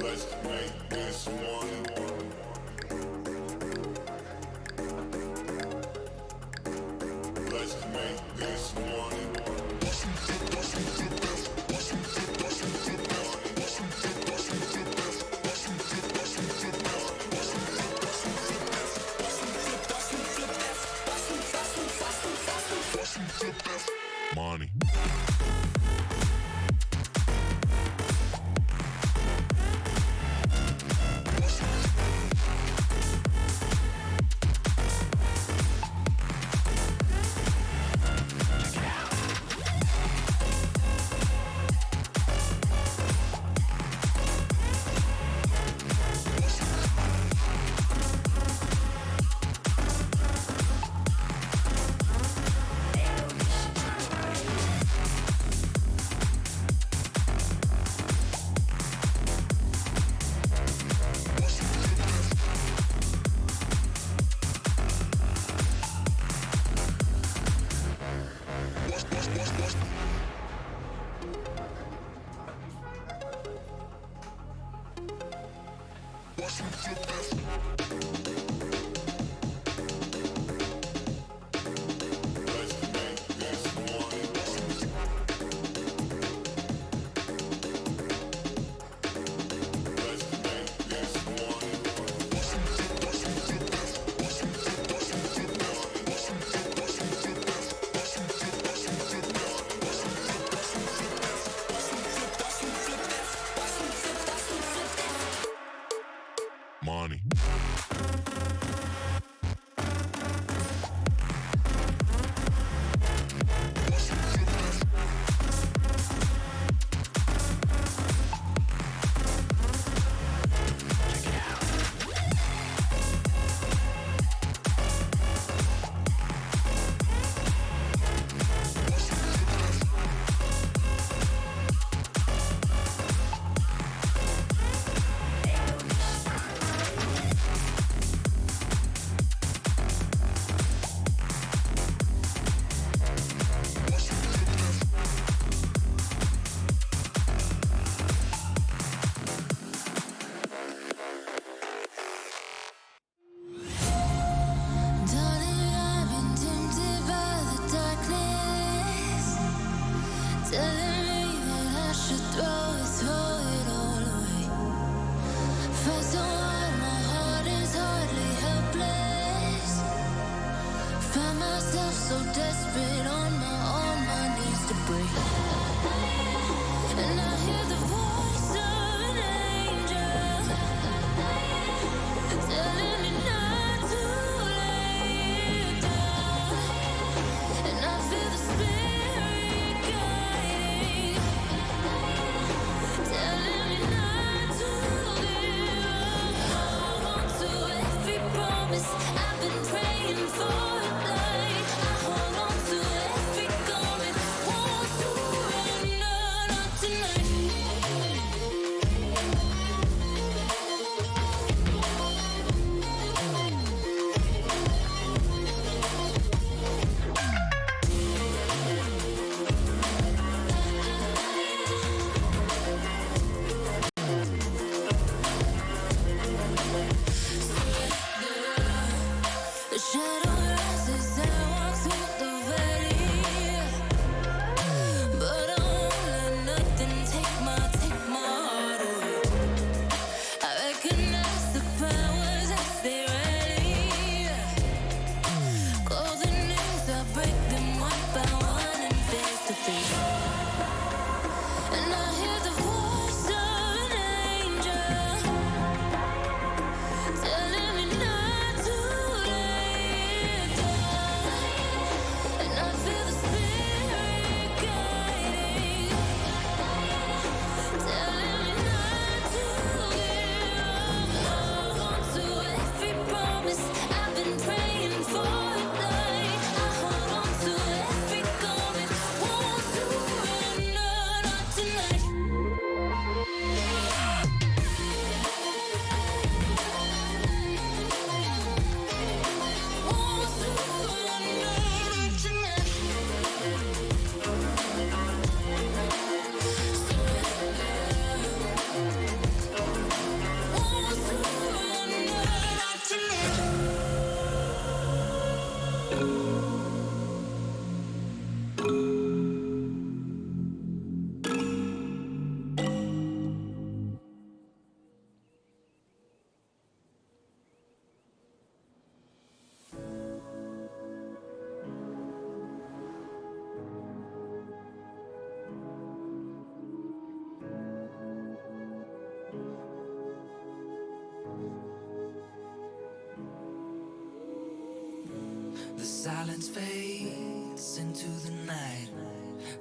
Let's make this one. Let's make this one. Money. Money. The silence fades into the night.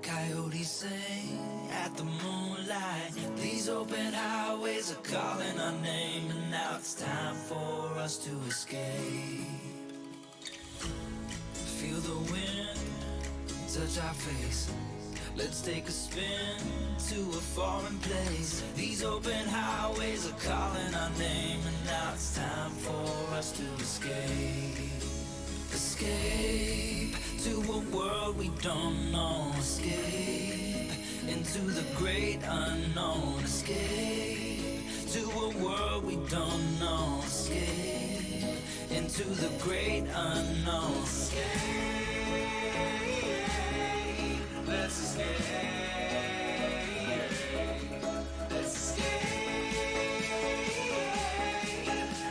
Coyotes sing at the moonlight. These open highways are calling our name, and now it's time for us to escape. Feel the wind touch our face. Let's take a spin to a foreign place. These open highways are calling our name, and now it's time for us to escape. Escape to a world we don't know. Escape into the great unknown. Escape to a world we don't know. Escape into the great unknown. Escape, let's escape. Let's escape.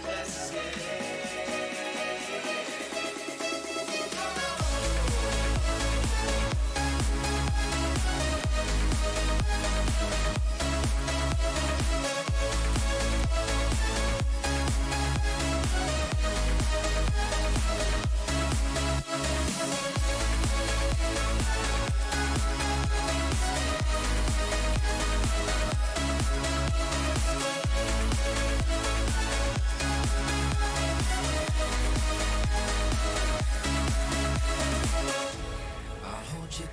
Let's escape.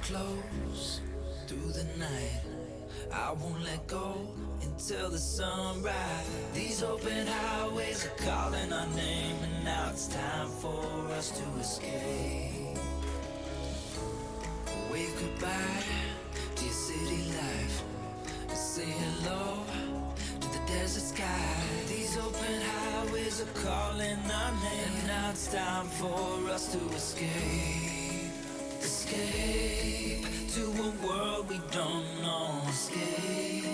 Close through the night. I won't let go until the sunrise. These open highways are calling our name, and now it's time for us to escape. Wave goodbye to your city life, and say hello to the desert sky. These open highways are calling our name, and now it's time for us to escape. Escape to a world we don't know. Escape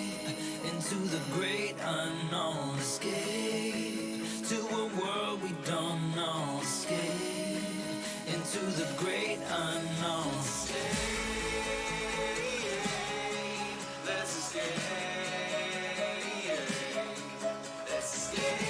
into the great unknown. Escape to a world we don't know. Escape into the great unknown. Escape, let's escape. Let's escape.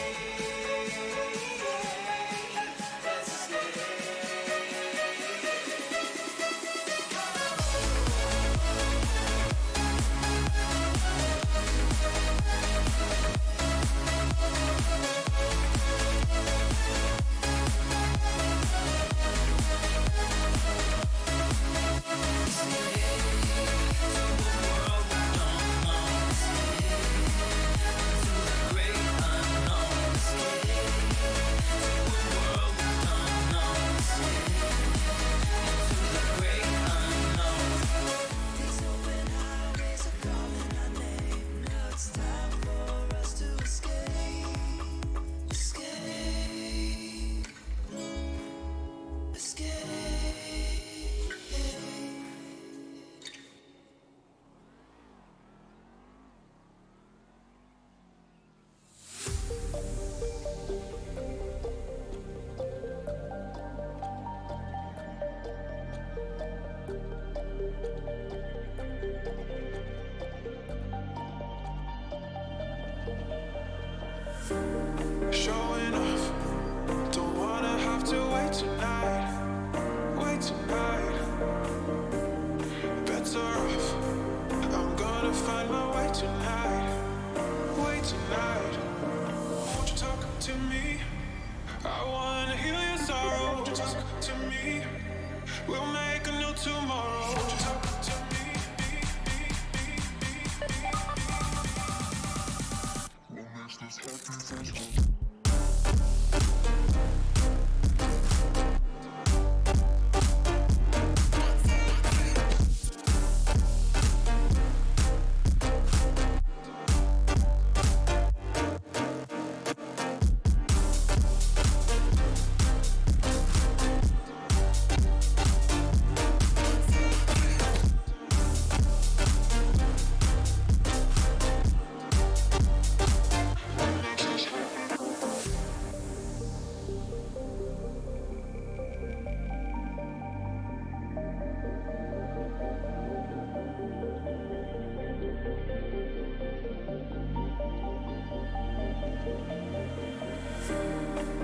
Showing off, don't wanna have to wait tonight. Better off, I'm gonna find my way tonight. Won't you talk to me? I wanna heal your sorrow. Won't you talk to me? We'll make a new tomorrow. Won't you talk to me? What makes this happy face go?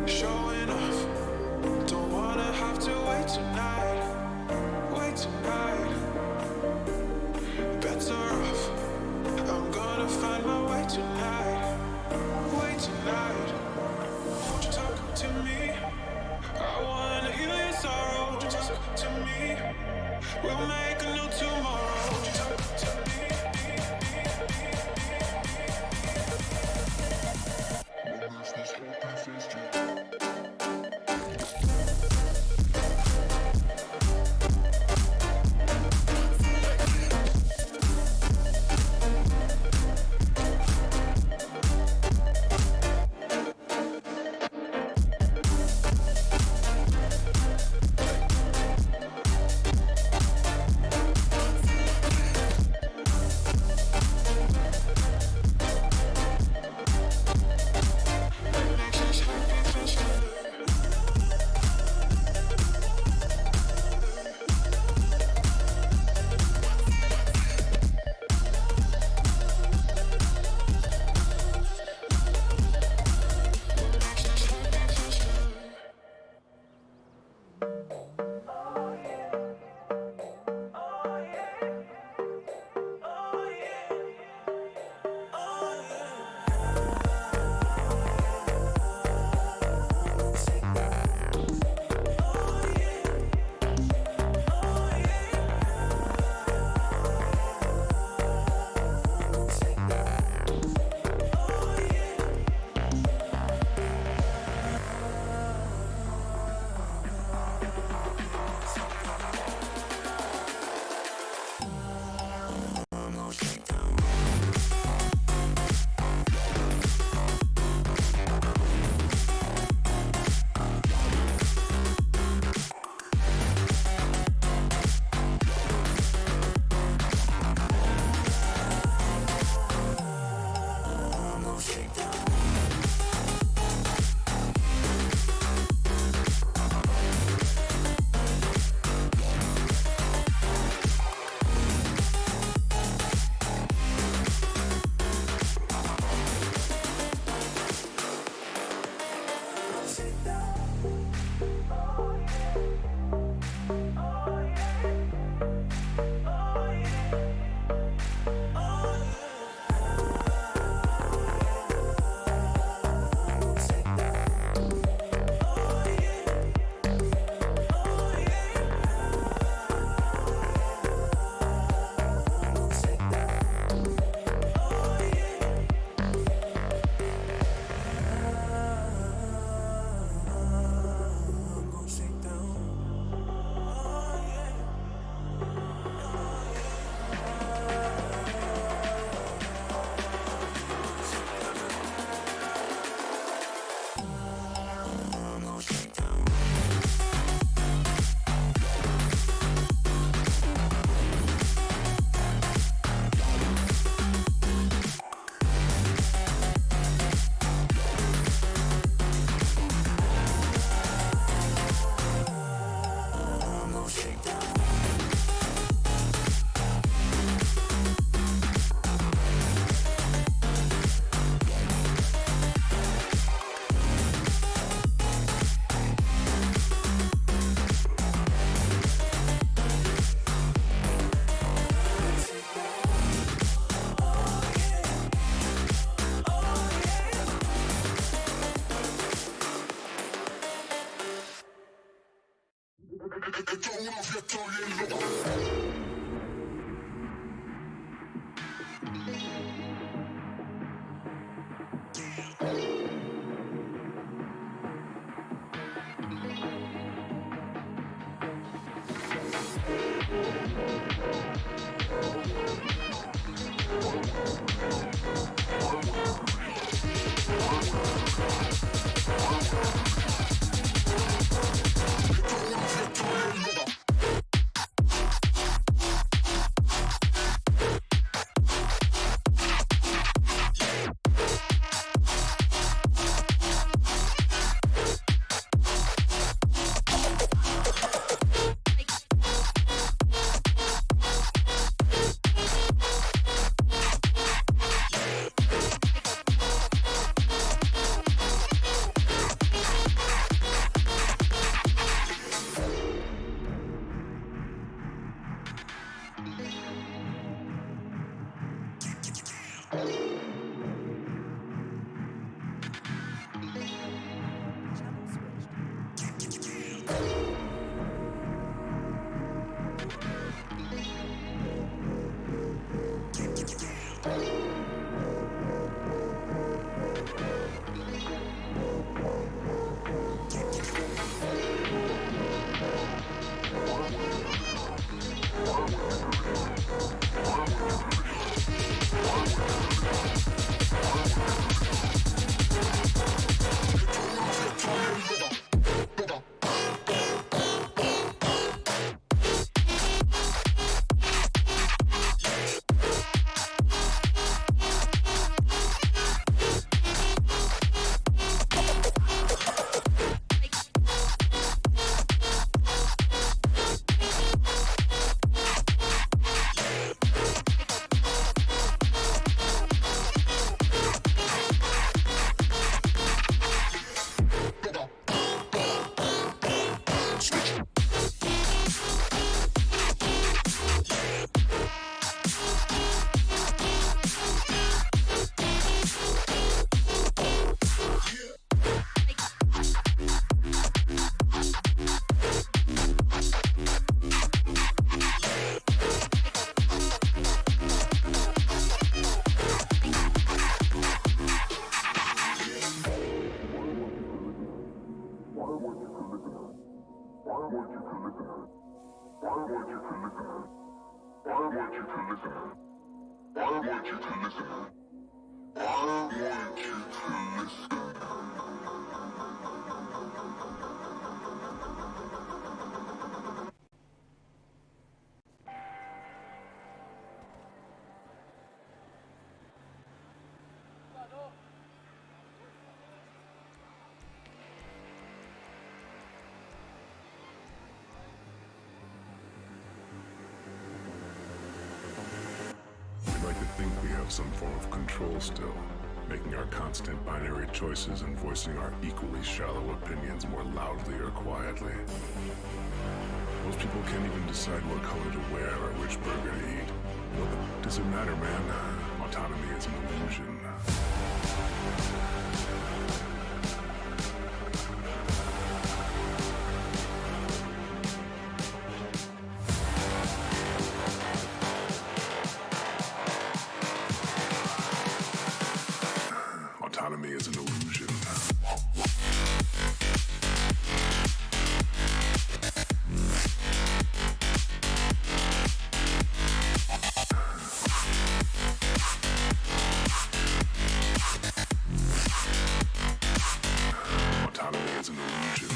Showing off, don't wanna have to wait Esto es una fiesta bien loca. We like to think we have some form of control still, making our constant binary choices and voicing our equally shallow opinions more loudly or quietly. Most people can't even decide what color to wear or which burger to eat. What does it matter, man? Autonomy is an illusion. Autonomy is an illusion. Autonomy is an illusion.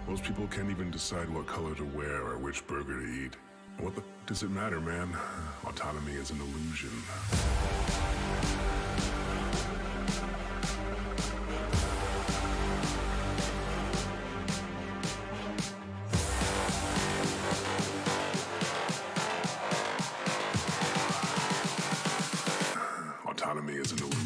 Most people can't even decide what color to wear or which burger to eat. What the f does it matter, man? Autonomy is an illusion. Autonomy is an illusion.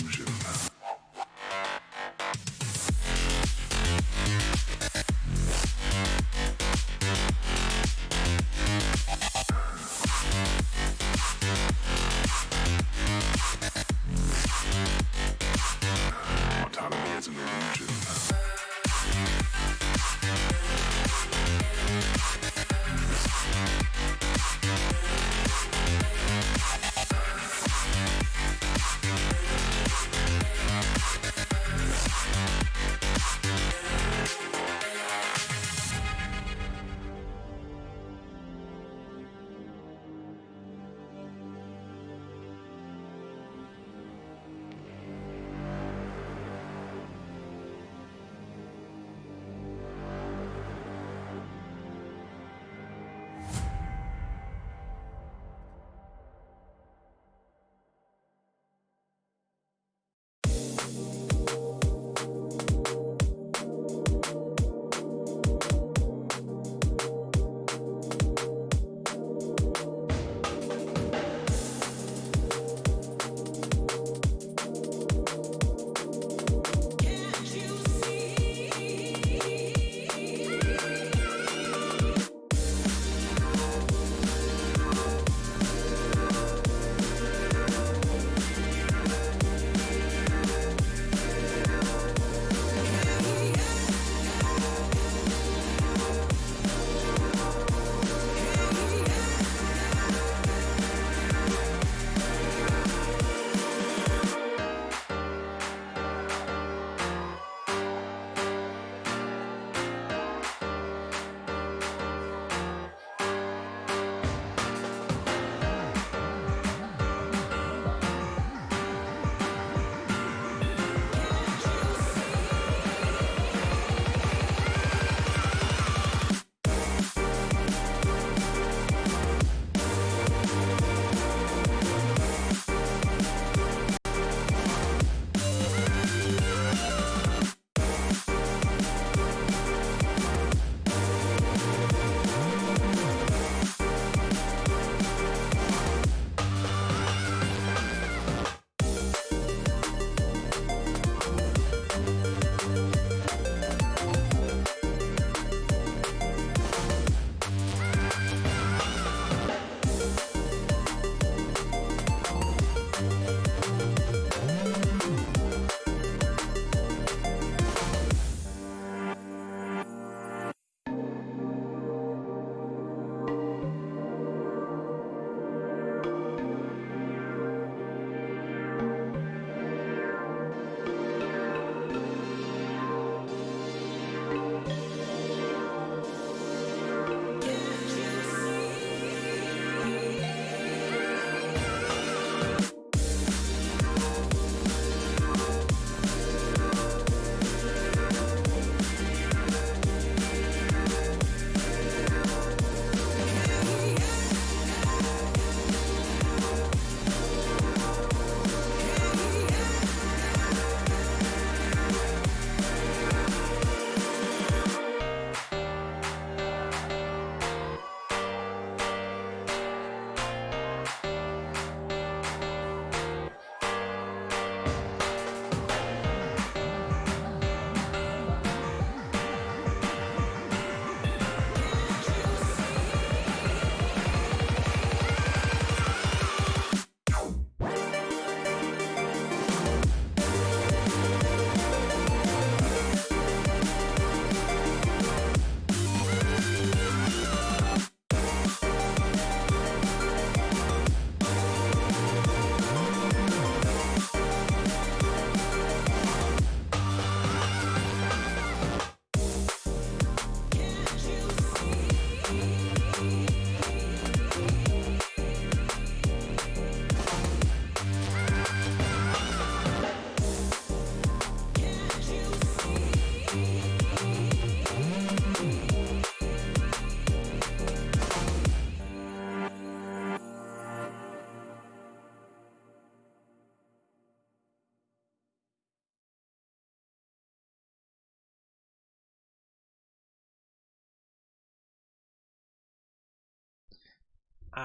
I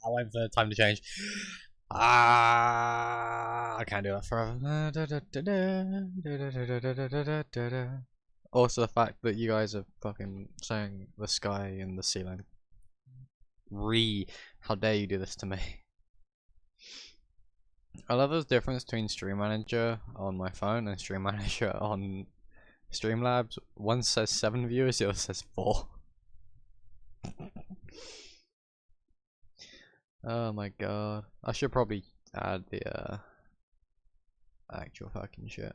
went for time to change. I can't do that forever. Also, the fact that you guys are fucking saying the sky and the ceiling. How dare you do this to me? I love the difference between Stream Manager on my phone and Stream Manager on Streamlabs. One says 7 viewers, the other says 4. Oh my god. I should probably add the actual fucking shit.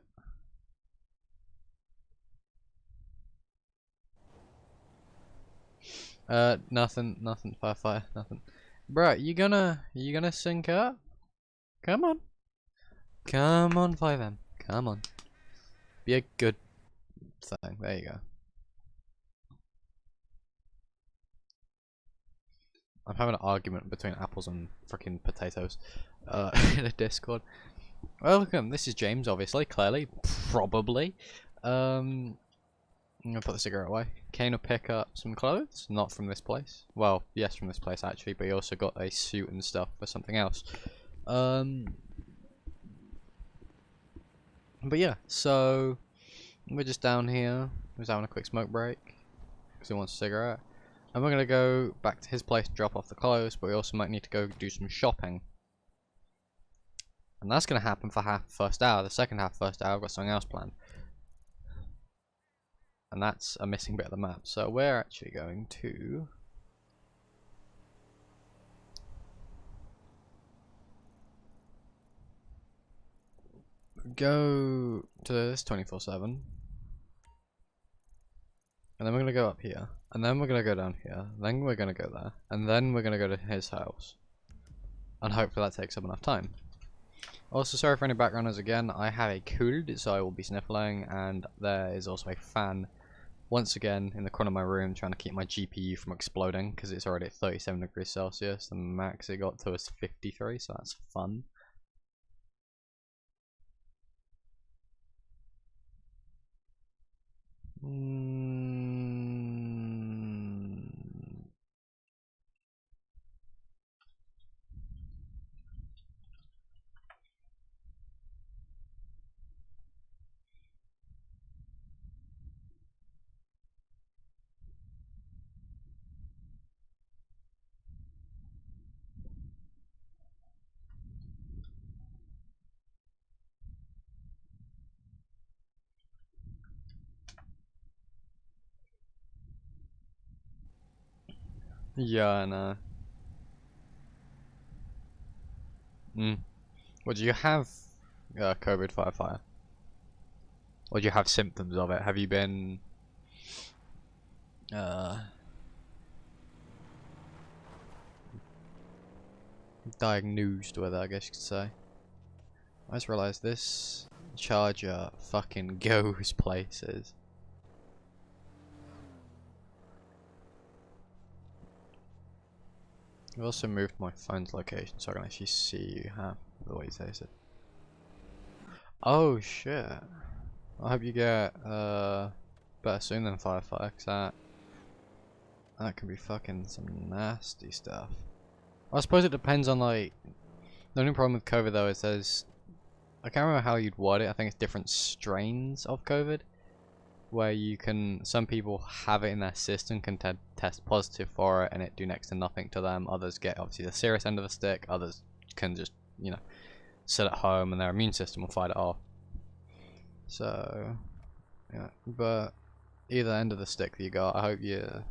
Nothing, Firefire, nothing. Bro, you gonna sync up? Come on. Come on, 5M. Come on. Be a good thing. There you go. I'm having an argument between apples and freaking potatoes in a Discord. Welcome, this is James, obviously, clearly, probably. I'm gonna put the cigarette away. Kane will pick up some clothes, not from this place. Well, yes, from this place actually, but he also got a suit and stuff for something else. But yeah, so we're just down here. We're having a quick smoke break because he wants a cigarette. And we're gonna go back to his place to drop off the clothes, but we also might need to go do some shopping. And that's gonna happen for half the first hour. The second half of the first hour, I've got something else planned. And that's a missing bit of the map. So we're actually going to go to this 24/7. And then we're gonna go up here, and then we're gonna go down here, then we're gonna go there, and then we're gonna go to his house. And hopefully that takes up enough time. Also, sorry for any background noise again, I have a cold, so I will be sniffling, and there is also a fan, once again, in the corner of my room, trying to keep my GPU from exploding, because it's already at 37 degrees Celsius, the max it got to was 53, so that's fun. Yeah, I know. Well, do you have COVID, Firefire? Or do you have symptoms of it? Have you been diagnosed with it, I guess you could say? I just realised this charger fucking goes places. I've also moved my phone's location so I can actually see you have the way you say it. Oh shit. I hope you get better soon than Firefire, cause that can be fucking some nasty stuff. I suppose it depends on, like, the only problem with COVID though is I can't remember how you'd word it, I think it's different strains of COVID. Where you can, some people have it in their system, can test positive for it and it do next to nothing to them. Others get obviously the serious end of the stick, others can just, you know, sit at home and their immune system will fight it off. So, yeah, but either end of the stick that you got, I hope you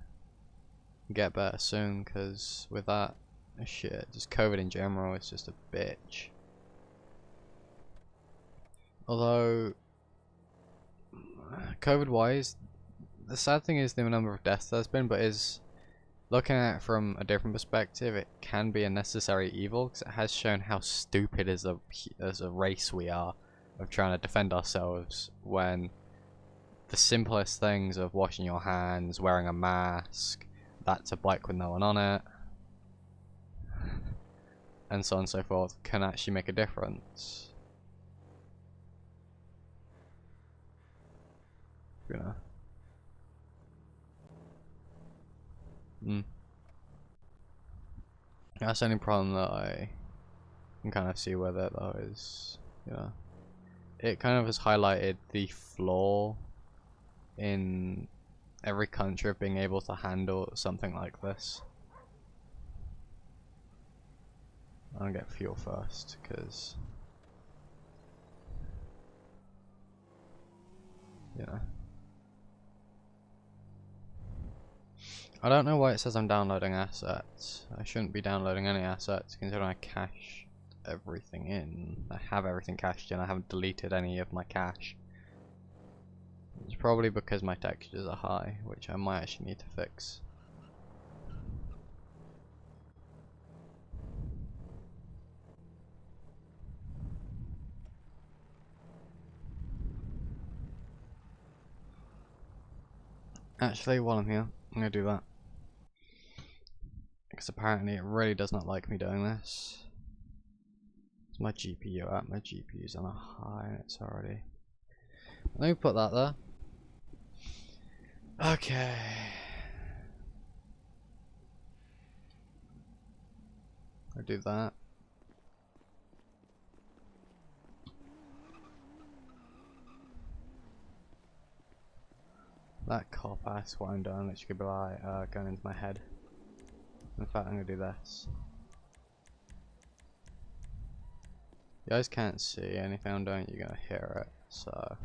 get better soon, because with that shit, just COVID in general is just a bitch. Although COVID wise, the sad thing is the number of deaths there's been, but is looking at it from a different perspective, it can be a necessary evil, because it has shown how stupid as a race we are of trying to defend ourselves when the simplest things of washing your hands, wearing a mask, that's a bike with no one on it, and so on and so forth can actually make a difference. You know. That's the only problem that I can kind of see with it though is, you know, it kind of has highlighted the flaw in every country of being able to handle something like this. I'll get fuel first, because, you know, I don't know why it says I'm downloading assets. I shouldn't be downloading any assets considering I cached everything in. I have everything cached in, I haven't deleted any of my cache. It's probably because my textures are high, which I might actually need to fix. Actually, while I'm here, I'm going to do that. Because apparently it really does not like me doing this. Where's my GPU at? My GPU's on a high and it's already... Let me put that there. Okay. I'll do that. That cop ass what I'm doing, which could be like going into my head. In fact, I'm gonna do this. You guys can't see anything I'm doing, you're gonna hear it, so.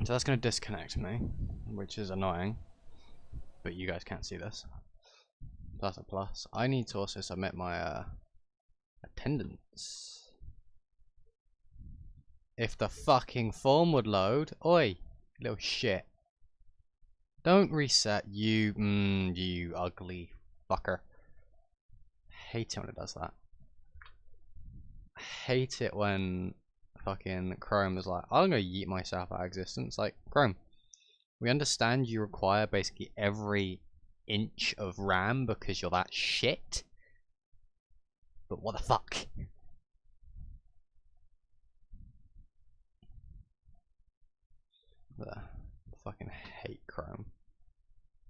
So that's going to disconnect me, which is annoying, but you guys can't see this. That's a plus. I need to also submit my attendance. If the fucking form would load, oi, little shit. Don't reset, you, you ugly fucker. Hate it when it does that. Hate it when fucking Chrome is like, I'm gonna yeet myself out of existence. Like, Chrome, we understand you require basically every inch of RAM because you're that shit, but what the fuck? Fucking hate Chrome.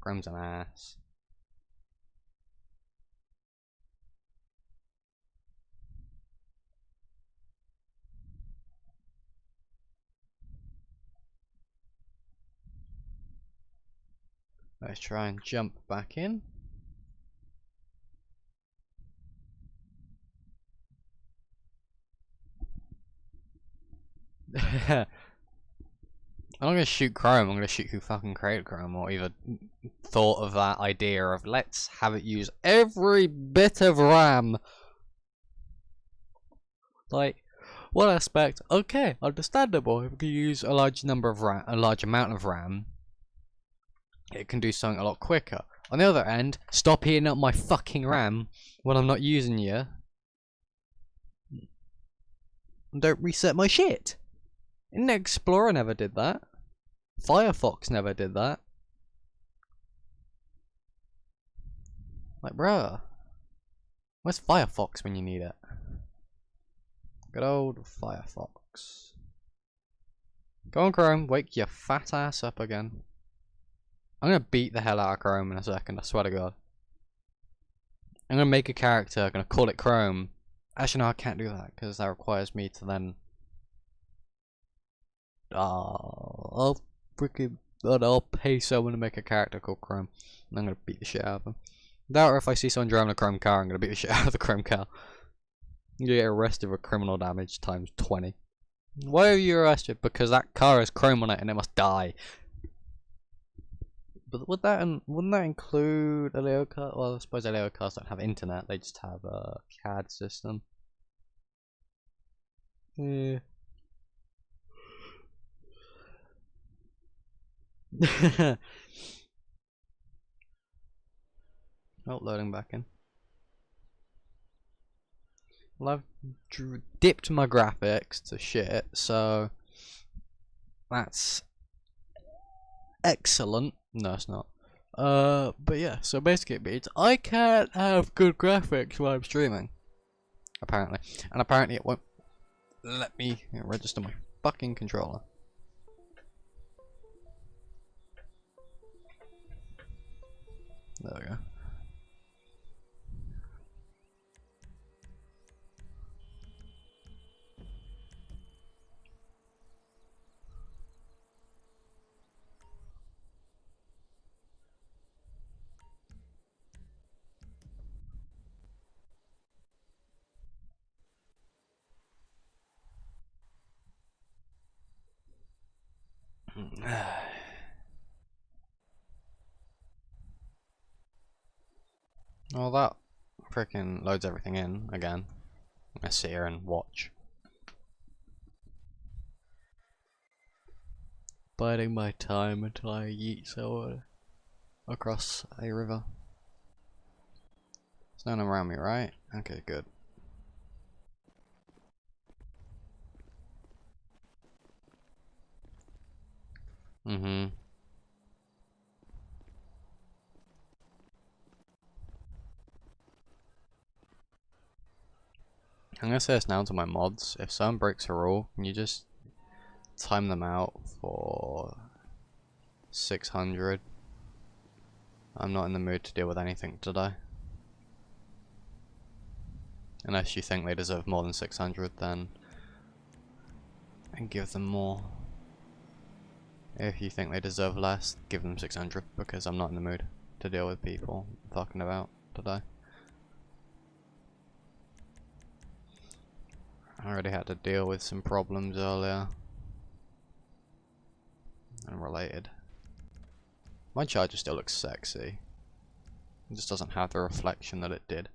Chrome's an ass. Let's try and jump back in. I'm not gonna shoot Chrome, I'm gonna shoot who fucking created Chrome, or either thought of that idea of let's have it use every bit of RAM. Like, one aspect, okay, understandable. If you use a large number of RAM, a large amount of RAM, it can do something a lot quicker. On the other end, stop eating up my fucking RAM when I'm not using you. And don't reset my shit. Internet Explorer never did that. Firefox never did that. Like, bruh. Where's Firefox when you need it? Good old Firefox. Go on, Chrome, wake your fat ass up again. I'm gonna beat the hell out of Chrome in a second, I swear to God. I'm gonna make a character, I'm gonna call it Chrome. Actually, no, I can't do that, because that requires me to then... I'll pay someone to make a character called Chrome. And I'm gonna beat the shit out of them. That, or if I see someone driving a Chrome car, I'm gonna beat the shit out of the Chrome car. You get arrested for criminal damage times 20. Why are you arrested? Because that car has chrome on it and it must die. But wouldn't that include a Leo car? Well, I suppose a Leo cars don't have internet. They just have a CAD system. Yeah. Oh, loading back in. Well, I've dipped my graphics to shit, so that's excellent. No, it's not. But yeah, so basically it means I can't have good graphics while I'm streaming. Apparently. And apparently it won't let me register my fucking controller. There we go. Well, that freaking loads everything in again. I sit here and watch. Biding my time until I yeet someone across a river. There's no one around me, right? Okay, good. Mm-hmm. I'm gonna say this now to my mods. If someone breaks a rule, can you just time them out for 600? I'm not in the mood to deal with anything today. Unless you think they deserve more than 600, then give them more. If you think they deserve less, give them 600, because I'm not in the mood to deal with people fucking about today. I already had to deal with some problems earlier. Unrelated. My charger still looks sexy. It just doesn't have the reflection that it did.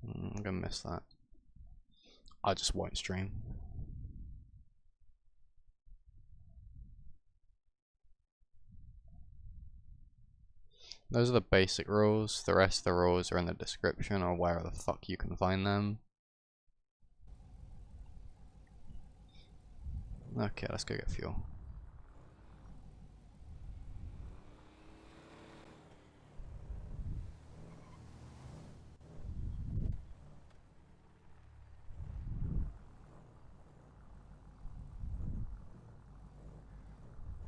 I'm gonna miss that. I just won't stream. Those are the basic rules. The rest of the rules are in the description or where the fuck you can find them. Okay, let's go get fuel.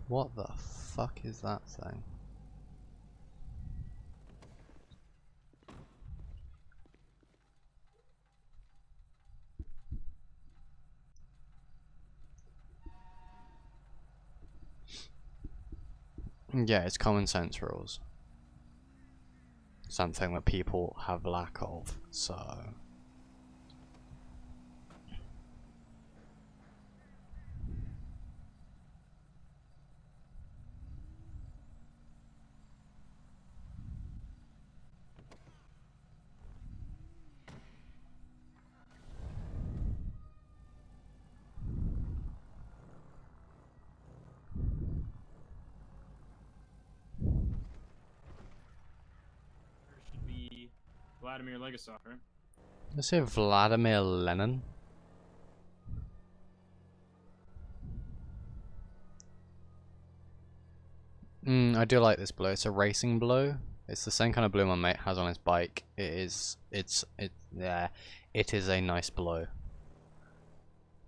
What the fuck is that thing? Yeah, it's common sense rules. Something that people have lack of, so... Should be Vladimir Legasov, right? Let's say Vladimir Lenin. I do like this blue. It's a racing blue. It's the same kind of blue my mate has on his bike. Yeah, it is a nice blue.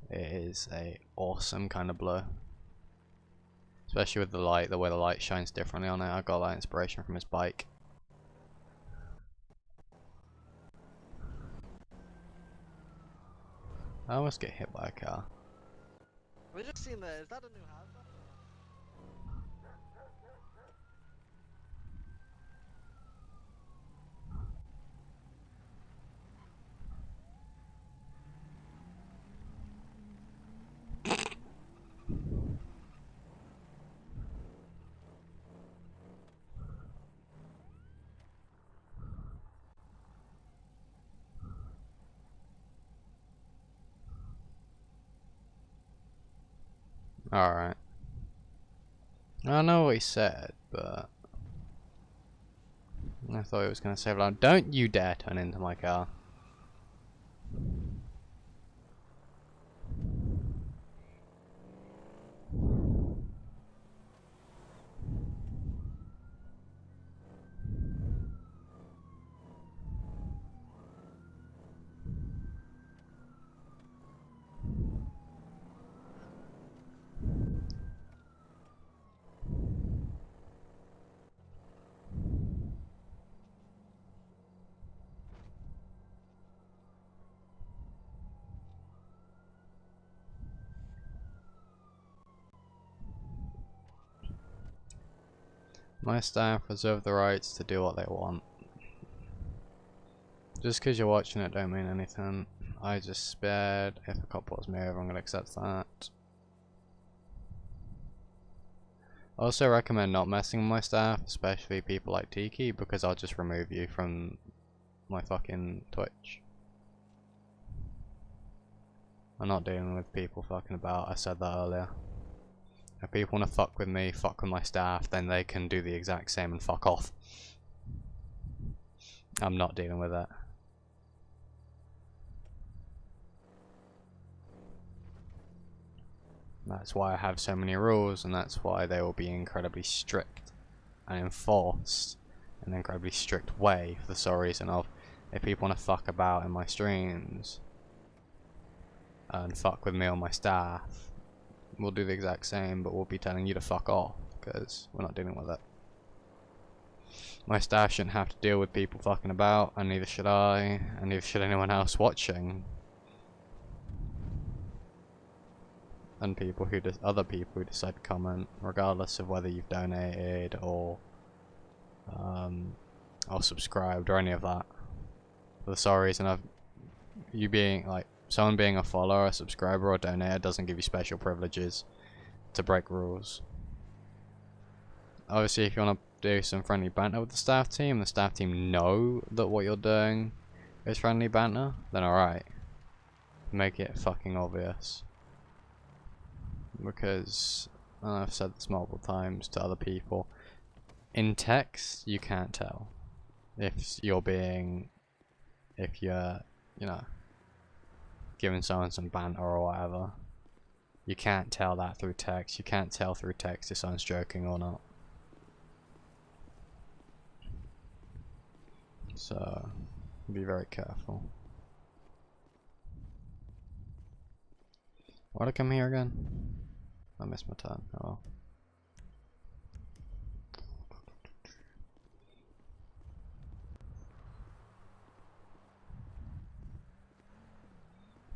It is a awesome kind of blue. Especially with the light, the way the light shines differently on it. I got that inspiration from his bike. I almost get hit by a car. We just seen that. Is that a new house? Alright. I know what he said, but I thought he was going to say, like, don't you dare turn into my car. My staff reserve the rights to do what they want. Just because you're watching it don't mean anything. I just spared. If a cop pulls me over, I'm going to accept that. I also recommend not messing with my staff, especially people like Tiki, because I'll just remove you from my fucking Twitch. I'm not dealing with people fucking about, I said that earlier. If people want to fuck with me, fuck with my staff, then they can do the exact same and fuck off. I'm not dealing with that. That's why I have so many rules, and that's why they will be incredibly strict and enforced in an incredibly strict way, for the sole reason of, if people want to fuck about in my streams and fuck with me or my staff, we'll do the exact same, but we'll be telling you to fuck off, because we're not dealing with it. My staff shouldn't have to deal with people fucking about, and neither should I, and neither should anyone else watching. And people who other people who decide to comment, regardless of whether you've donated or subscribed or any of that. For the sole reason of you being like someone being a follower, a subscriber, or donator doesn't give you special privileges to break rules. Obviously, if you want to do some friendly banter with the staff team know that what you're doing is friendly banter, then alright. Make it fucking obvious. Because, and I've said this multiple times to other people, in text you can't tell if you're, you know, giving someone some banter or whatever. You can't tell that through text. You can't tell through text if someone's joking or not. So, be very careful. Why'd I come here again? I missed my turn. Oh well.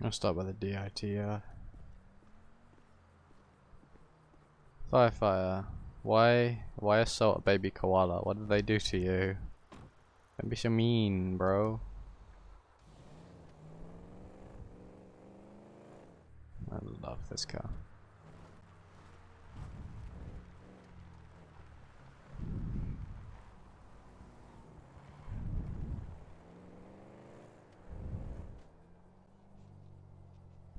I'll start with the DIT. Firefighter. Why assault a baby koala? What did they do to you? Don't be so mean, bro. I love this car.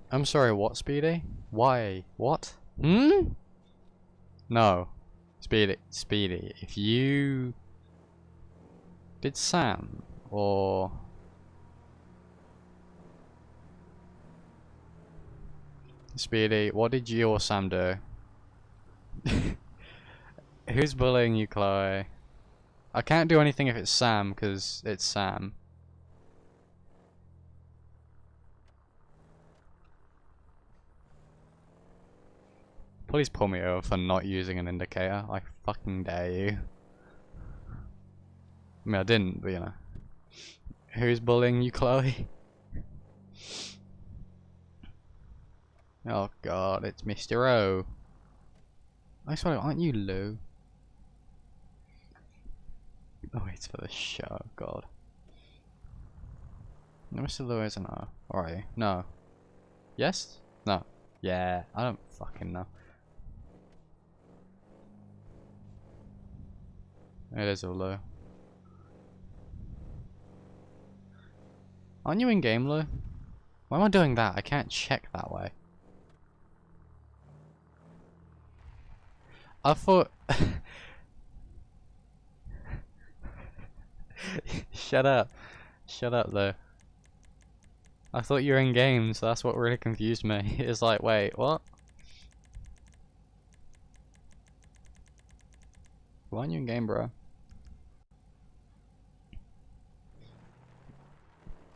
I'm sorry, what, Speedy? Why? What? Hmm? No. Speedy, if you... Did Sam, or... Speedy, what did you or Sam do? Who's bullying you, Chloe? I can't do anything if it's Sam, because it's Sam. Please pull me over for not using an indicator. I fucking dare you. I mean, I didn't, but you know. Who's bullying you, Chloe? Oh god, it's Mr. O. I swear, aren't you Lou? Oh, it's for the show, god. No, Mr. Lou isn't O. Or are you? No. Yes? No. Yeah, I don't fucking know. It is a Lou. Aren't you in game, Lou? Why am I doing that? I can't check that way. I thought. Shut up. Shut up, though. I thought you were in game, so that's what really confused me. It's like, wait, what? Why aren't you in game, bro?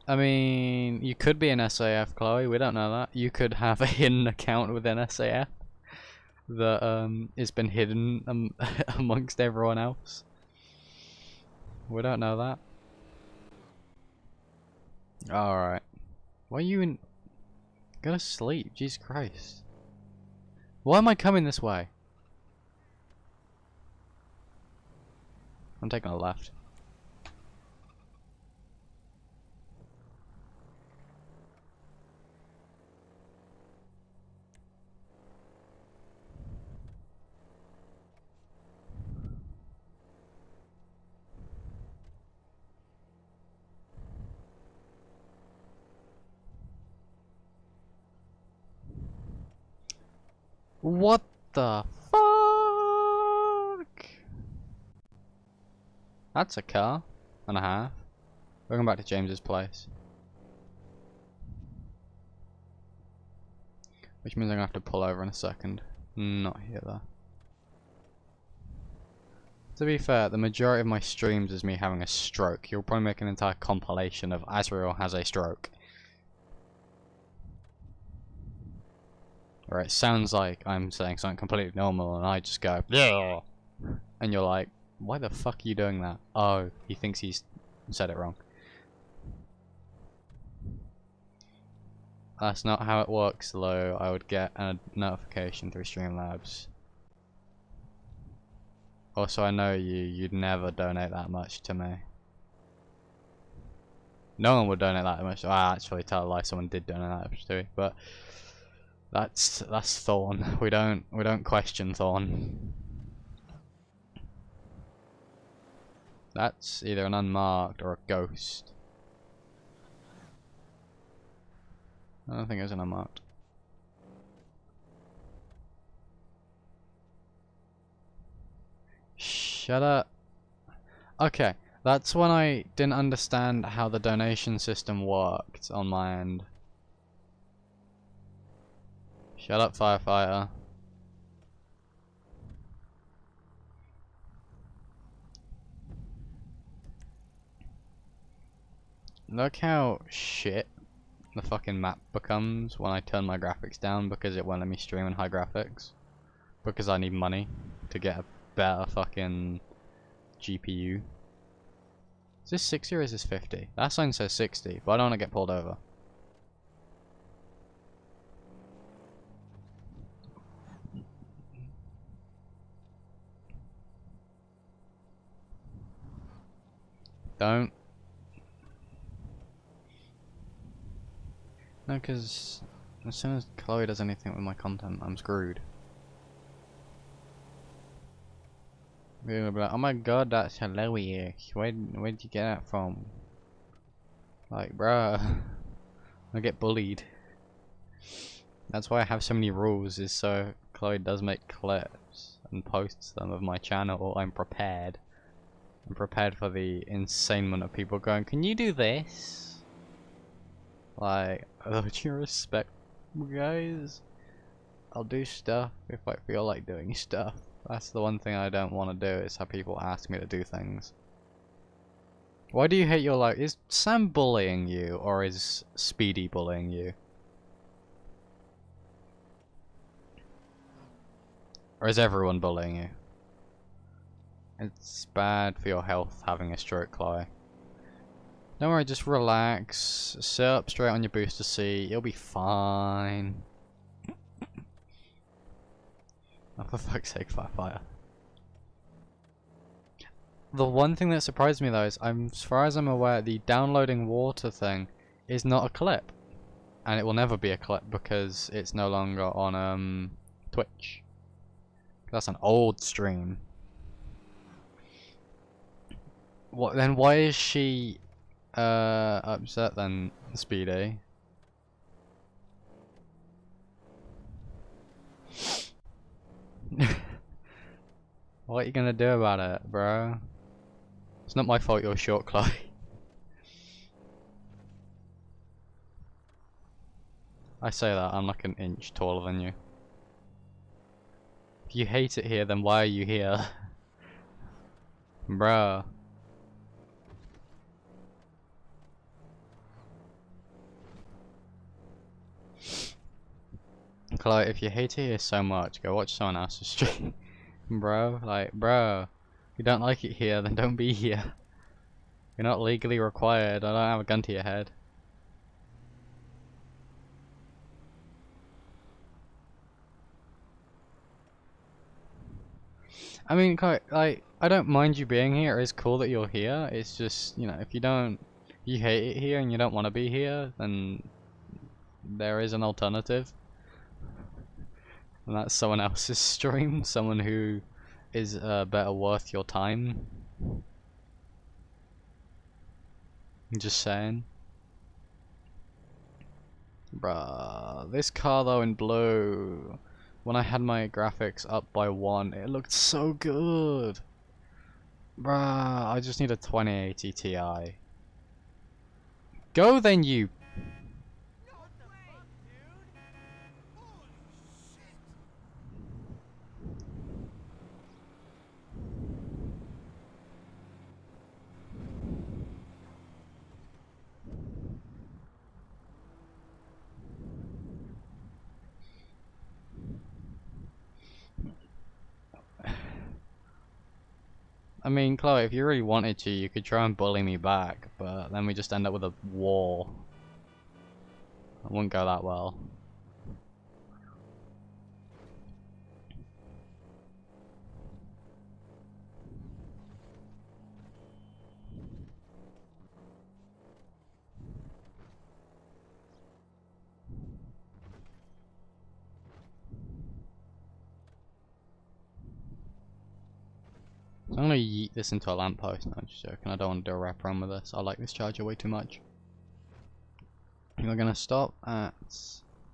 I mean, you could be an SAF, Chloe. We don't know that. You could have a hidden account within SAF that has been hidden amongst everyone else. We don't know that. Alright. Why are you in... Go to sleep, Jesus Christ. Why am I coming this way? I'm taking a left. What the fuck? That's a car and a half. Welcome back to James's place. Which means I'm gonna have to pull over in a second. Not here though. To be fair, the majority of my streams is me having a stroke. You'll probably make an entire compilation of Azrael has a stroke. Or it sounds like I'm saying something completely normal and I just go, yeah. And you're like, why the fuck are you doing that? Oh, he thinks he's said it wrong. That's not how it works, though. I would get a notification through Streamlabs. Also, I know you'd never donate that much to me. No one would donate that much. I actually tell a lie, someone did donate that much to me, but that's Thorn. We don't question Thorn. That's either an unmarked or a ghost. I don't think it was an unmarked. Shut up. Okay, that's when I didn't understand how the donation system worked on my end. Shut up, firefighter. Look how shit the fucking map becomes when I turn my graphics down because it won't let me stream in high graphics. Because I need money to get a better fucking GPU. Is this 60 or is this 50? That sign says 60, but I don't want to get pulled over. Don't. No, because as soon as Chloe does anything with my content, I'm screwed. We're gonna be like, oh my god, that's hilarious. Where'd you get that from? Like, bruh. I get bullied. That's why I have so many rules, is so Chloe does make clips and posts them of my channel. I'm prepared. I'm prepared for the insanement of people going, can you do this? Like, would you respect guys? I'll do stuff if I feel like doing stuff. That's the one thing I don't want to do, is have people ask me to do things. Why do you hate your life? Is Sam bullying you, or is Speedy bullying you? Or is everyone bullying you? It's bad for your health having a stroke, Chloe. Don't worry, just relax. Sit up straight on your booster seat. You'll be fine. Oh, for fuck's sake, firefighter. The one thing that surprised me though is, as far as I'm aware, the downloading water thing is not a clip. And it will never be a clip because it's no longer on Twitch. That's an old stream. What then? Why is she upset then, Speedy? What are you gonna do about it, bro? It's not my fault you're short, Chloe. I say that, I'm like an inch taller than you. If you hate it here, then why are you here? Bro. Chloe, if you hate it here so much, go watch someone else's stream. Bro, like, bro. If you don't like it here, then don't be here. You're not legally required, I don't have a gun to your head. I mean, like, I don't mind you being here. It's cool that you're here. It's just, you know, if you hate it here and you don't want to be here, then there is an alternative. And that's someone else's stream. Someone who is better worth your time. I'm just saying. Bruh, this car though in blue. When I had my graphics up by 1, it looked so good. Bruh, I just need a 2080 Ti. Go then, you. I mean, Chloe, if you really wanted to, you could try and bully me back, but then we just end up with a war. It wouldn't go that well. So I'm gonna yeet this into a lamppost. No, I'm just joking. I don't want to do a wrap around with this. I like this charger way too much. We're gonna stop at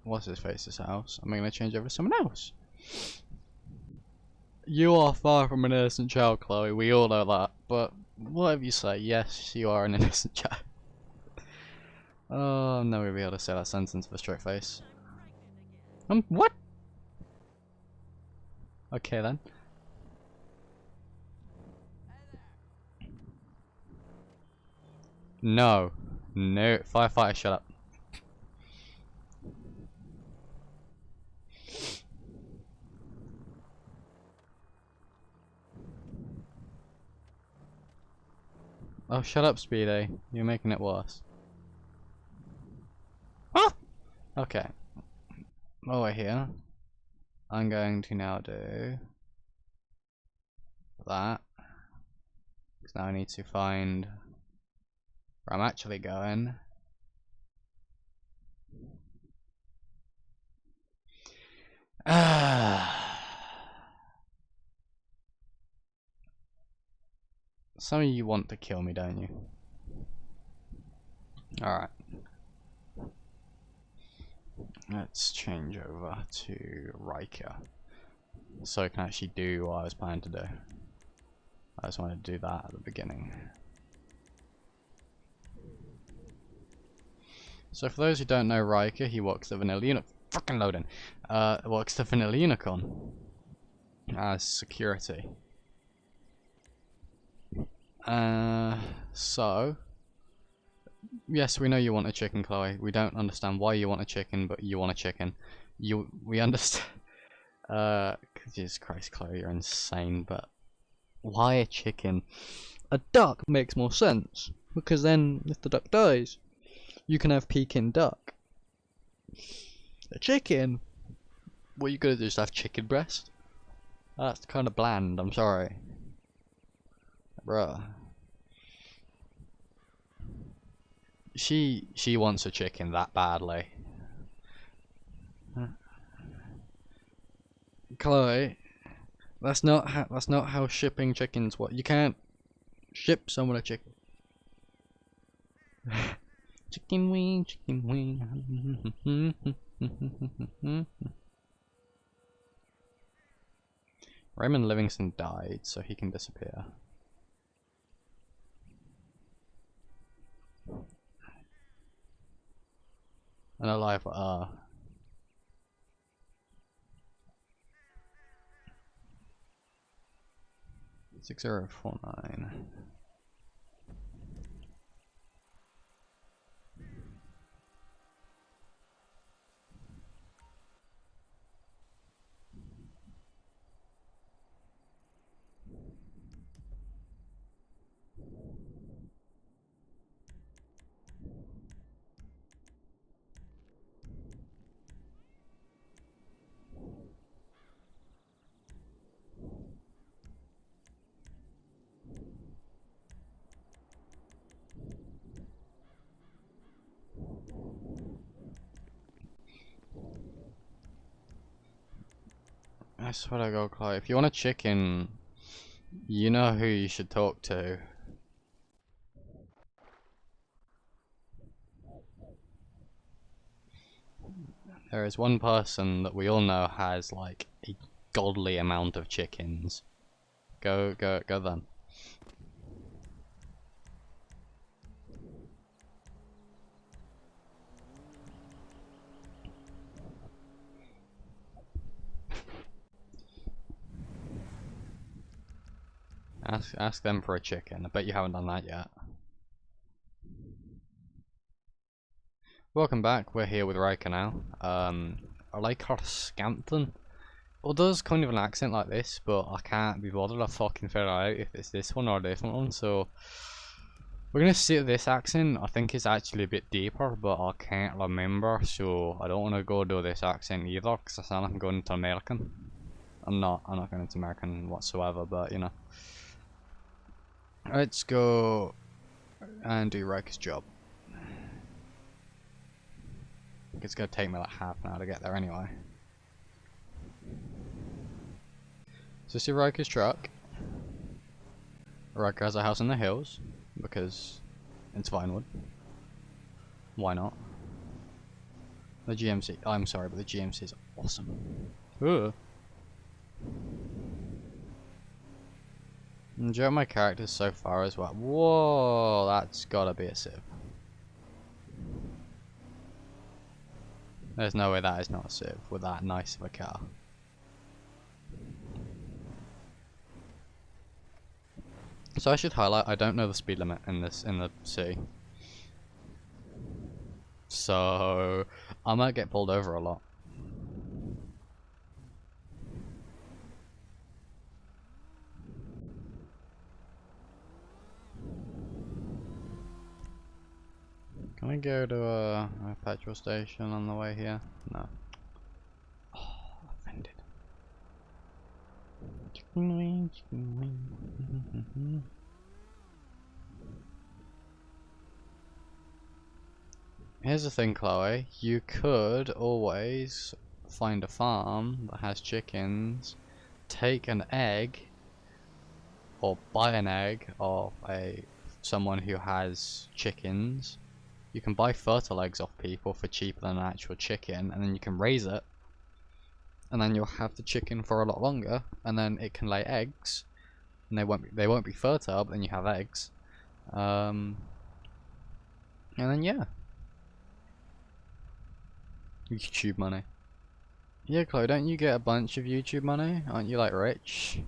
what's his face's house. I'm gonna change over to someone else. You are far from an innocent child, Chloe. We all know that. But whatever you say, yes, you are an innocent child. Oh, I'm never gonna be able to say that sentence with a straight face. What? Okay then. No. No. Firefighter, shut up. Oh, shut up, Speedy. You're making it worse. Ah! Okay. Over here. I'm going to now do that. Because now I need to find where I'm actually going. Some of you want to kill me, don't you? Alright. Let's change over to Riker. So I can actually do what I was planning to do. I just wanted to do that at the beginning. So for those who don't know Riker, he works the Vanilla Unicorn. Fucking loading. Works the Vanilla Unicorn as security. So yes, we know you want a chicken, Chloe. We don't understand why you want a chicken, but you want a chicken. We understand. Jesus Christ, Chloe, you're insane. But why a chicken? A duck makes more sense because then, if the duck dies, you can have Pekin duck. A chicken? What you gonna do? Just have chicken breast? That's kind of bland. I'm sorry, bruh. She wants a chicken that badly. Chloe, that's not how shipping chickens work. You can't ship someone a chicken. Chicken wing, chicken wing. Raymond Livingston died, so he can disappear. And alive, 6049. I swear to God, Chloe, if you want a chicken, you know who you should talk to. There is one person that we all know has like a godly amount of chickens. Go then. Ask them for a chicken. I bet you haven't done that yet. Welcome back. We're here with Riker now. I like her Scampton. Well, does kind of an accent like this, but I can't be bothered to fucking figure out if it's this one or a different one. So we're gonna see this accent. I think it's actually a bit deeper, but I can't remember. So I don't want to go do this accent either, because I sound like I'm going into American. I'm not going into American whatsoever, but you know. Let's go and do Riker's job. It's gonna take me like half an hour to get there anyway. So see Riker's truck. Riker has a house in the hills because it's Vinewood. Why not? The GMC. I'm sorry, but the GMC is awesome. Ugh. Enjoy my characters so far as well. Whoa, that's gotta be a Civ. There's no way that is not a Civ with that nice of a car. So I should highlight, I don't know the speed limit in the city. So I might get pulled over a lot. Can we go to a petrol station on the way here? No. Oh, offended. Chicken wing, chicken wing. Here's the thing, Chloe. You could always find a farm that has chickens, take an egg, or buy an egg of someone who has chickens. You can buy fertile eggs off people for cheaper than an actual chicken, and then you can raise it, and then you'll have the chicken for a lot longer, and then it can lay eggs, and they won't be fertile, but then you have eggs, and then yeah, YouTube money. Yeah, Chloe, don't you get a bunch of YouTube money? Aren't you like rich?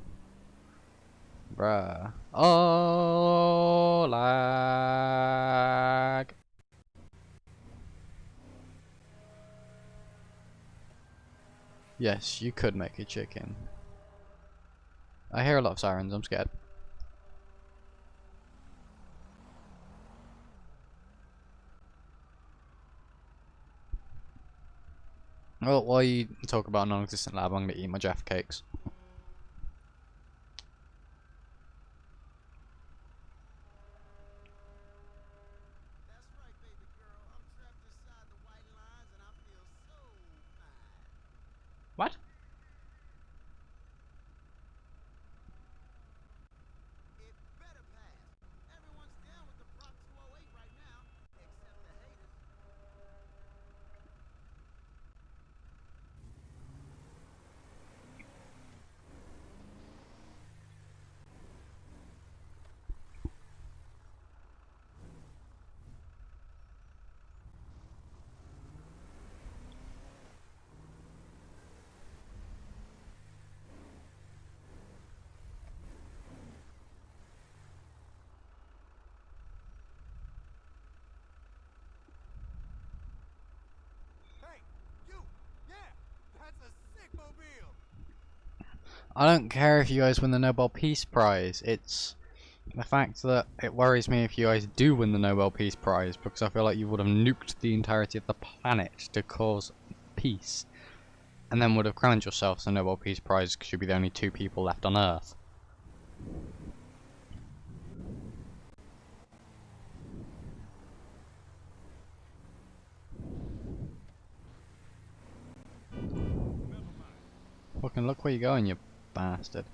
Bruh. Oh, lag. Yes, you could make a chicken. I hear a lot of sirens, I'm scared. Well, while you talk about non-existent lab, I'm gonna eat my Jaffa cakes. What? I don't care if you guys win the Nobel Peace Prize. It's the fact that it worries me if you guys do win the Nobel Peace Prize, because I feel like you would have nuked the entirety of the planet to cause peace, and then would have crowned yourselves the Nobel Peace Prize because you'd be the only 2 people left on Earth. Fucking look where you're going, you bastard.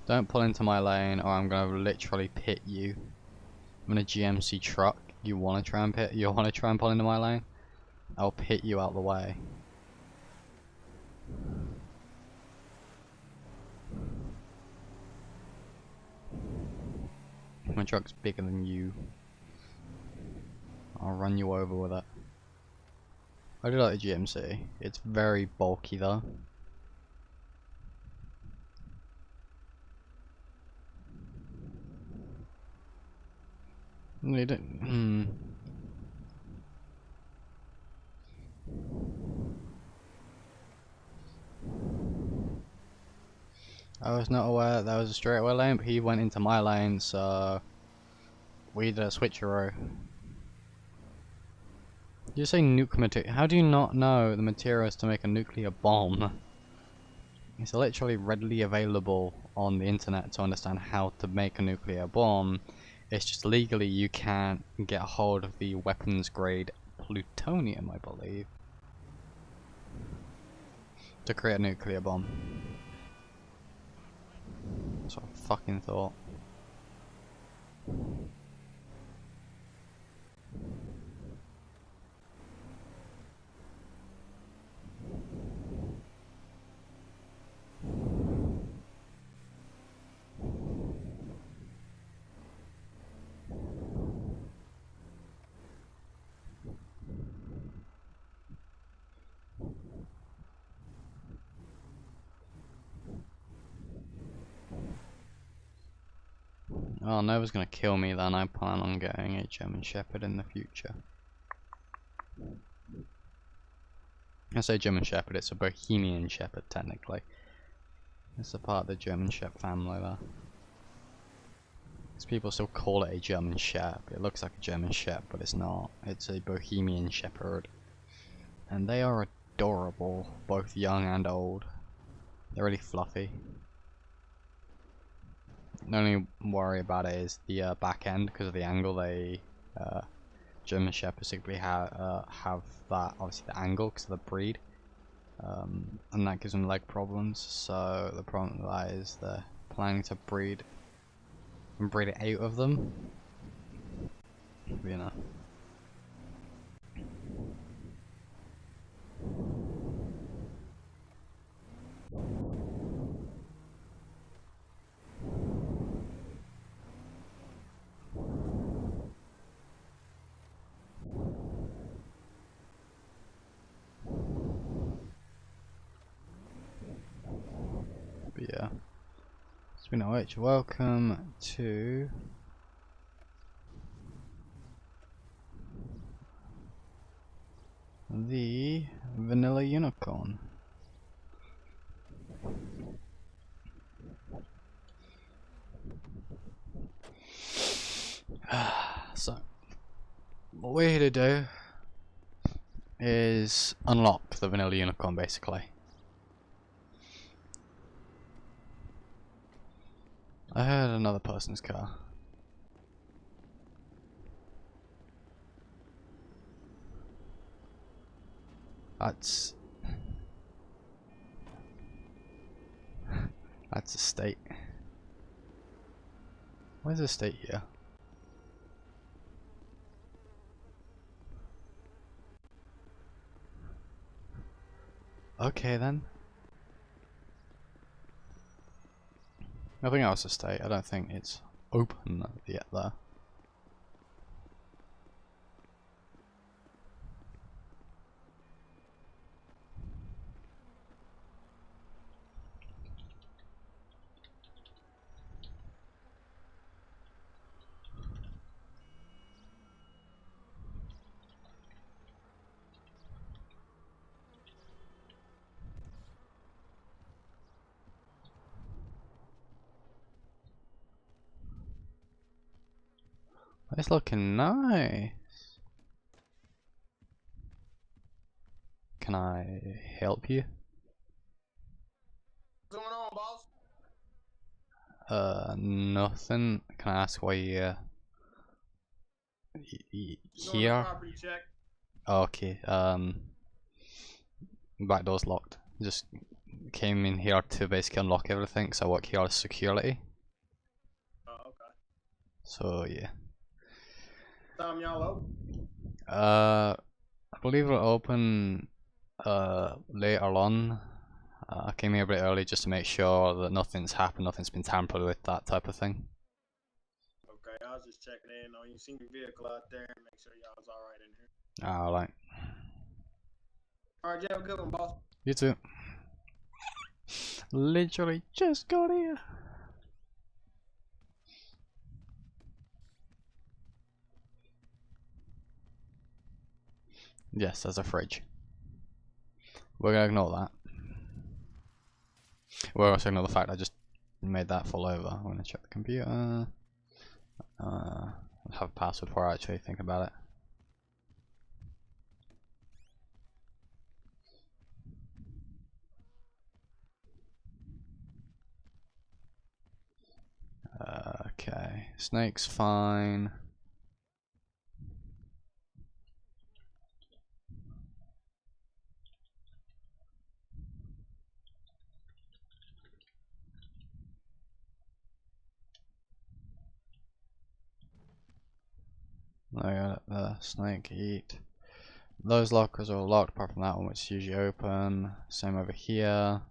Don't pull into my lane or I'm gonna literally pit you. I'm in a GMC truck. You wanna try and pull into my lane? I'll pit you out the way. My truck's bigger than you. I'll run you over with it. I do like the GMC. It's very bulky though. You don't. I was not aware that there was a straightaway lane, but he went into my lane, so we did a switcheroo. You say nuke material. How do you not know the materials to make a nuclear bomb? It's literally readily available on the internet to understand how to make a nuclear bomb. It's just legally you can't get a hold of the weapons grade plutonium, I believe, to create a nuclear bomb. That's what I fucking thought. Oh, Nova's gonna kill me then. I plan on getting a German Shepherd in the future. I say German Shepherd, it's a Bohemian Shepherd technically. It's a part of the German Shepherd family there. Because people still call it a German Shepherd. It looks like a German Shepherd, but it's not. It's a Bohemian Shepherd. And they are adorable, both young and old. They're really fluffy. The only worry about it is the back end, because of the angle. They German Shepherds typically have that, obviously the angle because of the breed, and that gives them leg problems. So the problem with that is they're planning to breed it out of them. You know. But yeah, speaking of which, welcome to the Vanilla Unicorn. So, what we're here to do is unlock the Vanilla Unicorn, basically. I heard another person's car. That's a state. Where's the state here? Okay then. Nothing else to state. I don't think it's open yet there. It's looking nice. Can I help you? What's going on, boss? Nothing. Can I ask why you're Just doing a here? property check. Okay, back door's locked. Just came in here to basically unlock everything, so I work here as security. Oh, okay. So yeah. Time y'all open? I believe it'll open later on. I came here a bit early just to make sure that nothing's happened, nothing's been tampered with, that type of thing. Okay, I was just checking in on you. Seen your vehicle out there and make sure y'all was alright in here. Alright. Alright, you have a good one, boss. You too. Literally just got here. Yes, there's a fridge. We're gonna ignore that. We're also ignore the fact I just made that fall over. I'm gonna check the computer. I'll have a password before I actually think about it. Okay, snake's fine. I got the snake eat. Those lockers are all locked apart from that one, which is usually open. Same over here.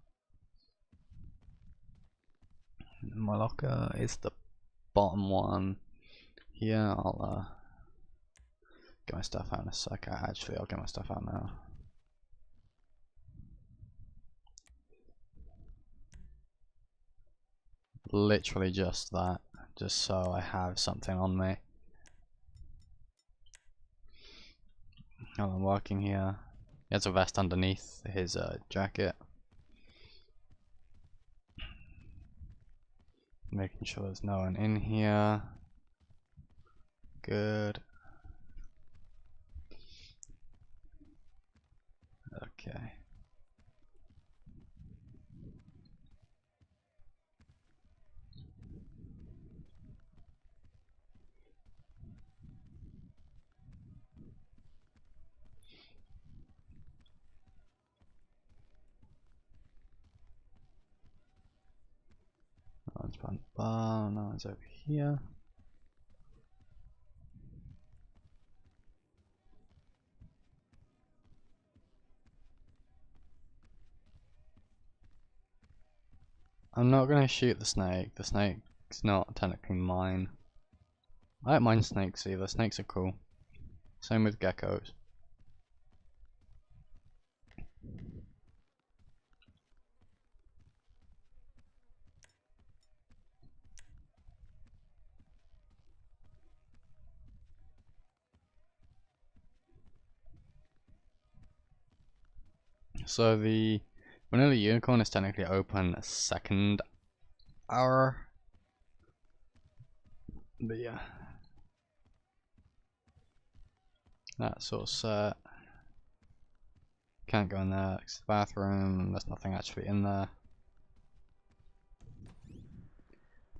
My locker is the bottom one. Here, I'll get my stuff out in a sec. Actually, I'll get my stuff out now. Literally just that, just so I have something on me. While I'm working here, he has a vest underneath his jacket. Making sure there's no one in here. Good. Okay. No one's behind the bar, no one's over here. I'm not gonna shoot the snake. The snake's not technically mine. I don't mind snakes either. Snakes are cool. Same with geckos. So the Vanilla Unicorn is technically open a second hour. But yeah. That's sort of set. Can't go in there, it's the bathroom, there's nothing actually in there.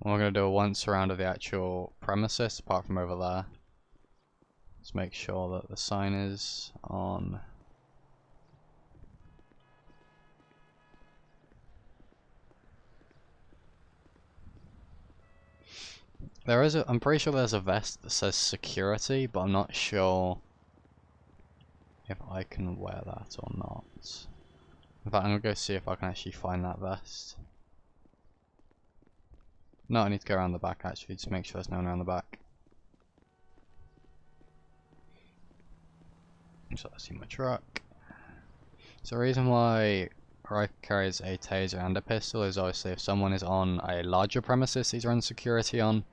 We're going to do a once around of the actual premises, apart from over there. Let's make sure that the sign is on. There is I'm pretty sure there's a vest that says security, but I'm not sure if I can wear that or not. In fact, I'm gonna go see if I can actually find that vest. No, I need to go around the back actually to make sure there's no one around the back. So I see my truck. So the reason why Riker carries a taser and a pistol is obviously if someone is on a larger premises he's running security on,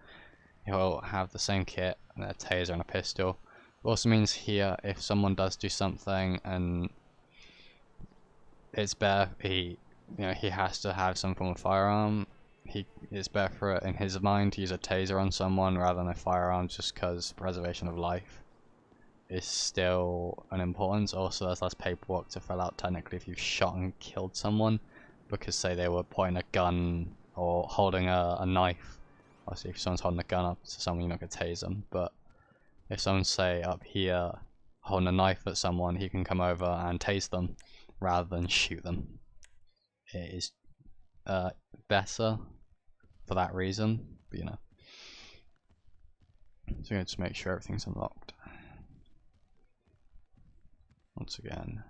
he'll have the same kit, and a taser and a pistol. It also means here, if someone does do something and it's better, he has to have some form of firearm. it's better for it in his mind to use a taser on someone rather than a firearm, just because preservation of life is still an importance. Also, there's less paperwork to fill out technically if you've shot and killed someone, because say they were pointing a gun or holding a knife. Obviously, if someone's holding a gun up to someone, you're not going to tase them, but if someone's, say, up here holding a knife at someone, he can come over and tase them rather than shoot them. It is better for that reason, but you know. So I'm going to make sure everything's unlocked. Once again,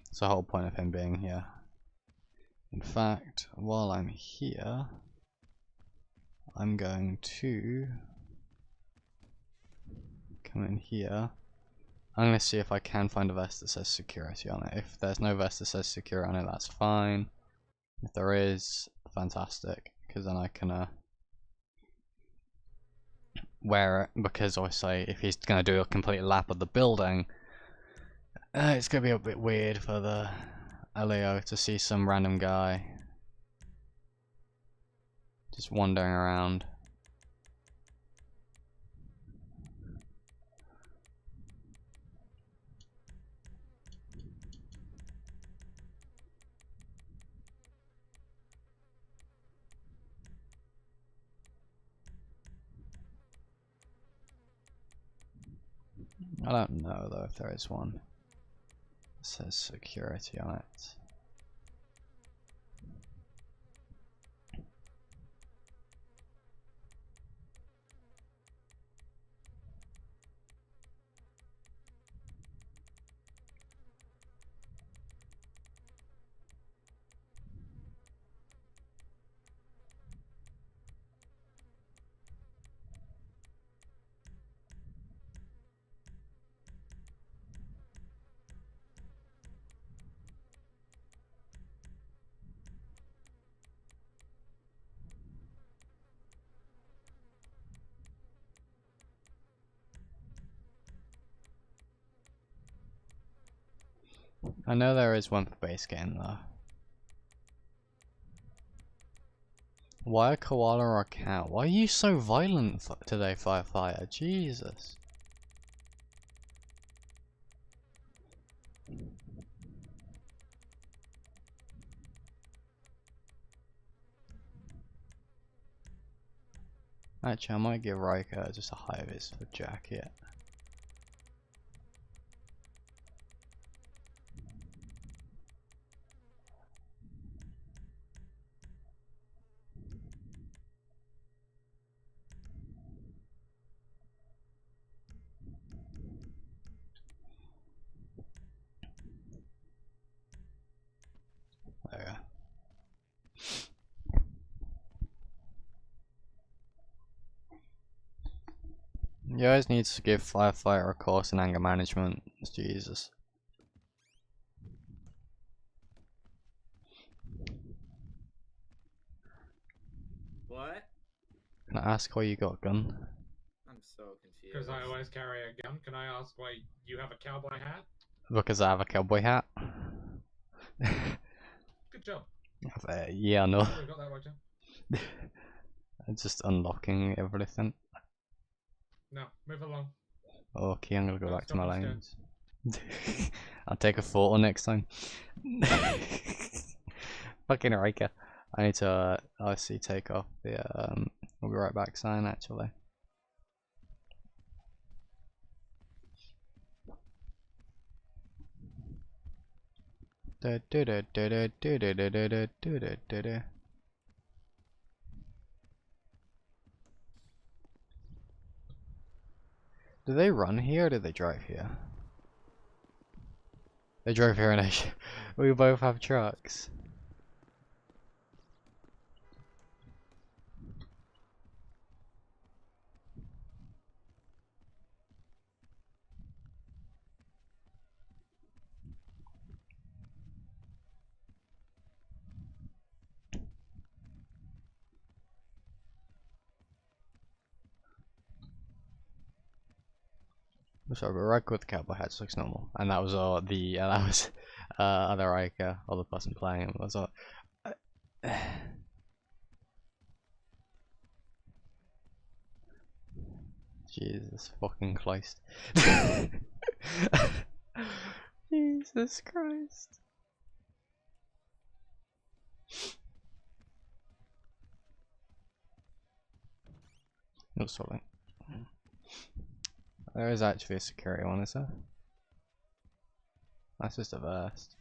it's the whole point of him being here. In fact, while I'm here, I'm going to come in here. I'm going to see if I can find a vest that says security on it. If there's no vest that says security on it, that's fine. If there is, fantastic, because then I can wear it, because obviously if he's going to do a complete lap of the building, it's going to be a bit weird for the Leo to see some random guy just wandering around. I don't know though if there is one that says security on it. I know there is one for base game though. Why a koala or a cow? Why are you so violent today, Firefighter? Jesus. Actually, I might give Riker just a high-vis for jacket. There we go. You guys need to give Firefighter a course in anger management. Jesus. What? Can I ask why you got a gun? I'm so confused. Because I always carry a gun. Can I ask why you have a cowboy hat? Because I have a cowboy hat. Good job. Yeah, no. You got that right, John? I'm just unlocking everything. No, move along. Okay, I'm gonna go No, back to my stop instead. lanes. I'll take a photo next time. Fucking Riker. I need to obviously take off the we'll be right back sign actually. Do they run here or do they drive here? They drove here in Asia. We both have trucks. Sorry, but Riker with the cowboy hat looks normal, and that was the that was other Riker, or the person playing it was Jesus fucking Christ. Jesus Christ. Oh, sorry. There is actually a security one, is there? That's just a vest.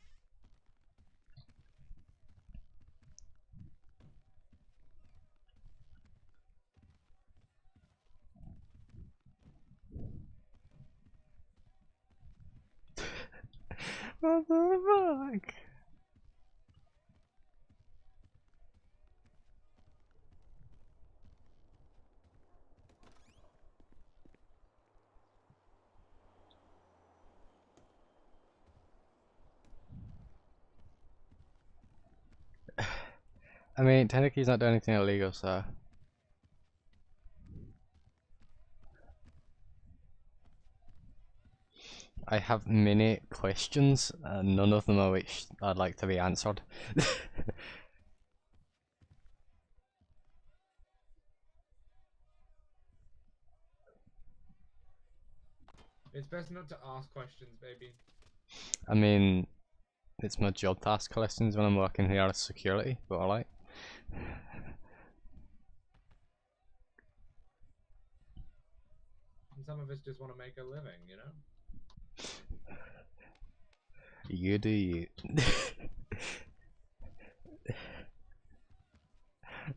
What the fuck? I mean, technically he's not doing anything illegal, so... I have many questions, and none of them are which I'd like to be answered. It's best not to ask questions, baby. I mean, it's my job to ask questions when I'm working here as security, but alright. Some of us just want to make a living, you know? You do you.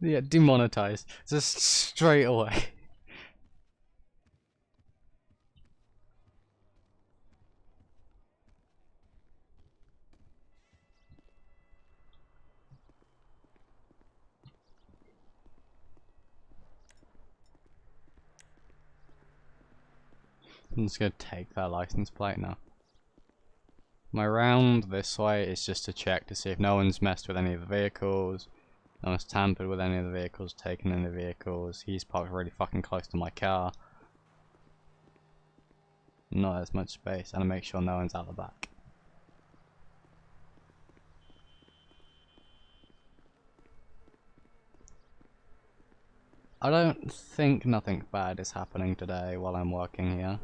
Yeah, demonetized. Just straight away. I'm just gonna take that license plate now. My round this way is just to check to see if no one's messed with any of the vehicles, no one's tampered with any of the vehicles, taken any of the vehicles. He's parked really fucking close to my car. Not as much space, and to make sure no one's out the back. I don't think nothing bad is happening today while I'm working here.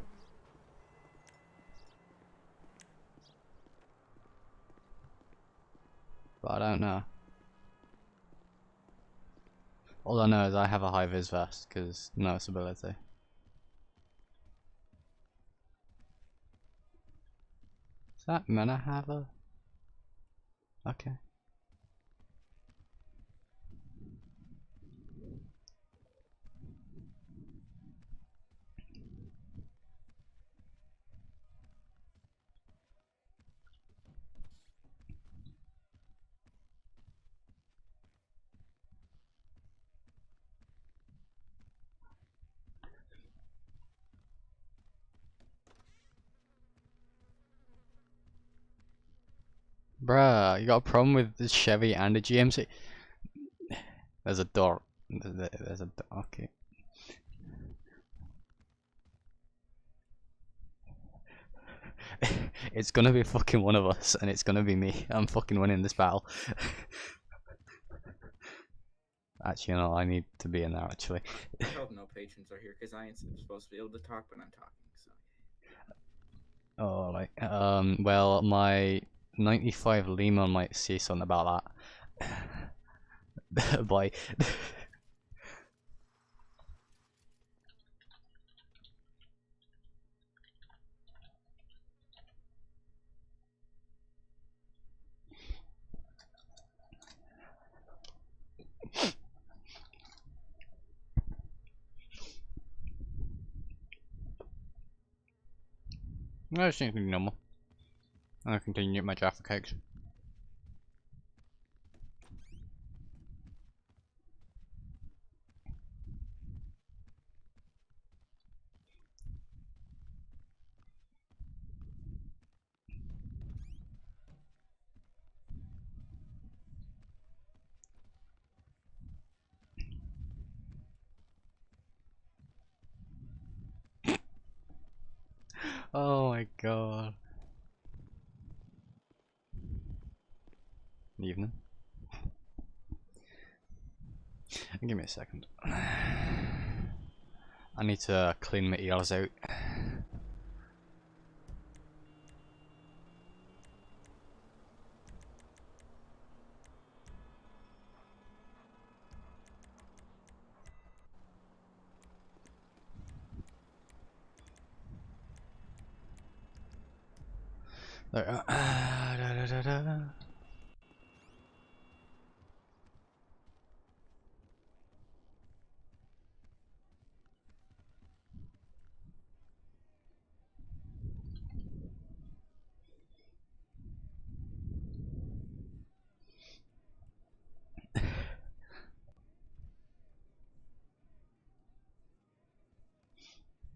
But I don't know. All I know is I have a high-vis vest, because noticeability. Is that meant to have a... Okay. Bruh, you got a problem with the Chevy and a GMC? There's a door. There's a door. Okay. It's gonna be fucking one of us, and it's gonna be me. I'm fucking winning this battle. Actually, no, I need to be in there, actually. I hope no patrons are here, because I ain't supposed to be able to talk, but I'm talking, so... Oh, like, well, my 95 Lima might see something about that. Bye. No, it's anything normal. I'll continue my Jaffa cakes. Oh my god. Evening. Give me a second. I need to clean my ears out. There we go. Da, da, da, da.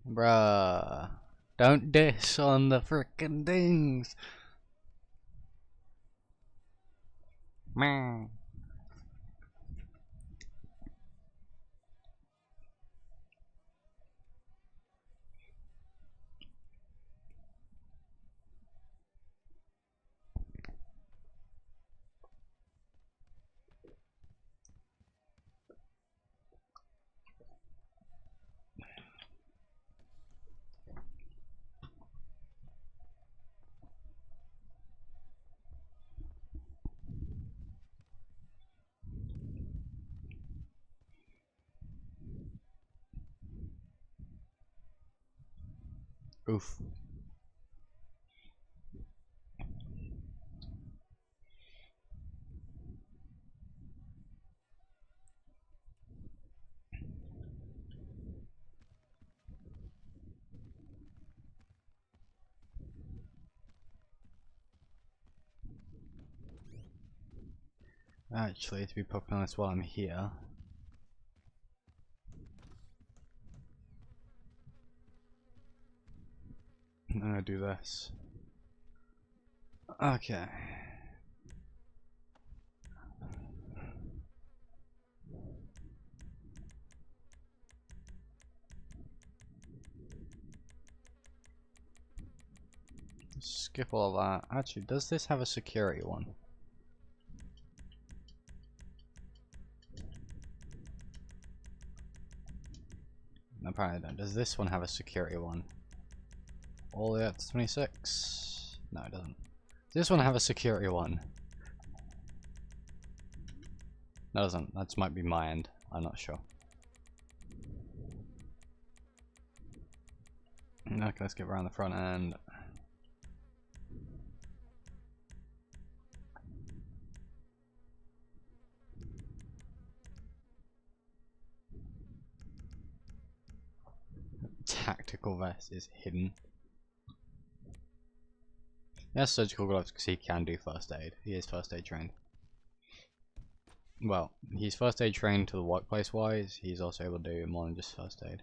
Bruh, don't diss on the frickin' things. Man. Oof. Actually, to be perfectly honest, while I'm here, I'm gonna do this. Okay. Skip all of that. Actually, does this have a security one? Apparently don't. Does this one have a security one? All the way up to 26? No, it doesn't. Does this one have a security one? No, it doesn't. That might be my end. I'm not sure. Okay, let's get around the front end. Tactical vest is hidden. Yes, surgical gloves because he can do first aid. He is first aid trained. Well, he's first aid trained to the workplace wise. He's also able to do more than just first aid.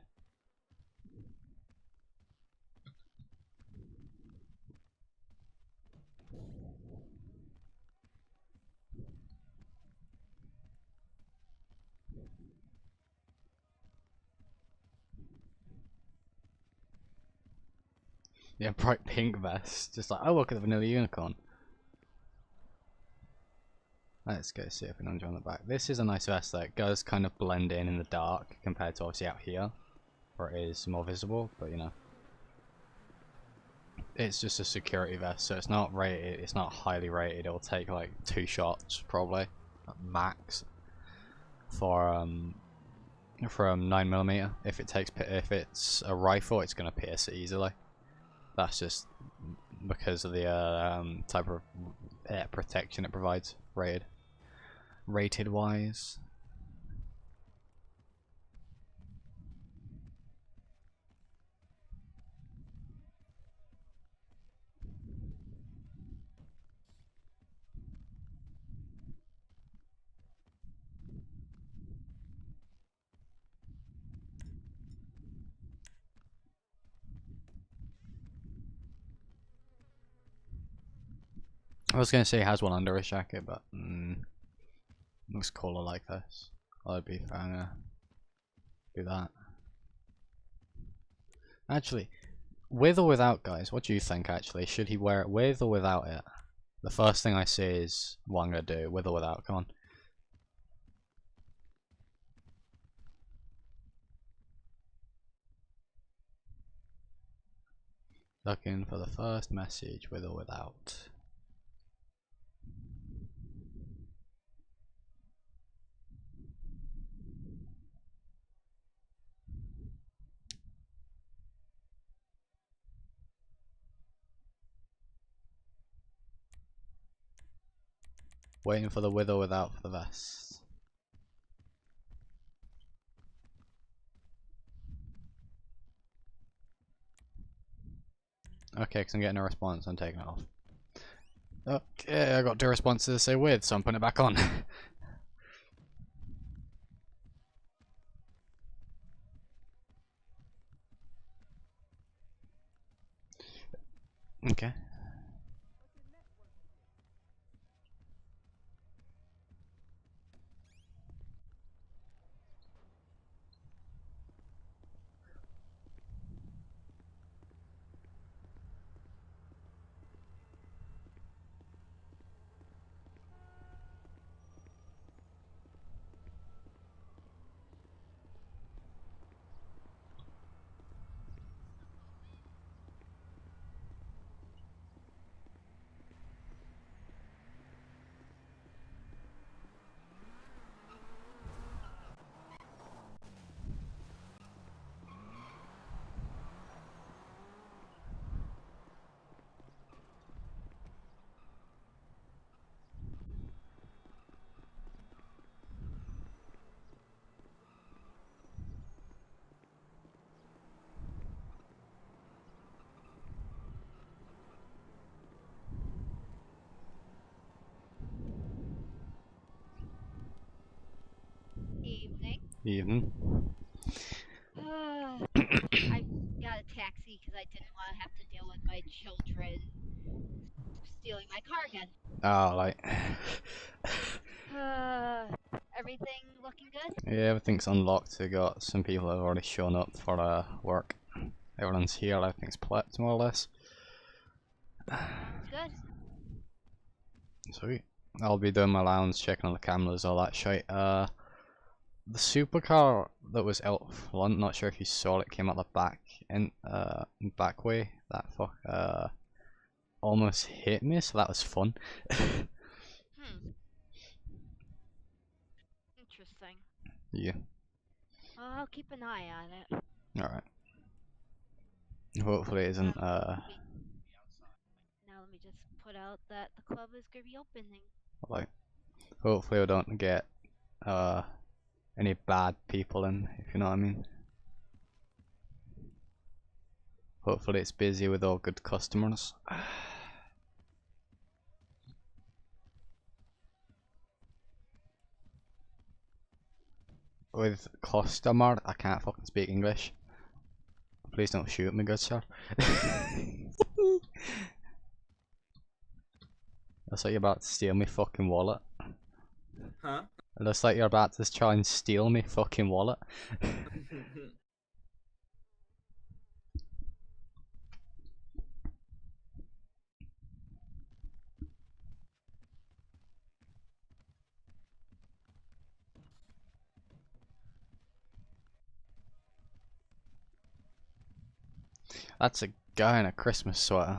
Yeah, bright pink vest. Just like, oh, look at the vanilla unicorn. Let's go see if we can join the back. This is a nice vest that does kind of blend in the dark compared to obviously out here, where it is more visible, but you know. It's just a security vest, so it's not rated, it's not highly rated. It'll take like 2 shots probably, max, for 9mm. If it's a rifle, it's gonna pierce it easily. That's just because of the type of air protection it provides, rated wise. I was gonna say it has one under his jacket, but looks cooler like this. I'd be fine to do that. Actually, with or without, guys, what do you think? Actually, should he wear it with or without it? The first thing I see is what I'm gonna do, with or without. Come on. Looking for the first message with or without. Waiting for the with or without for the vest. Okay, because I'm getting a response, I'm taking it off. Okay, I got 2 responses to say with, so I'm putting it back on. Okay. Evening. Even. I got a taxi because I didn't want to have to deal with my children stealing my car again. Oh, like. Everything looking good? Yeah, everything's unlocked. We got some people have already shown up for work. Everyone's here, everything's prepped more or less. Sounds good. Sweet. I'll be doing my rounds, checking on the cameras, all that shit. The supercar that was out front, not sure if you saw it, came out the back back way. That fuck almost hit me, so that was fun. Interesting. Yeah. Well, I'll keep an eye on it. Alright. Hopefully it isn't Now let me just put out that the club is gonna be opening. like, hopefully we don't get any bad people in, if you know what I mean. Hopefully it's busy with all good customers. With customer, I can't fucking speak English. Please don't shoot me, good sir. Looks like you're about to steal me fucking wallet. Huh? It looks like you're about to try and steal me fucking wallet. That's a guy in a Christmas sweater.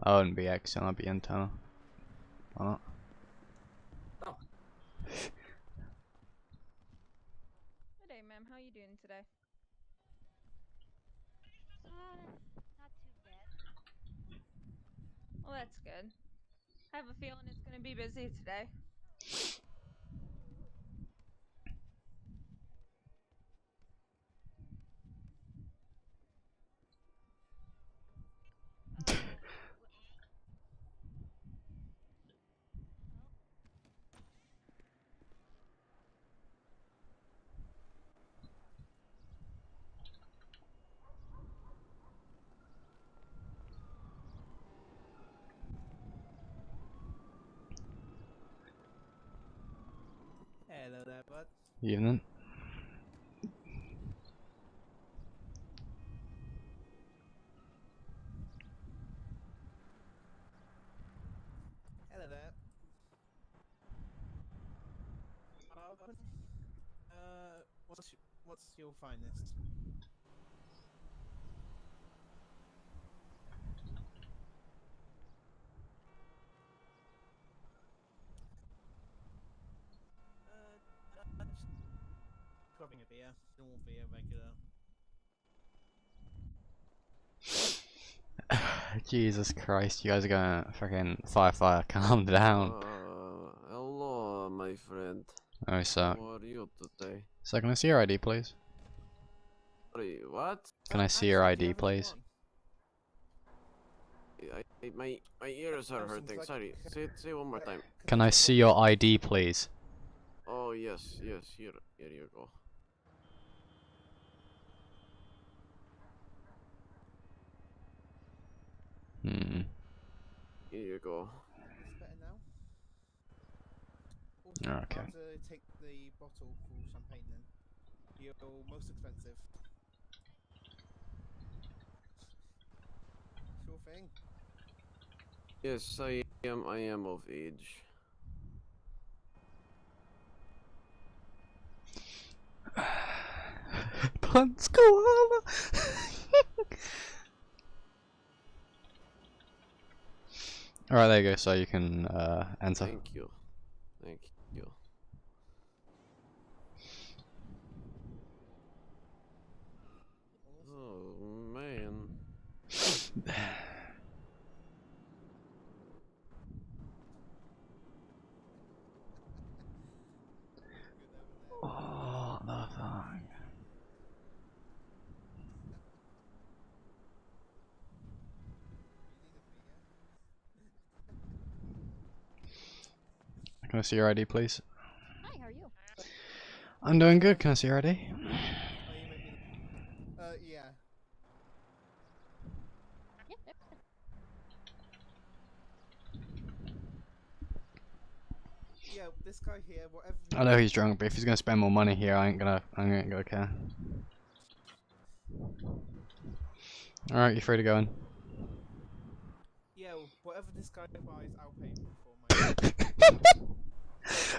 I wouldn't be external, I'd be internal. Why not? Oh. Good day, ma'am. How are you doing today? Not too bad. Well, that's good. I have a feeling it's going to be busy today. Hello there, bud. Evening. What's your finest? Grabbing a beer, normal beer, regular. Jesus Christ, you guys are gonna fucking fire, calm down. Hello, my friend. Oh, so. How are you today? So, can I see your ID, please? Sorry, what? Can I see your ID, please? My ears are hurting. Sorry, say one more time. Can I see your ID, please? Oh yes, here you go. Hmm. Here you go. It's better now. Also, Okay. I'll have to take the bottle for champagne then. Your most expensive. Sure thing. Yes, I am of age. Punch koala. Alright, there you go, so you can enter. Thank you. Thank you. Oh man. Oh, the fuck. Can I see your ID, please? Hi, how are you? I'm doing good. Can I see your ID? Yeah. Yep. Yeah, this guy here, whatever. I know he's drunk, but if he's gonna spend more money here, I ain't gonna care. Alright, you're free to go in. Yeah, whatever this guy buys, I'll pay for my.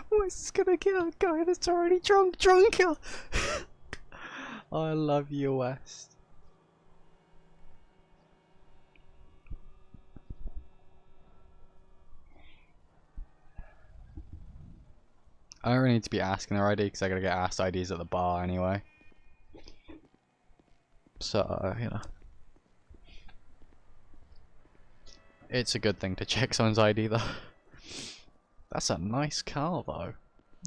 Wes is gonna get a guy that's already drunker. I love you, Wes. I don't really need to be asking their ID because I gotta get asked IDs at the bar anyway. So, you know. It's a good thing to check someone's ID though. That's a nice car though.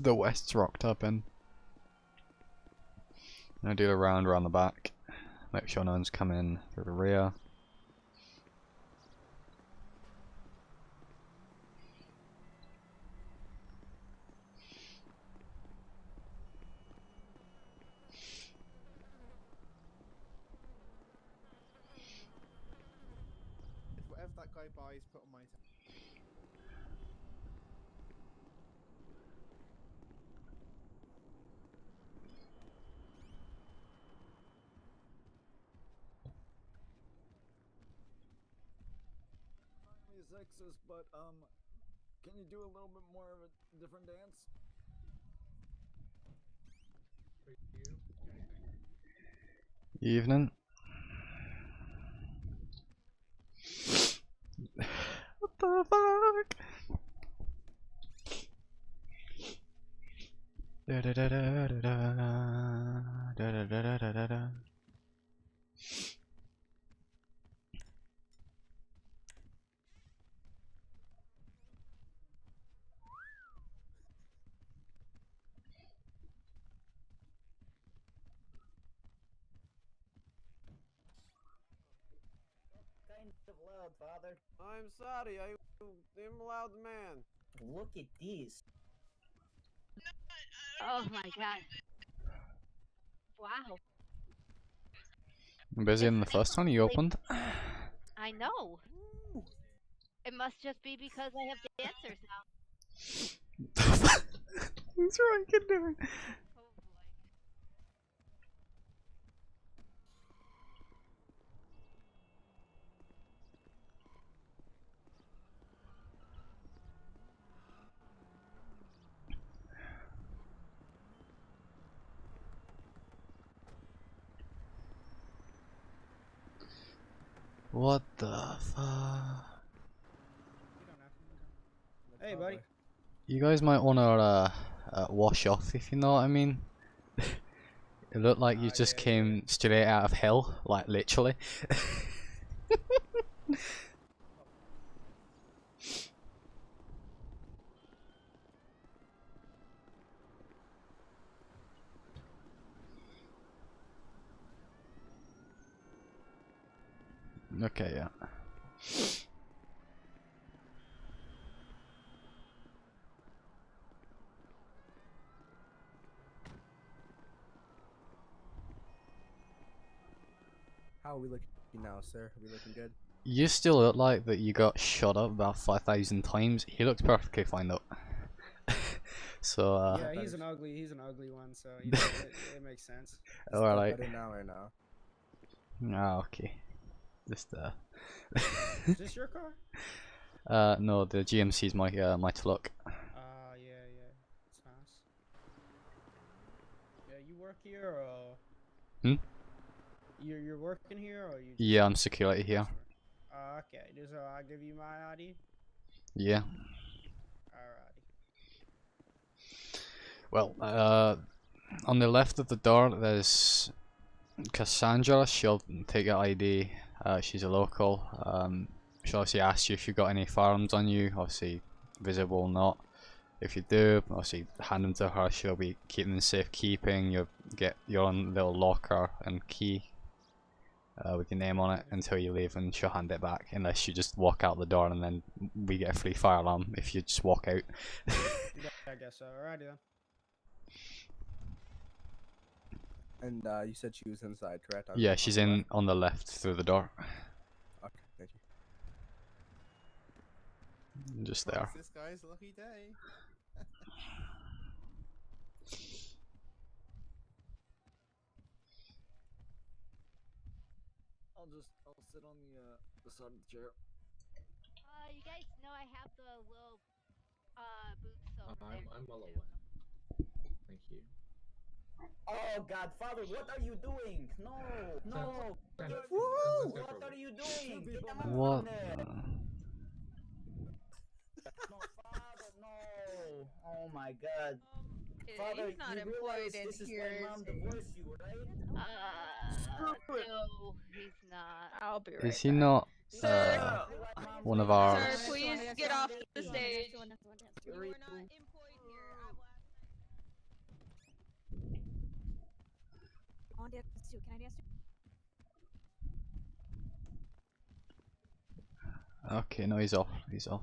The West's rocked up in. I'm gonna do the round around the back. Make sure no one's coming through the rear. Whatever that guy buys, put on my tab. Sexist, but can you do a little bit more of a different dance? Evening. What the fuck? Da da da da da da da da da da da. Kind of loud, Father. I'm sorry, I am a loud man. Look at these. Oh my god. Wow. I'm busy in the first one you opened. I know. It must just be because I have dancers now. He's right, can do it. What the fuck? Hey, buddy. You guys might wanna wash off, if you know what I mean. It looked like you just came straight out of hell, like literally. Okay, yeah. How are we looking now, sir? Are we looking good? You still look like that you got shot up about 5,000 times. He looks perfectly fine though. So yeah, he's an ugly one, so you know, it makes sense. alright. Better now or now? Ah, okay. Just Is this your car? no, the GMC's my my Tluck. Yeah, it's nice. Yeah, you work here or? Hmm? You're working here or you? Yeah, I'm security here. Okay, just I'll give you my ID. Yeah. Alrighty. Well, on the left of the door there's Cassandra. She'll take your ID. She's a local. She'll obviously ask you if you've got any firearms on you, obviously visible or not. If you do, obviously hand them to her. She'll be keeping them safekeeping. You'll get your own little locker and key with your name on it until you leave, and she'll hand it back unless you just walk out the door, and then we get a free fire alarm if you just walk out. Yeah, I guess so. Alrighty then. And you said she was inside, correct? Yeah, she's in on the left through the door. Okay, thank you. Just there. This guy's lucky day. I'll sit on the side of the chair. You guys know I have the little boots over there. I'm well too. aware. Thank you. Oh God, Father, what are you doing? No, no. Woo! What are you doing? Get them out What? from there. No, Father, no. Oh my God. Father, he's not you employed realize in this is here, my mom is he? divorced you, right? No, he's not. I'll be right Is he back. not Sir, one of our? Sir, please get off the stage. You are not employed here. On deck two. Can I dance? Okay, no, he's off. He's off.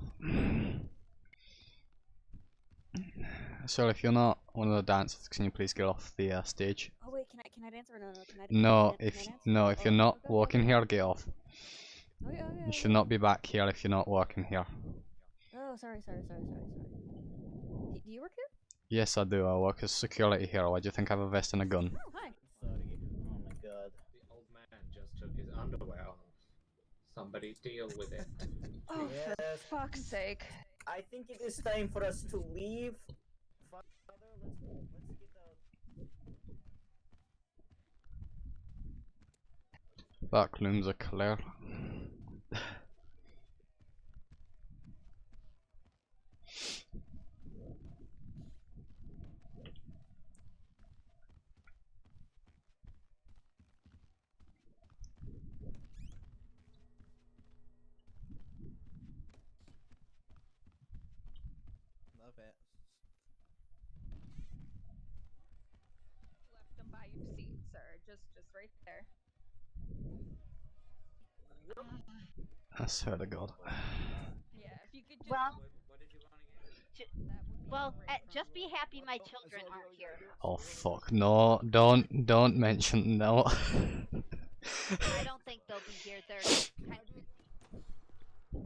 So if you're not one of the dancers, can you please get off the stage? Oh wait, can I dance or no? Can I? No, can I if dance? if you're not walking here, get off. Okay, You should not be back here if you're not working here. Oh, sorry. Do you work here? Yes, I do. I work as security here. Why do you think I have a vest and a gun? Oh, hi. Sorry. Oh my God. The old man just took his underwear off. Somebody deal with it. Oh, Yes. for fuck's sake. I think it is time for us to leave. Father, let's get out. Back rooms are clear. Love it. Left them by your seat, sir. Just right there. I swear to God. Yeah, if you could just. Well, What did you want well, just be happy my children aren't here. Oh fuck! No, don't mention no. I don't think they'll be here. They're kind of...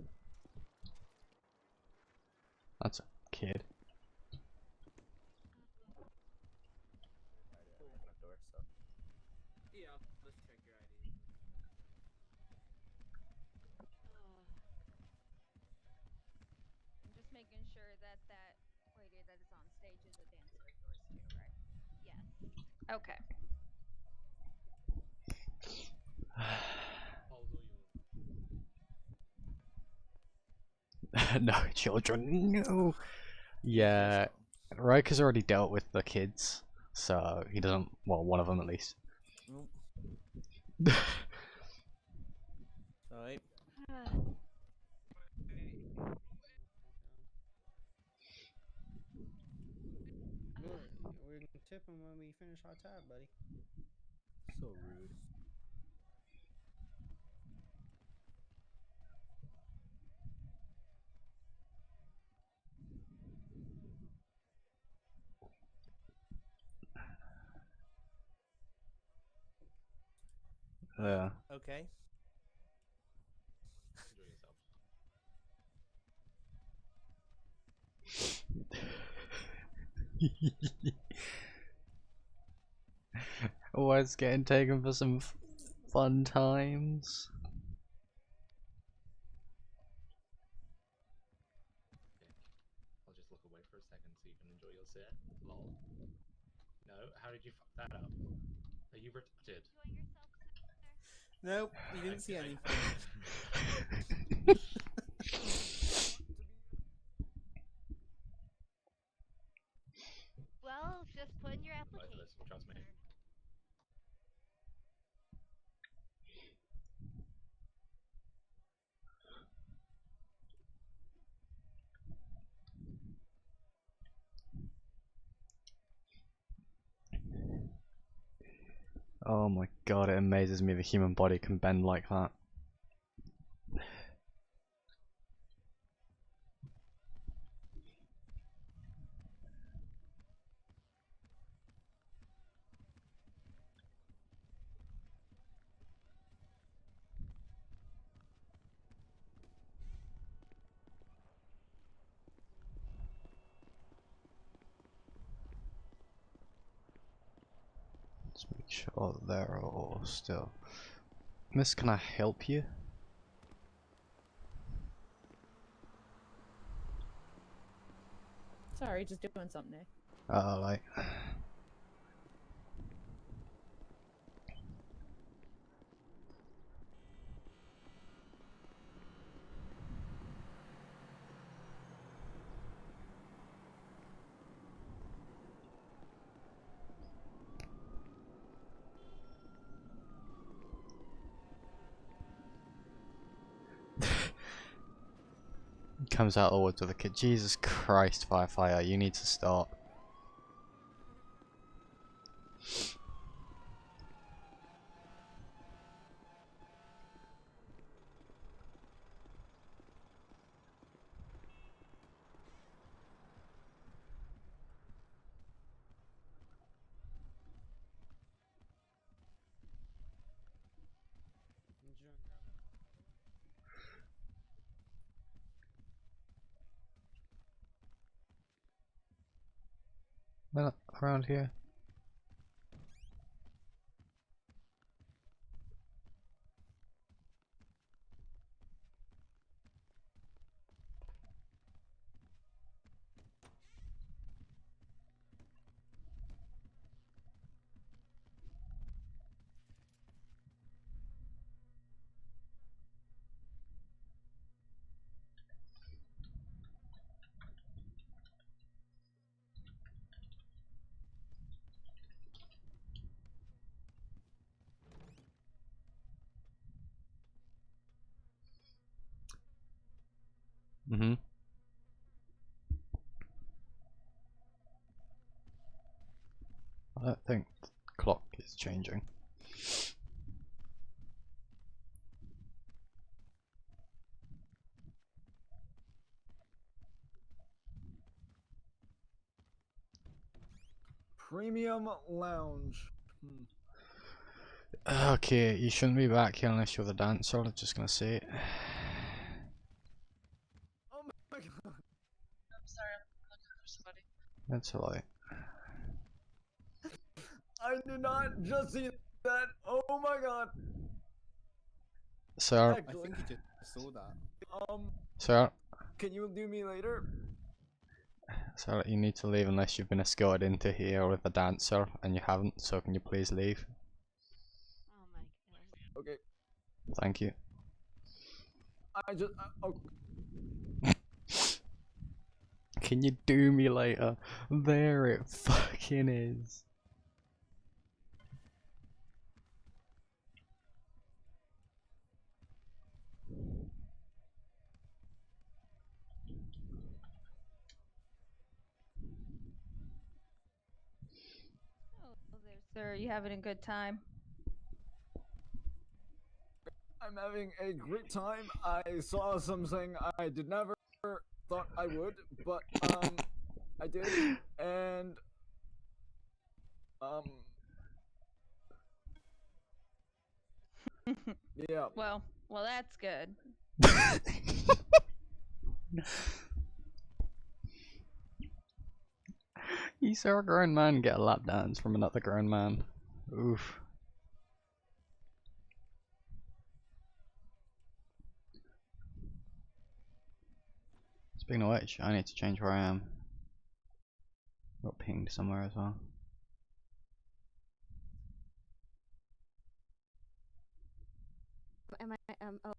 That's a kid. Yeah, let's check your ID. I'm just making sure that that lady that is on stage is a dancer of yours too, right? Yes. Okay. No children, no. Yeah, Riker's already dealt with the kids, so he doesn't. Well, one of them at least. Nope. Alright. We're gonna tip him when we finish our tab, buddy. So rude. Yeah. Okay. Always getting taken for some fun times. I'll just look away for a second so you can enjoy your set. Lol. No, how did you fuck that up? Are you retarded? Nope, you didn't see anything. Well, just put in your application. Trust me. Oh my god, it amazes me the human body can bend like that. Let's make sure they're all still. Miss, can I help you? Sorry, just doing something. Like. Comes out of the woods with a kid. Jesus Christ, Firefire, you need to stop. Not around here. Mm-hmm. I don't think the clock is changing. Premium lounge. Okay, you shouldn't be back here unless you're the dancer, I'm just gonna say it. Oh my god. I'm sorry, I'm looking for somebody. That's alright. I did not just see that. Oh my god. Sir? I think you just saw that. Sir? Can you do me later? Sir, you need to leave unless you've been escorted into here with a dancer, and you haven't, so can you please leave? Oh my god. Okay. Thank you. I just. Oh. Can you do me later? There it fucking is. Oh, there, sir. You having a good time? I'm having a great time. I saw something I did never thought I would, but I did, and yeah. Well, that's good. You saw a grown man get a lap dance from another grown man. Oof. Speaking of which, I need to change where I am. Got pinged somewhere as well. Am I?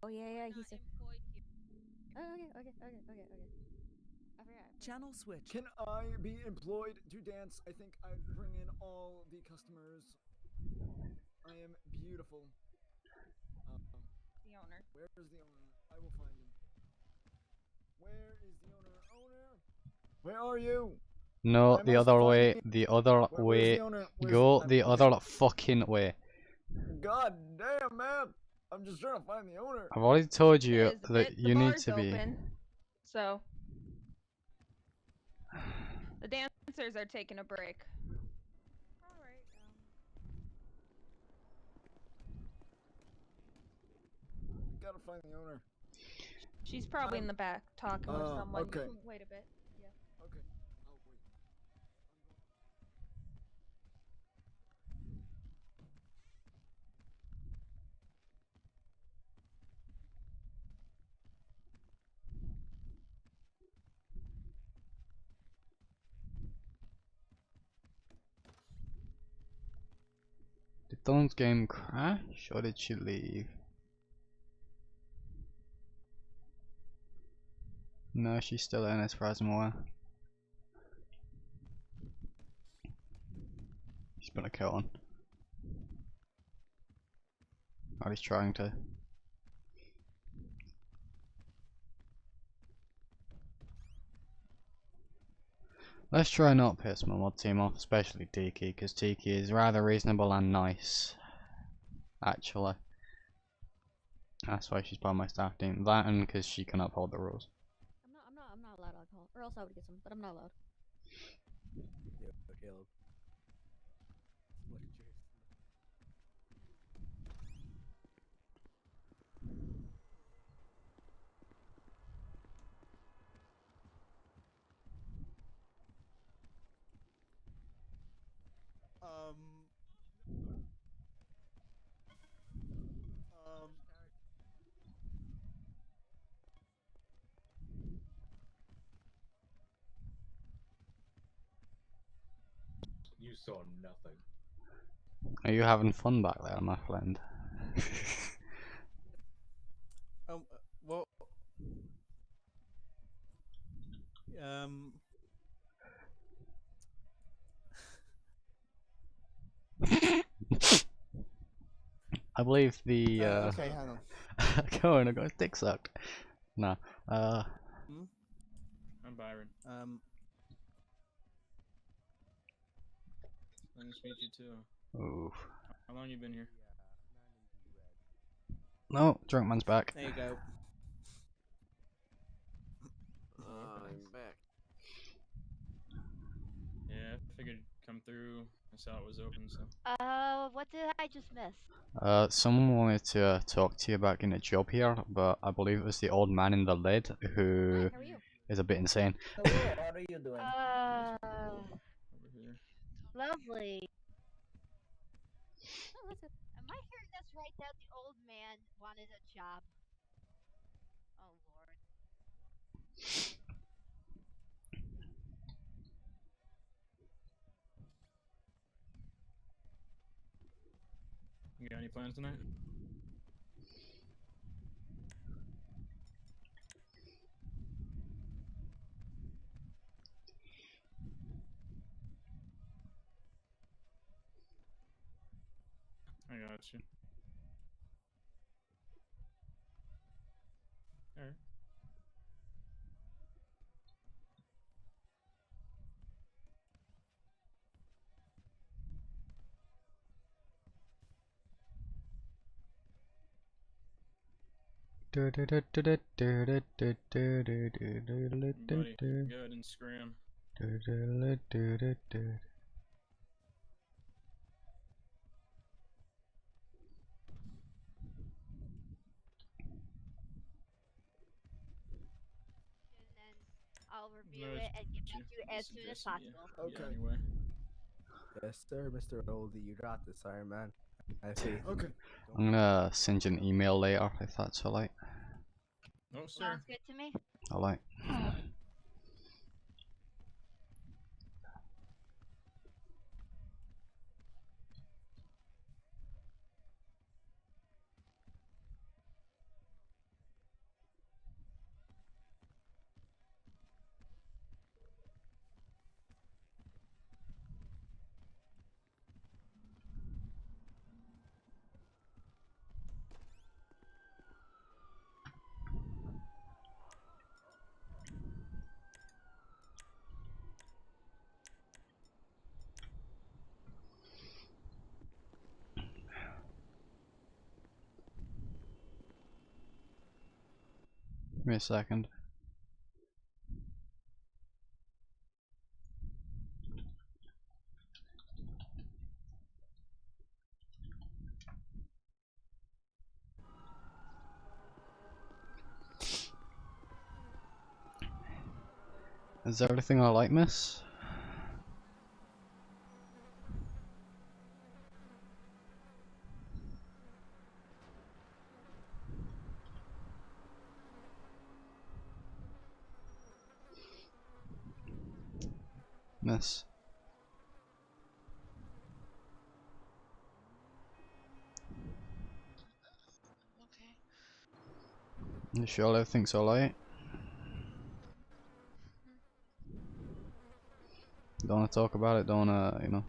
Oh yeah, he said. Oh, okay. I forgot. Channel switch. Can I be employed to dance? I think I bring in all the customers. I am beautiful. The owner. Where is the owner? I will find him. Where is the owner? Owner? Where are you? No, I the must other find way. you. The other Where's way. the owner? Go the other fucking way. God damn, man! I'm just trying to find the owner. I've already told you Is that it- you the need bar's to be. open, so the dancers are taking a break. Alright, Gotta find the owner. She's probably in the back talking with someone. okay. You can wait a bit. Yeah. Okay. I'll wait. Did Dawn's game crash or did she leave? No, she's still in as far as I'm aware. She's put a coat on. Or he's trying to. Let's try not piss my mod team off, especially Tiki, because Tiki is rather reasonable and nice. Actually. That's why she's part of my staff team. That and because she can uphold the rules. I'm not allowed alcohol, or else I would get some, but I'm not allowed. Yeah, Caleb. Look at yours. You saw nothing. Are you having fun back there, my friend? Well, I believe the okay, hang on. Go on, I got his dick sucked. No. I'm Byron. Nice to meet you too. Oof. How long you been here? No, drunk man's back. There you go. I'm back. Yeah, I figured come through. I saw it was open, so. What did I just miss? Someone wanted to talk to you about getting a job here, but I believe it was the old man in the lid who is a bit insane. Hello, how are you doing? Over here. Lovely. Oh, that's it. Am I hearing this right that the old man wanted a job? Oh lord. You got any plans tonight? Gotcha. Alright. Buddy, go ahead and scram. I'll review No, it and get back you- to you as soon as suggesting, possible. yeah, anyway. Yes, sir, Mr. Oldie. You got this, Iron Man. I see. Okay. I'm gonna send you an email later if that's alright. No, sir. Sounds good to me. Alright. Give me a second. Is there everything I like, miss? Miss. You sure everything's alright? Don't wanna talk about it, don't wanna, you know.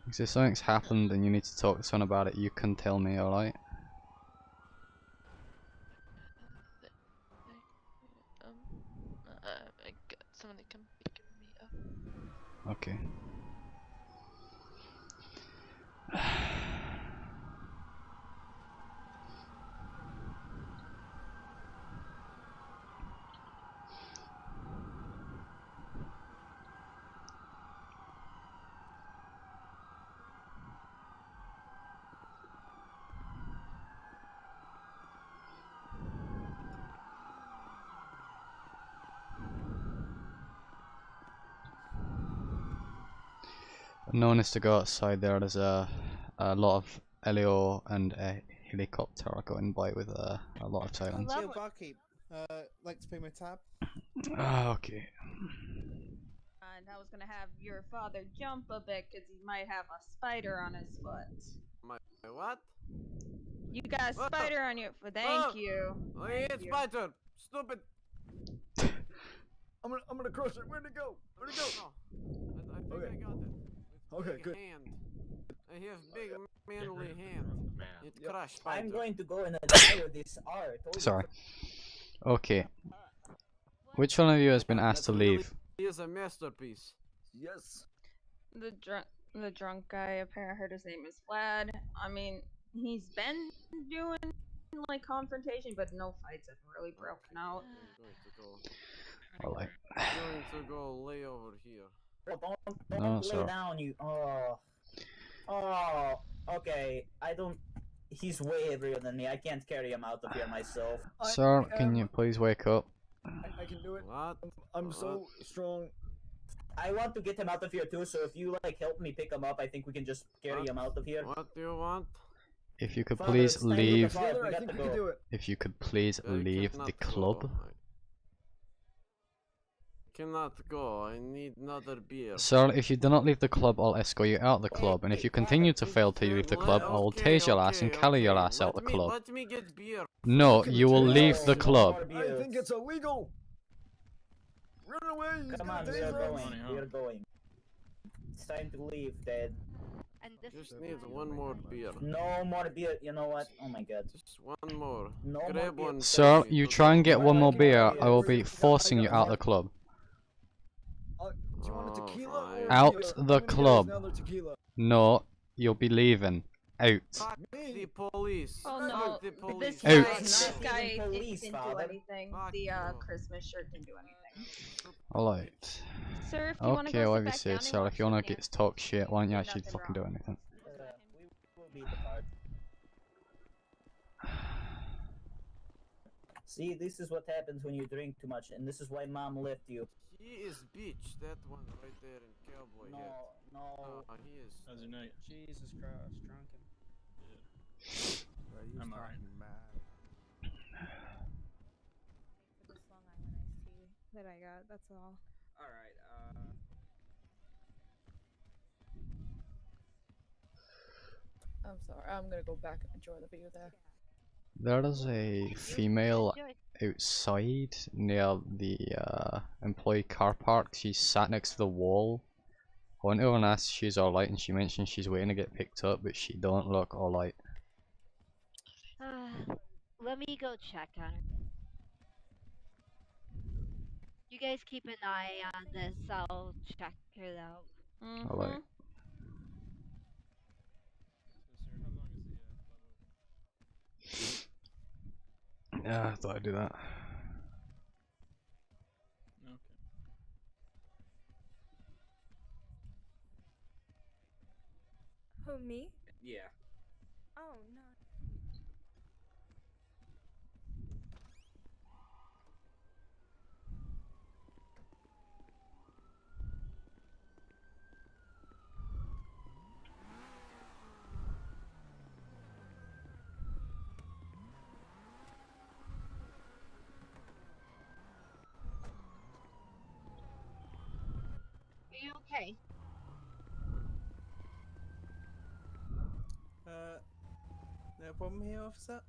If something's happened and you need to talk to someone about it, you can tell me, alright? I got somebody come pick me up. Okay. No one is to go outside there. There's a lot of LEO and a helicopter are going by with a lot of silence. Yo, barkeep. Like to pay my tab? Ah, okay. And I was gonna have your father jump a bit because he might have a spider on his foot. My what? You got a What the- spider on your foot. Thank you. Oh, Thank it's you. spider. Stupid. I'm gonna crush it. Where'd it go? Where'd it go? I think I got it. Okay, Big good. hand. I have big manly hand. It crushed spider. I'm going to go and admire this art. Sorry. Okay. Which one of you has been asked to leave? He is a masterpiece. Yes. The drunk guy. Apparently, I heard his name is Vlad. I mean, he's been doing like confrontation, but no fights have really broken out. Alright. I'm going to go lay over here. Oh, don't No, lay sir. down, you. Okay. I don't. He's way heavier than me. I can't carry him out of here myself. Sir, can you please wake up? I can do it. What? I'm so strong. I want to get him out of here too. So if you like help me pick him up, I think we can just carry him out of here. What do you want? If you could Father, please stay with leave. the father, I think we can do it. If you could please I leave cannot the go. club. Cannot go. I need another beer. Sir, if you do not leave the club, I'll escort you out the club, and if you continue to fail to leave the club, I will tase your ass and carry your ass out the club. Let me get beer. No, you will leave the club. I think it's illegal. Run away. He's Come gonna on, we tase are us. going. We are going. It's time to leave, Dad. And this Just is needs one more beer. No more beer. You know what? Oh my God. Just one more. No more Grab beer. one. Sir, Teddy, you to try and go. get one more beer, I will beer. be forcing you out of the club. Do you want a tequila or a Out beer? the How many beers, club. another tequila? No, you'll be leaving. Out. Fuck the police. Oh Fuck no, the police. Out. this guy Even police, didn't do Father. anything. Fuck The you. Christmas shirt didn't do anything. Alright. Sir, if you wanna Okay, go sit whatever you back say, down and sir. watch If you wanna the get talk shit, why don't you actually nothing fucking do wrong. anything? We will beat the part. See, this is what happens when you drink too much, and this is why Mom left you. He is bitch. That one right there in cowboy hat. No. He is. How's your night? Jesus Christ, drunken. Bro, you I'm was alright. talking mad. For this Long Island iced tea that I got, that's all. Alright, I'm sorry. I'm gonna go back and enjoy the view there. There is a female outside near the employee car park. She's sat next to the wall. I went over and asked if she's alright, and she mentioned she's waiting to get picked up, but she don't look alright. Let me go check on her. You guys keep an eye on this. I'll check it out. Alright. Yeah, I thought I'd do that. Who, me? yeah. Oh, no. Are you okay? No problem here, officer.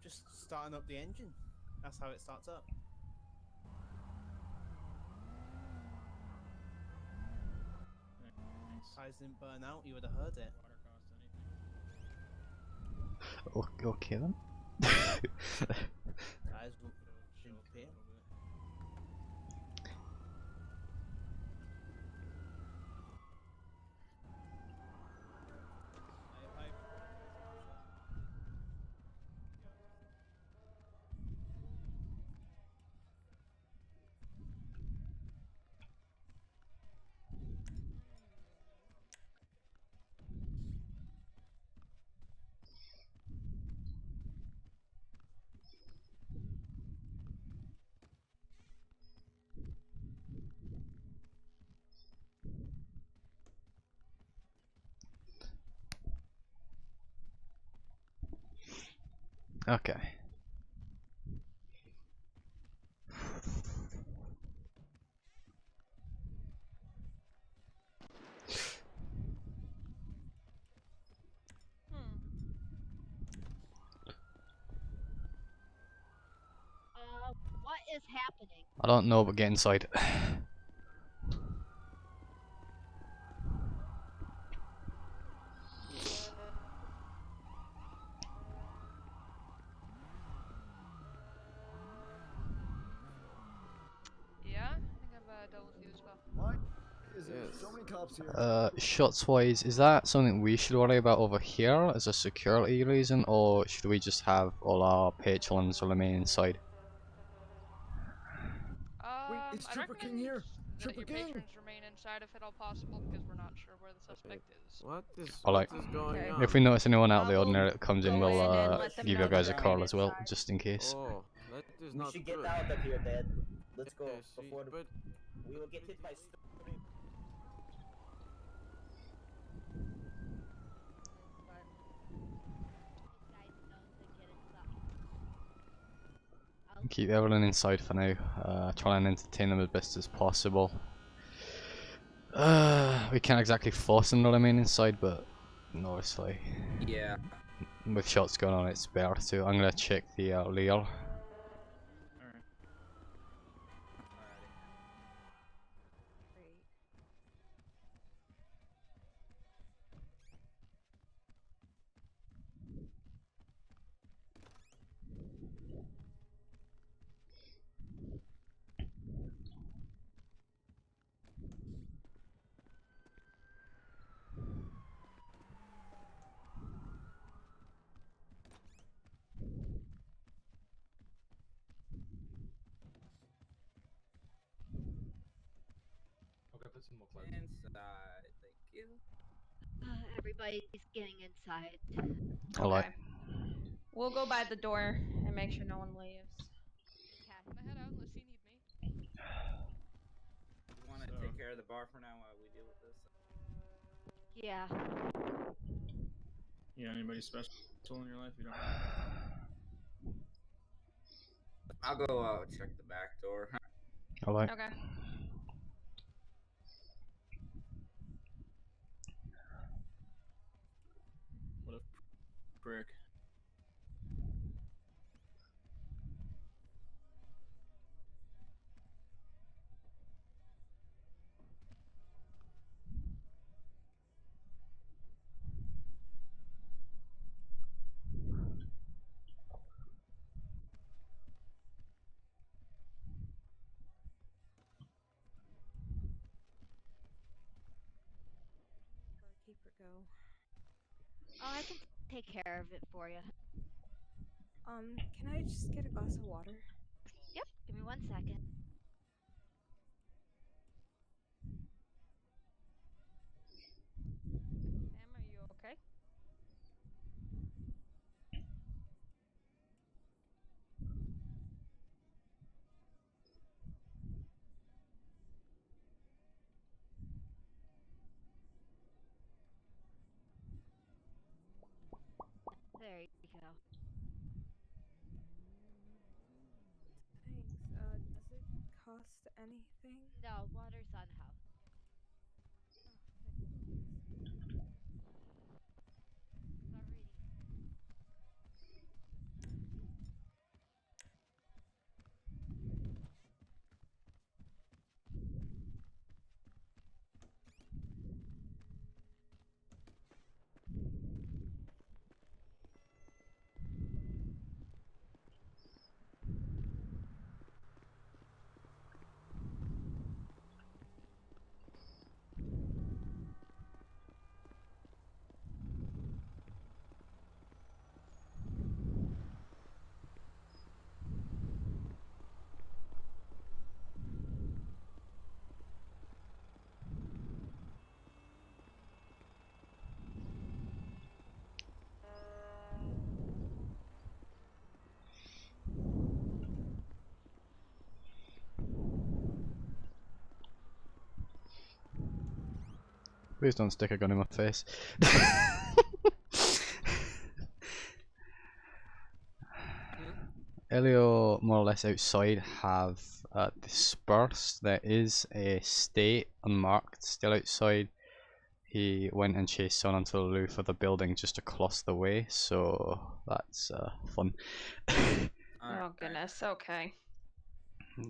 Just starting up the engine. That's how it starts up. Tires didn't burn out, you would have heard it. Okay then. Tires didn't appear. Okay. What is happening? I don't know, but get inside. Yeah, I think I've dealt with you as well. Why is there so many cops here? Shots wise, is that something we should worry about over here as a security reason, or should we just have all our patrons remain inside? Wait, is I Trooper King recommend here? that Trooper your King! patrons remain inside if at all possible, because we're not sure where the suspect is. What is Alright. going on? If we notice anyone out of the ordinary that comes in, go we'll in and let them give know you guys a they're call remain as well, inside. just in case. Oh, that is We not should good. get out of here, Dad. Let's go Yes, before but we will get hit by. Keep everyone inside for now. Try and entertain them as best as possible. We can't exactly force them to remain inside, but obviously. Yeah. with shots going on, it's better too. I'm gonna check the layer. Okay, put some more clothes. Inside, thank you. Everybody's getting inside. Alright. We'll go by the door and make sure no one leaves. I'm gonna head out unless you need me. You want to take care of the bar for now while we deal with this? Yeah. Yeah, anybody special in your life you don't I'll go check the back door. Alright. Okay. What a prick. Barkeeper go. Oh, I can take care of it for you. Can I just get a glass of water? Yep, give me 1 second. Sam, are you okay? There you go. Thanks. Does it cost anything? No, water's on house. Please don't stick a gun in my face. Elio, more or less outside, have dispersed. There is a state unmarked still outside. He went and chased someone onto the roof of the building just across the way, so that's fun. Oh goodness, okay.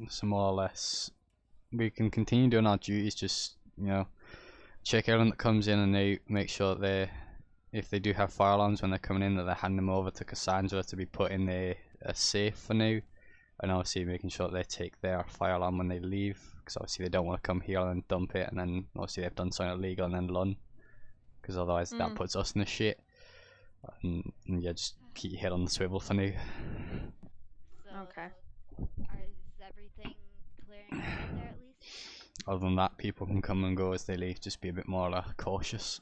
So more or less, we can continue doing our duties, just, you know, check everyone that comes in and out, make sure that they, if they do have fire alarms when they're coming in, that they hand them over to Cassandra to be put in a safe for now, and obviously making sure that they take their fire alarm when they leave, because obviously they don't want to come here and then dump it, and then obviously they've done something illegal and then run, because otherwise that puts us in the shit. And yeah, just keep your head on the swivel for now. So, is everything clearing out there at least? Other than that, people can come and go as they leave, just be a bit more cautious.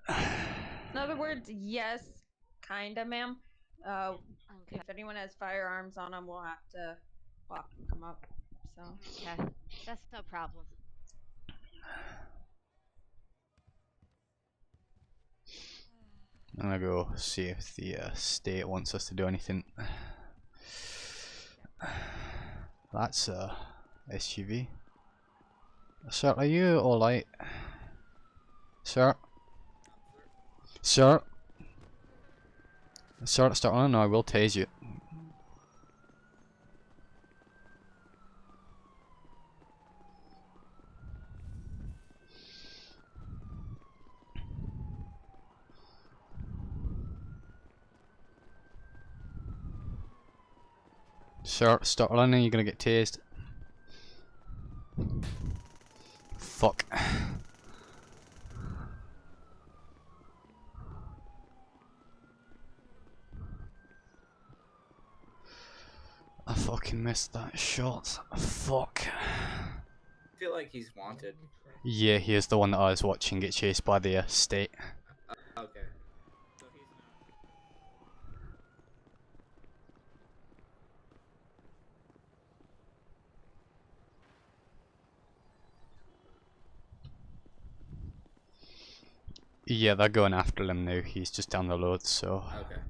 In other words, yes, kinda, ma'am. If anyone has firearms on them, we'll have to lock them up. So. Okay, that's no problem. I'm gonna go see if the state wants us to do anything. That's a SUV. Sir, are you alright? Sir? Sir? Sir, start on, or I will tase you. Sir, start running, you're gonna get tased. Fuck. I fucking missed that shot. Fuck. I feel like he's wanted. Yeah, he is the one that I was watching get chased by the state. Okay. Yeah, they're going after him now. He's just down the road, so. Okay.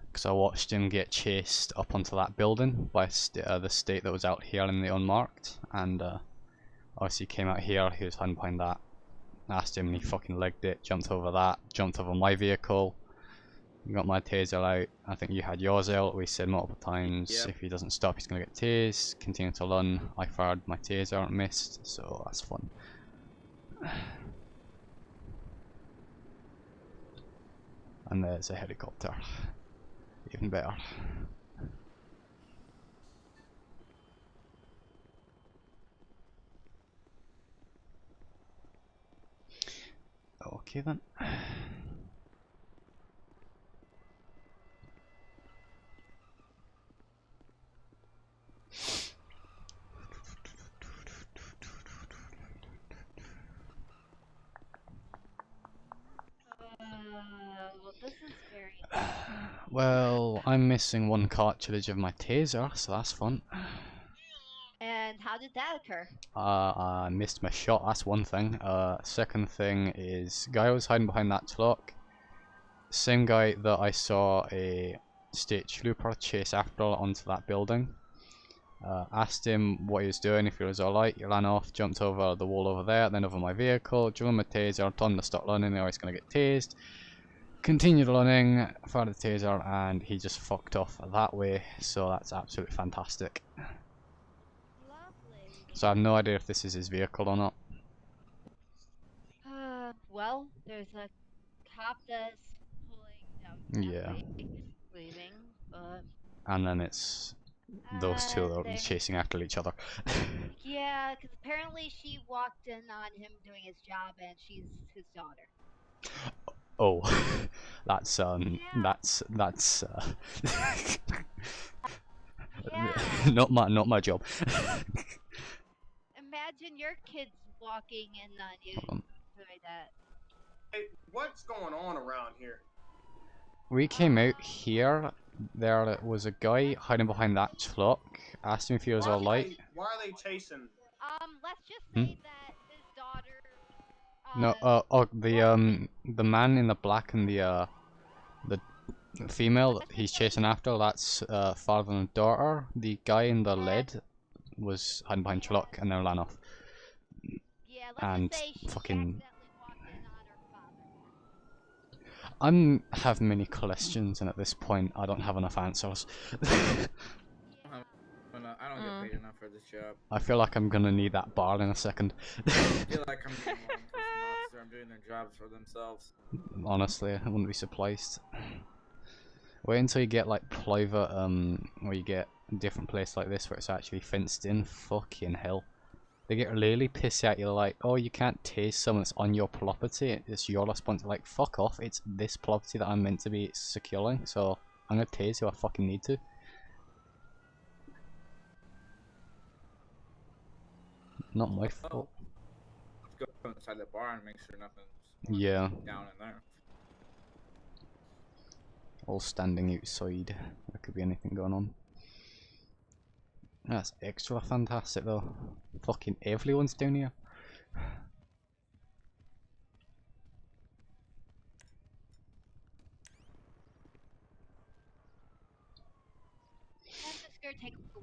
Because I watched him get chased up onto that building by the state that was out here in the unmarked, and obviously he came out here, he was hiding behind that. Asked him and he fucking legged it, jumped over that, jumped over my vehicle, got my taser out. I think you had yours out, we said multiple times, Yep. if he doesn't stop he's gonna get tased. Continued to run, I fired my taser, missed, so that's fun. And there's a helicopter. Even better. Okay then. Well, this is very. Well, I'm missing one cartridge of my taser, so that's fun. And how did that occur? I missed my shot, that's one thing. Second thing is, guy was hiding behind that truck. Same guy that I saw a state trooper chase after onto that building. Asked him what he was doing, if he was alright. He ran off, jumped over the wall over there, then over my vehicle, drew my taser, told him to stop running, now he's gonna get tased. Continued running, fired the taser, and he just fucked off that way, so that's absolutely fantastic. So I have no idea if this is his vehicle or not. Well, there's a cop that's pulling down. Yeah. Leaving, but. And then it's those two that are chasing after each other. Yeah, because apparently she walked in on him doing his job, and she's his daughter. Oh, that's not my job. Imagine your kids walking in on you doing that. Hey, what's going on around here? We came out here. There was a guy hiding behind that truck. Asked him if he was alright. Why are they chasing? Let's just say that his daughter. No, the man in the black and the female that he's chasing after, that's father and daughter. The guy in the lead was hiding behind truck and then ran off. Yeah, and fucking. I'm have many questions, and at this point, I don't have enough answers. I don't get paid enough for this job. I feel like I'm gonna need that bar in a second. I feel like I'm doing one person officer. I'm doing their jobs for themselves. Honestly, I wouldn't be surprised. Wait until you get like private, where you get a different place like this where it's actually fenced in. Fucking hell. They get really pissed at you, like, oh, you can't tase someone that's on your property, it's your responsibility. Like, fuck off, it's this property that I'm meant to be securing, so I'm gonna tase who I fucking need to. Not my fault. Let's go inside the bar and make sure nothing's Yeah. down in there. All standing outside. There could be anything going on. That's extra fantastic though. Fucking everyone's down here.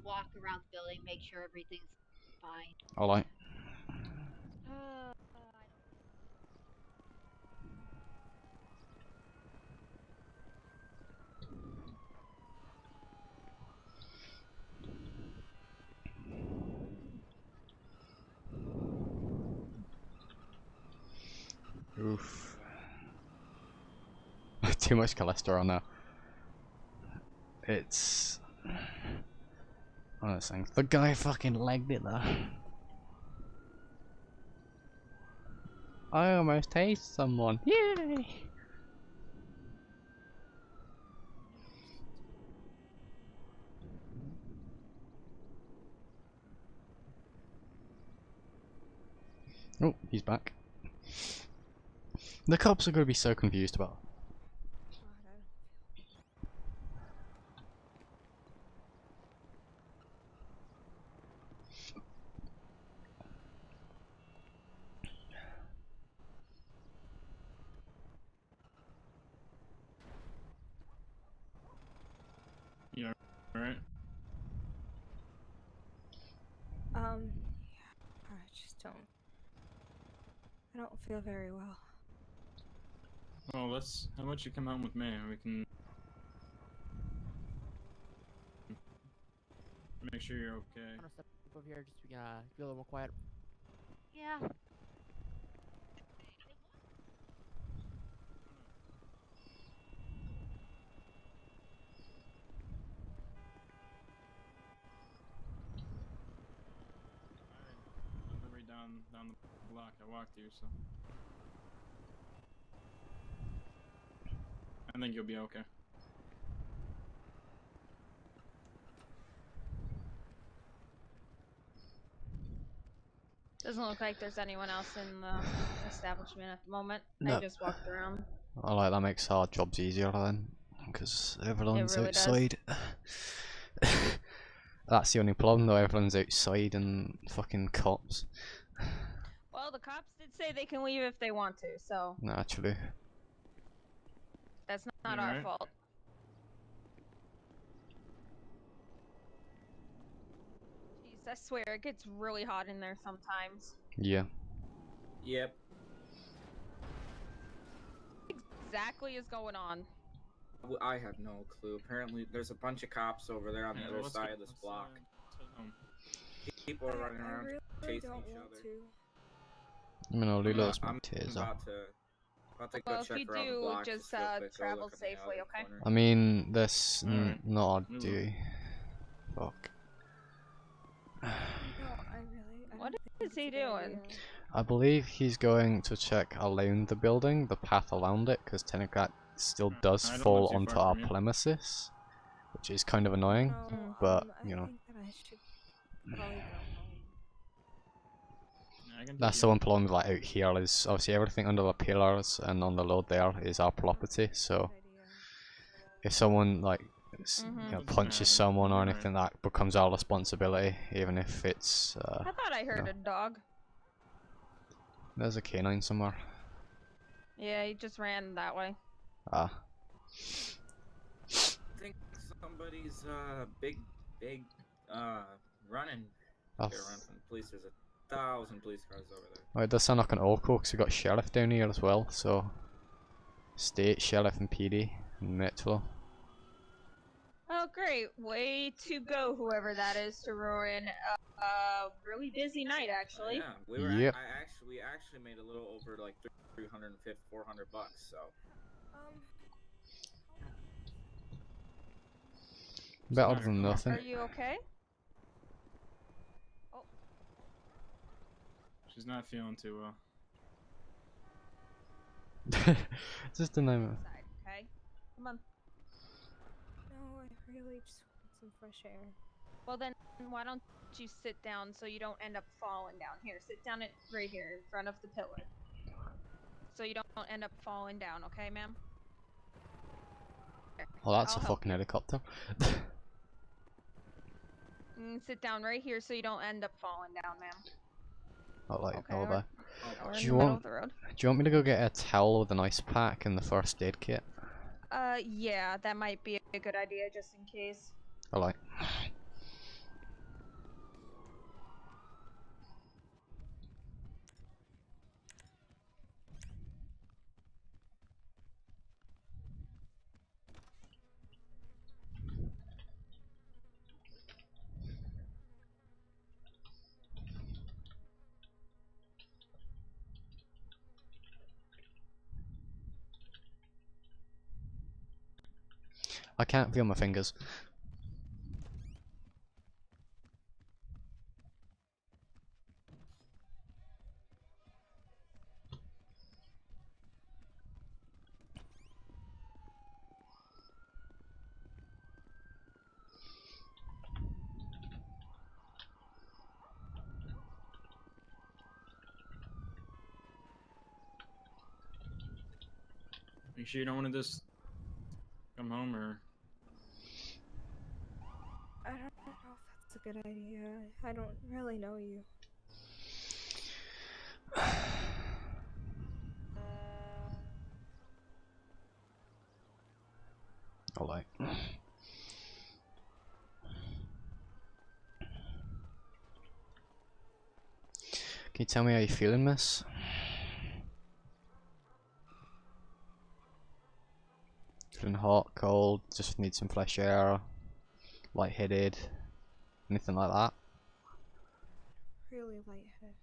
walk around the building, make sure everything's fine. Alright. Oof. Too much cholesterol now. It's one of those things. The guy fucking legged it though. I almost tased someone. Yay! Oh, he's back. The cops are going to be so confused about. Yeah, alright. I just don't. I don't feel very well. Well, let's. How about you come out with me and we can make sure you're okay. I'm gonna step over here just to be a little more quiet. Yeah. I live right down the block. I walked here, so I think you'll be okay. Doesn't look like there's anyone else in the establishment at the moment. No. I just walked around. Alright, that makes our jobs easier then, because everyone's really does. outside. That's the only problem though, everyone's outside and fucking cops. Well, the cops did say they can leave if they want to, so Naturally. that's not You our alright? fault. Jeez, I swear it gets really hot in there sometimes. Yeah. Yep. Exactly is going on. I have no clue. Apparently, there's a bunch of cops over there on the other side of this block. People are running around chasing each other. I'm gonna reload I'm my taser. about to go Well, if check you around the do, block just real quick. Go travel look in the safely, other okay? corner. I mean, this Alright. not our We will. duty. Fuck. No, I really. What is he doing? I believe he's going to check around the building, the path around it, because technically that still does I don't fall live too onto far our from you. premises, which is kind of annoying, No, but, I you know. think that I should probably go home. I can That's take the you. one problem like out here is obviously everything under the pillars and on the road there is our property, so if someone like you know, punches someone or anything, that becomes our responsibility, even if it's I thought I heard no. a dog. There's a canine somewhere. Yeah, he just ran that way. Ah. I think somebody's big running. I've- Get around from the police. There's 1,000 police cars over there. Oh, it does sound like an Orco because we got sheriff down here as well, so state sheriff and PD and Metro. Oh, great. Way to go, whoever that is, to ruin a really busy night, actually. Yeah, we were. Yep. We actually made a little over like 350, 400 bucks. So. Better than nothing. Are you okay? She's not feeling too well. Just a moment. Okay. Come on. No, I really just want some fresh air. Well, then, why don't you sit down so you don't end up falling down? Here, sit down right here in front of the pillar. So you don't end up falling down, okay, ma'am? Here, Oh, that's I'll a help fucking helicopter. Sit down right here so you don't end up falling down, ma'am. Not like Okay, over there. we're Do in you the middle want? of the road. Do you want me to go get a towel with an ice pack and the first aid kit? Yeah, that might be a good idea just in case. Alright. I can't feel my fingers. You sure you don't want to just come home, or? I don't know if that's a good idea. I don't really know you. Alright. Can you tell me how you're feeling, miss? Feeling hot, cold, just need some fresh air, lightheaded, anything like that? Really lightheaded.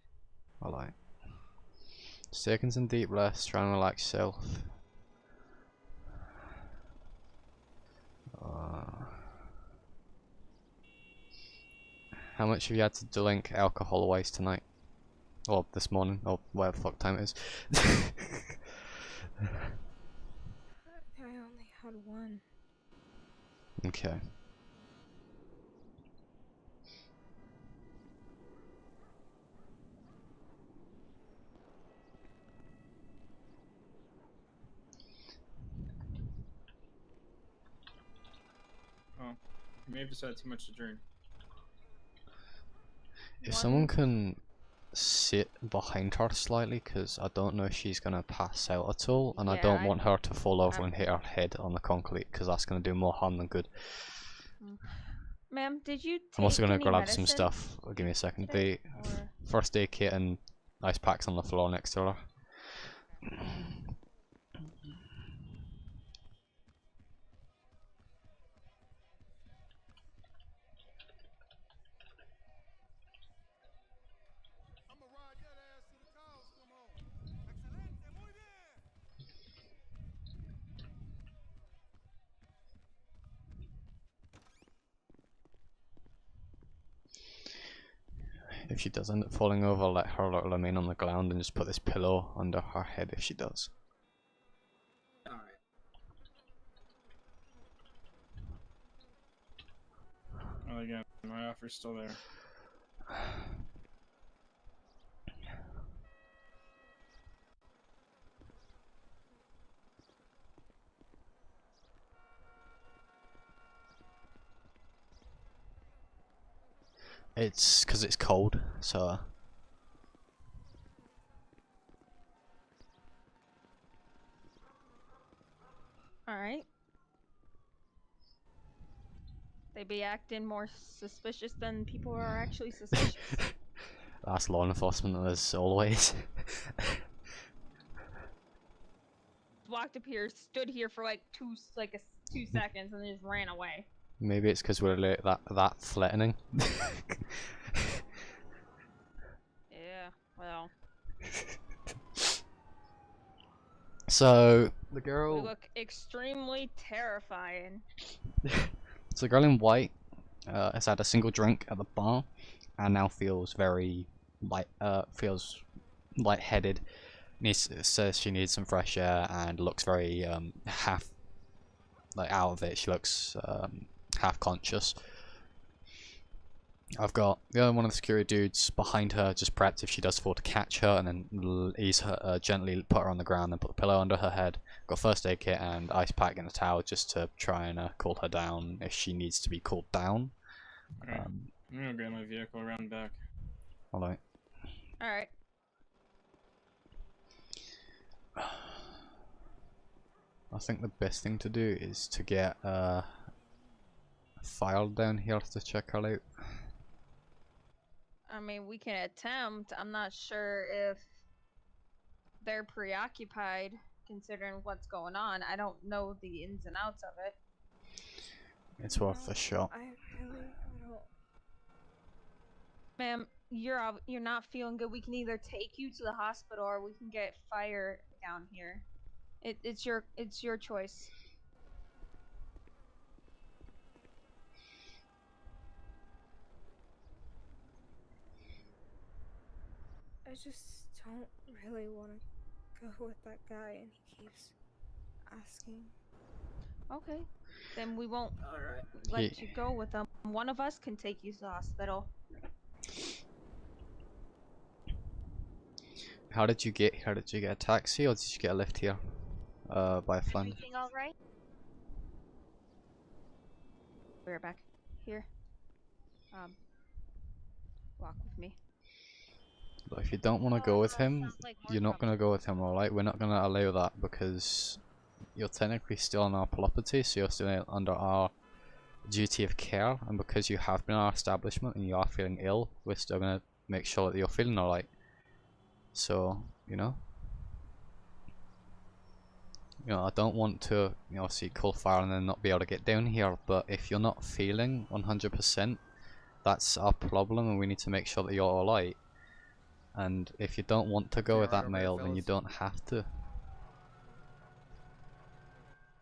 Alright. Just taking some deep breaths, trying to relax yourself. How much have you had to drink alcohol-wise tonight? Or this morning, or whatever the fuck time it is. I only had one. Okay. Oh, you may have just had too much to drink. If someone can sit behind her slightly, because I don't know if she's gonna pass out at all, and I don't want her to fall over and hit her head on the concrete, because that's gonna do more harm than good. Ma'am, did you take I'm also gonna any grab medicine? some stuff. Give me a second. The Or- first aid kit and ice packs on the floor next to her. If she does end up falling over, let her remain on the ground and just put this pillow under her head if she does. Alright. Well, again, my offer's still there. It's because it's cold, so. Alright. They be acting more suspicious than people are actually suspicious. That's law enforcement as always. Walked up here, stood here for like 2 seconds, and then just ran away. Maybe it's because we're like that threatening. Yeah, well. So the We girl. look extremely terrifying. So the girl in white has had a single drink at the bar, and now feels very lightheaded. Says she needs some fresh air and looks very half out of it. She looks half conscious. I've got the other one of the security dudes behind her, just prepped if she does fall to catch her, and then ease her, gently put her on the ground, and put the pillow under her head. Got first aid kit and ice pack and a towel just to try and cool her down if she needs to be cooled down. Alright. I'm gonna grab my vehicle around back. Alright. Alright. I think the best thing to do is to get a file down here to check her out. I mean, we can attempt. I'm not sure if they're preoccupied considering what's going on. I don't know the ins and outs of it. It's worth a shot. I don't. Ma'am, you're not feeling good. We can either take you to the hospital or we can get fire down here. It's your choice. I just don't really want to go with that guy, and he keeps asking. Okay, then we won't Alright. let you go with them. One of us can take you to the hospital. How did you get here? Did you get a taxi or did you get a lift here? By Flynn. Everything all right? We're back here. Walk with me. But if you don't want to go with him, you're not going to go with him, alright? We're not going to allow that because you're technically still on our property, so you're still under our duty of care, and because you have been in our establishment and you are feeling ill, we're still going to make sure that you're feeling alright. So, you know, I don't want to, see cold fire and then not be able to get down here, but if you're not feeling 100%, that's our problem, and we need to make sure that you're alright. And if you don't want to go with that male, then you don't have to.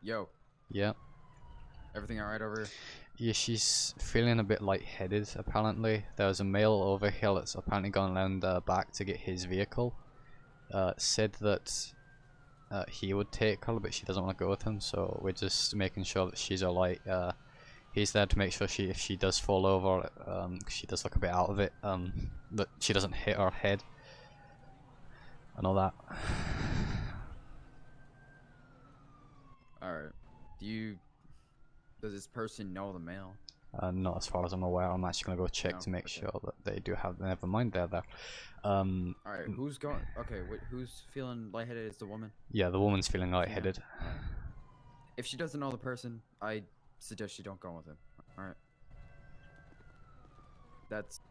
Yo. Yeah. Everything alright over here? Yeah, she's feeling a bit lightheaded, apparently. There's a male over here that's apparently gone around back to get his vehicle. Said that he would take her, but she doesn't want to go with him, so we're just making sure that she's alright. He's there to make sure if she does fall over, 'cause she does look a bit out of it, that she doesn't hit her head and all that. Alright. Does this person know the male? Not as far as I'm aware. I'm actually gonna go check to make sure that they do have. Never mind, they're there. Alright, who's going? Okay, who's feeling lightheaded? Is the woman? Yeah, the woman's feeling lightheaded. If she doesn't know the person, I suggest you don't go with him. Alright. That's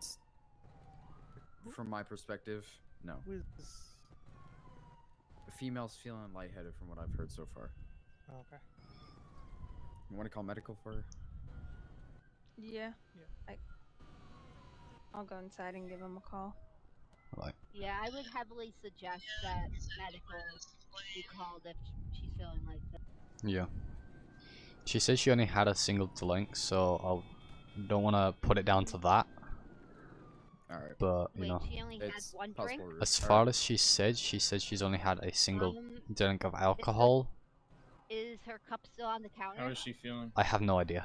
from my perspective. No. The female's feeling lightheaded from what I've heard so far. Okay. You want to call medical for her? Yeah. I'll go inside and give him a call. Right. Yeah, I would heavily suggest that medical be called if she's feeling like that. Yeah. She said she only had a single drink, so I don't want to put it down to that. Alright. But, Wait, she only had one drink? as far as she said she's only had a single drink of alcohol. Is her cup still on the counter? How is she feeling? I have no idea.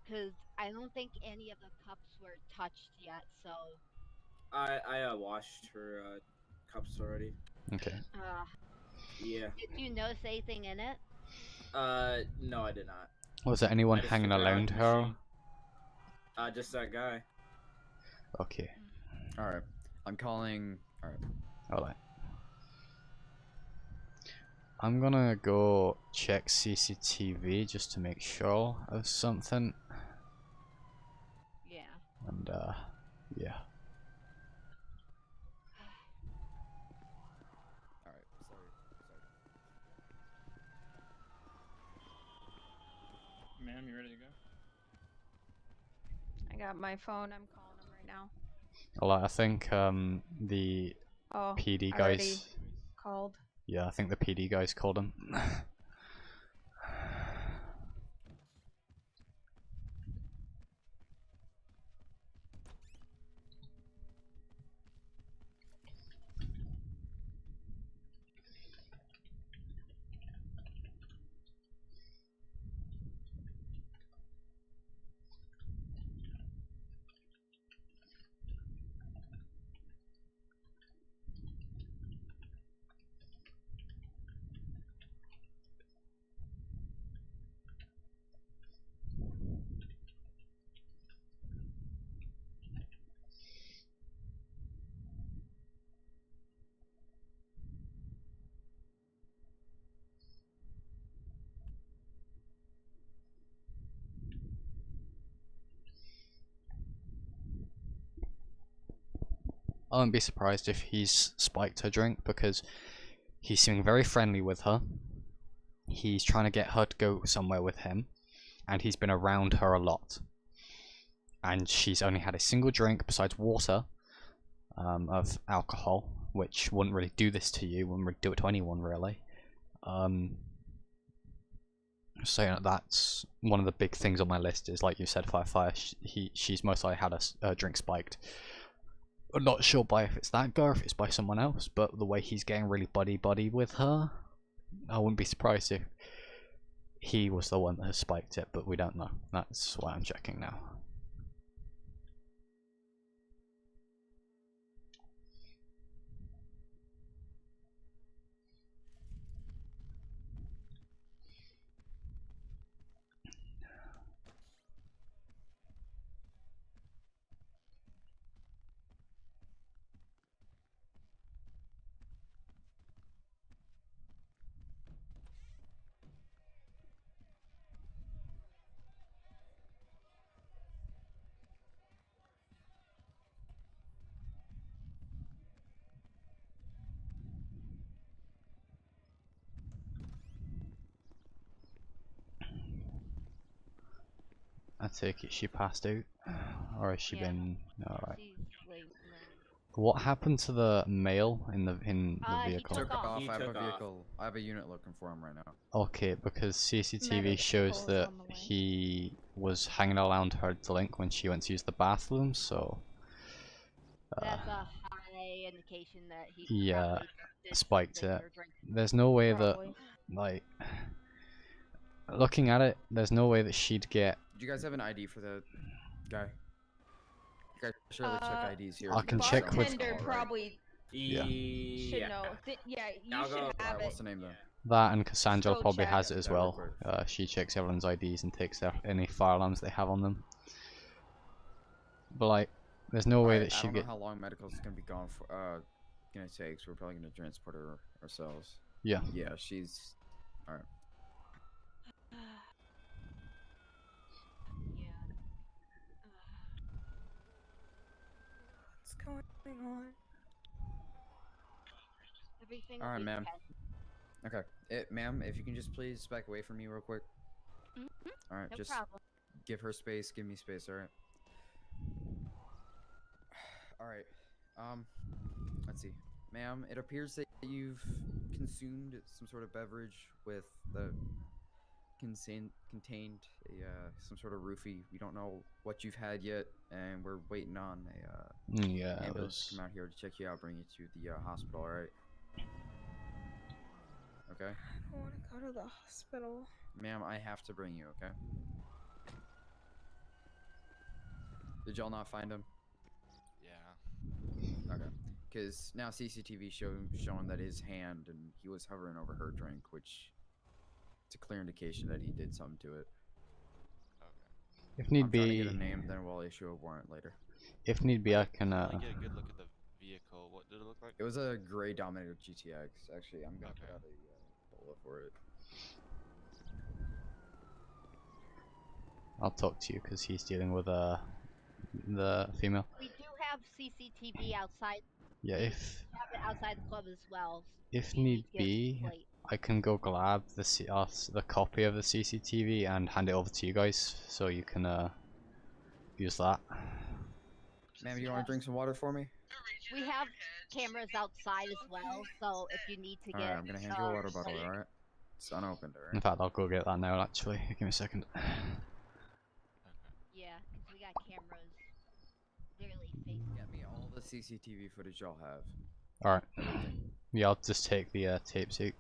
Because I don't think any of the cups were touched yet, so... I washed her cups already. Okay. Yeah. Did you notice anything in it? No, I did not. Was there anyone hanging around her? Just that guy. Okay. Alright. I'm calling... Alright. I'm gonna go check CCTV just to make sure of something. Yeah. And, yeah. Alright, sorry. Ma'am, you ready to go? I got my phone. I'm calling him right now. Alright, I think, the Oh, PD I already guys... called. Yeah, I think the PD guys called him. I wouldn't be surprised if he's spiked her drink because he's seeming very friendly with her. He's trying to get her to go somewhere with him, and he's been around her a lot. And she's only had a single drink besides water of alcohol, which wouldn't really do this to you, wouldn't really do it to anyone really. So that's one of the big things on my list is, like you said, Firefire. She's most likely had a drink spiked. I'm not sure by if it's that guy or if it's by someone else, but the way he's getting really buddy with her, I wouldn't be surprised if he was the one that has spiked it, but we don't know. That's why I'm checking now. I take it she passed out, or has she been? Alright. What happened to the male in the vehicle? Took off. I have a vehicle. I have a unit looking for him right now. Okay, because CCTV shows that he was hanging around her Link when she went to use the bathroom, so That's a high indication that he yeah, probably did spiked something it. or drank. There's no way Probably. that, like, looking at it, there's no way that she'd get. Do you guys have an ID for the guy? You guys surely check IDs here. I can check with. Bartender probably Yeah. should know. Yeah, you should have it. What's the name though? That and Cassandra Go probably check. has it as well. She checks everyone's IDs and takes any firearms they have on them. But like, there's no way that I she'd don't know get. how long medical's gonna be gone for. Gonna take. So we're probably gonna transport her ourselves. Yeah. Yeah, she's. All right. What's going on? Everything All will right, be ma'am. okay. Okay, ma'am, if you can just please back away from me real quick. All right, No just problem. give her space, give me space. All right. All right. Let's see, ma'am. It appears that you've consumed some sort of beverage with the contained some sort of roofie. We don't know what you've had yet, and we're waiting on a Yeah, it ambulance to was. come out here to check you out, bring you to the hospital. All right. Okay. I don't want to go to the hospital. Ma'am, I have to bring you, okay? Did y'all not find him? Yeah. Okay. Because now CCTV showing that his hand and he was hovering over her drink, which it's a clear indication that he did something to it. If need I'm trying to be. get a name, then we'll issue a warrant later. If need be, I can. Get a good look at the vehicle. What did it look like? It was a gray Dominator GTX. Actually, I'm gonna put out a bullet for it. I'll talk to you because he's dealing with the female. We do have CCTV outside. Yeah, we if have it outside the club as well. if We need to get be, plate. I can go grab the copy of the CCTV and hand it over to you guys so you can use that. Ma'am, you want to drink some water for me? We have cameras outside as well, so if you need to get. Alright, I'm gonna hand you a water bottle, alright? It's unopened, alright? In fact, I'll go get that now. Actually, give me a second. Yeah, because we got cameras literally facing. Get me all the CCTV footage y'all have. All right. Yeah, I'll just take the tape suit.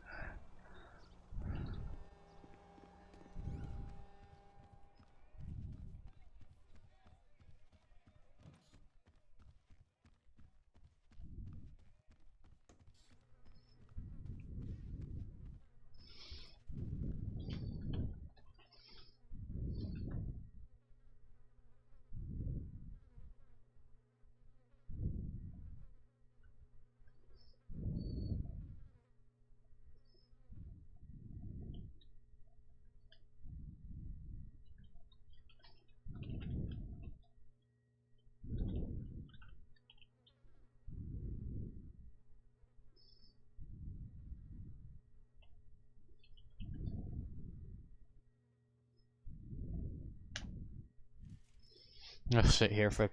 I'll sit here for a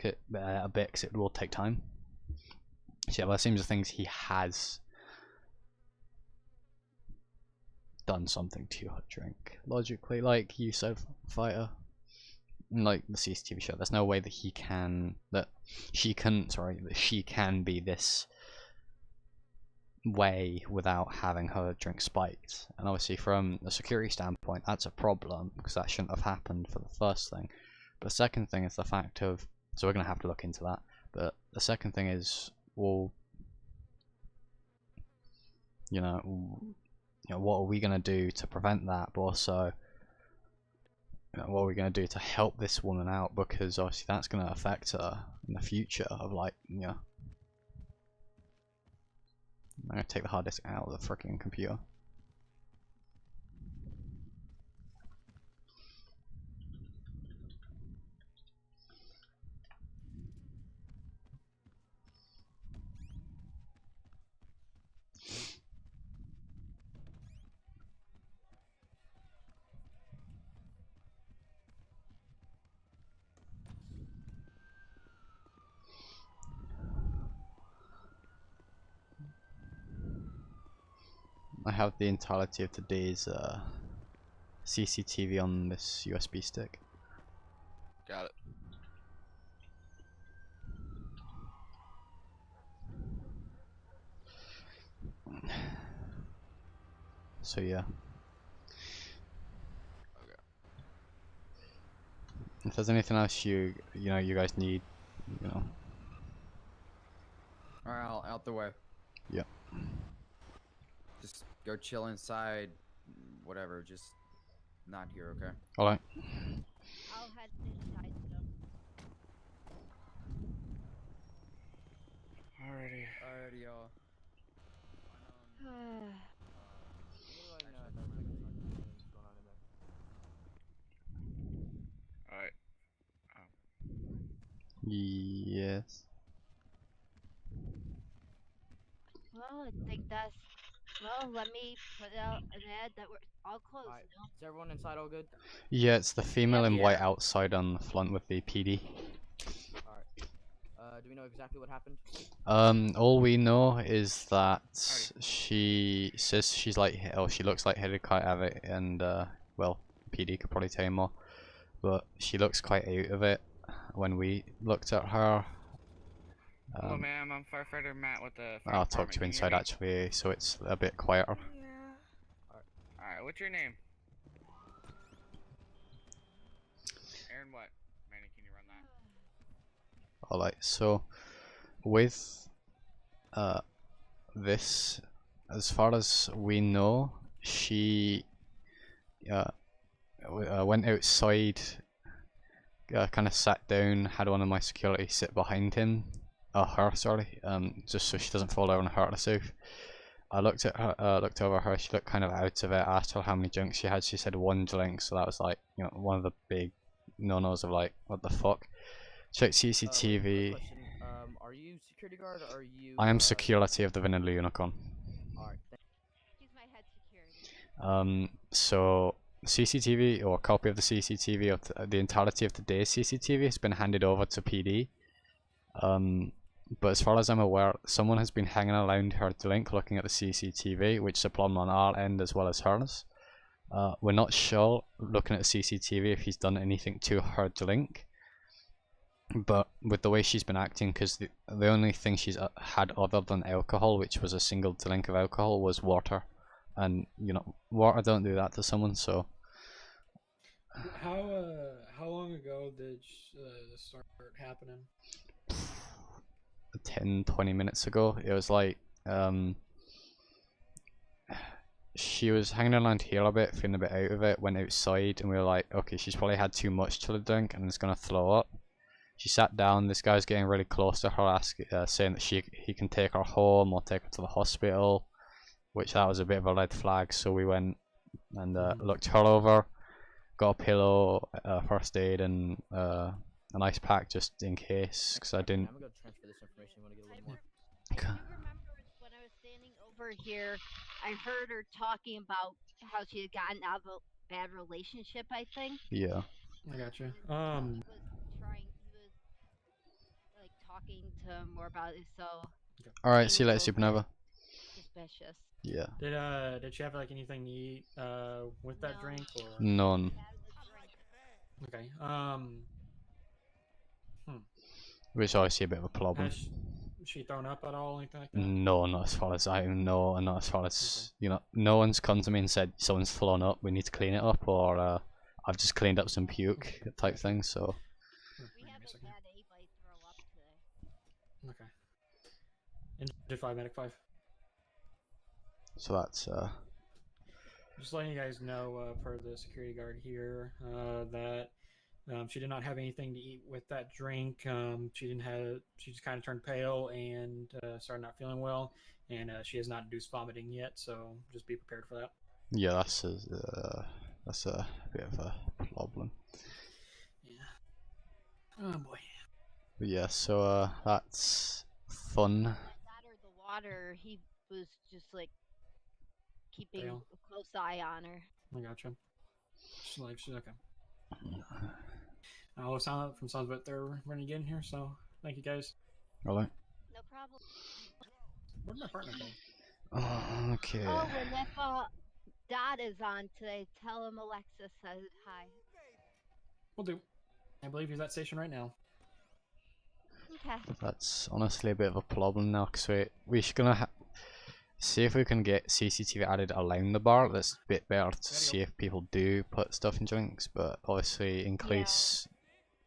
bit because it will take time. So yeah, well, it seems the things he has done something to her drink. Logically, like you said, fighter. like the CCTV show, there's no way that she can be this way without having her drink spiked. And obviously from a security standpoint, that's a problem, because that shouldn't have happened for the first thing. But the second thing is the fact of, so we're going to have to look into that. But the second thing is, well, you know, what are we going to do to prevent that? But also, you know, what are we going to do to help this woman out? Because obviously that's going to affect her in the future. Of like, you know, I'm going to take the hard disk out of the freaking computer. I have the entirety of today's CCTV on this USB stick. Got it. So yeah. Okay. If there's anything else you guys need, you know. Alright, out the way. Yep. Just go chill inside, whatever, just not here, okay? Alright. I'll head inside still. Alrighty, y'all. Alright. Yes. Well, I think that's. Well, let me put out an ad that we're all closed now. Is everyone inside all good? Yeah, it's the female in white outside on the front with the PD. Alright. Do we know exactly what happened? All we know is that she says she's like, oh, she looks like Hideki Abbott, and well, PD could probably tell you more, but she looks quite out of it when we looked at her. Hello, ma'am. I'm firefighter Matt with the. I'll talk to you inside actually, so it's a bit quieter. Alright, what's your name? Aaron, what? Manny, can you run that? Alright, so with this, as far as we know, she went outside, kind of sat down, had one of my security sit behind him, her, sorry, just so she doesn't fall over and hurt herself. I looked at her, looked over her. She looked kind of out of it. Asked her how many drinks she had. She said 1 drink, so that was like, you know, one of the big no-nos of like, what the fuck. Check CCTV. Are you security guard or are you? I am security of the Vanilla Unicorn. Alright. She's my head security. So CCTV, or a copy of the CCTV, of the entirety of today's CCTV has been handed over to PD. But as far as I'm aware, someone has been hanging around her drink looking at the CCTV, which is a problem on our end as well as hers. We're not sure, looking at the CCTV, if he's done anything to her drink. But with the way she's been acting, because the only thing she's had other than alcohol, which was a single drink of alcohol, was water. And, you know, water don't do that to someone, so... How long ago did this start happening? 10-20 minutes ago. It was like she was hanging around here a bit, feeling a bit out of it, went outside, and we were like, okay, she's probably had too much to the drink and is gonna throw up. She sat down. This guy's getting really close to her, saying that he can take her home or take her to the hospital, which that was a bit of a red flag. So we went and looked her over, got a pillow, first aid, and an ice pack just in case, because I didn't. I'm gonna transfer this information. You want to get a little more? I remember when I was standing over here, I heard her talking about how she had gotten out of a bad relationship, I think. Yeah. I gotcha. He was like talking to him more about it, so. Alright, see you later, Supernova. Suspicious. Yeah. Did she have like anything to eat with that drink or? None. Okay. Which is obviously a bit of a problem. Has she thrown up at all, anything like that? No, not as far as I know, and not as far as no one's come to me and said someone's flown up. We need to clean it up, or I've just cleaned up some puke type thing. So. Okay. Injured 5, medic 5. So that's Just letting you guys know, for the security guard here, that she did not have anything to eat with that drink. She just kind of turned pale and started not feeling well, and she has not induced vomiting yet. So just be prepared for that. yeah, that's a bit of a problem. Oh boy. But yeah, so that's fun. The water, he was just like keeping Pale. a close eye on her. I gotcha. She's okay. I'll sound from sounds but they're running in here, so thank you guys. Alright. No problem. Where'd my partner go? Okay. Oh, and if Dot is on today, tell him Alexa said hi. Will do. I believe he's at station right now. Okay. That's honestly a bit of a problem now, because we're gonna see if we can get CCTV added around the bar. That's a bit better to see if people do put stuff in drinks, but obviously in case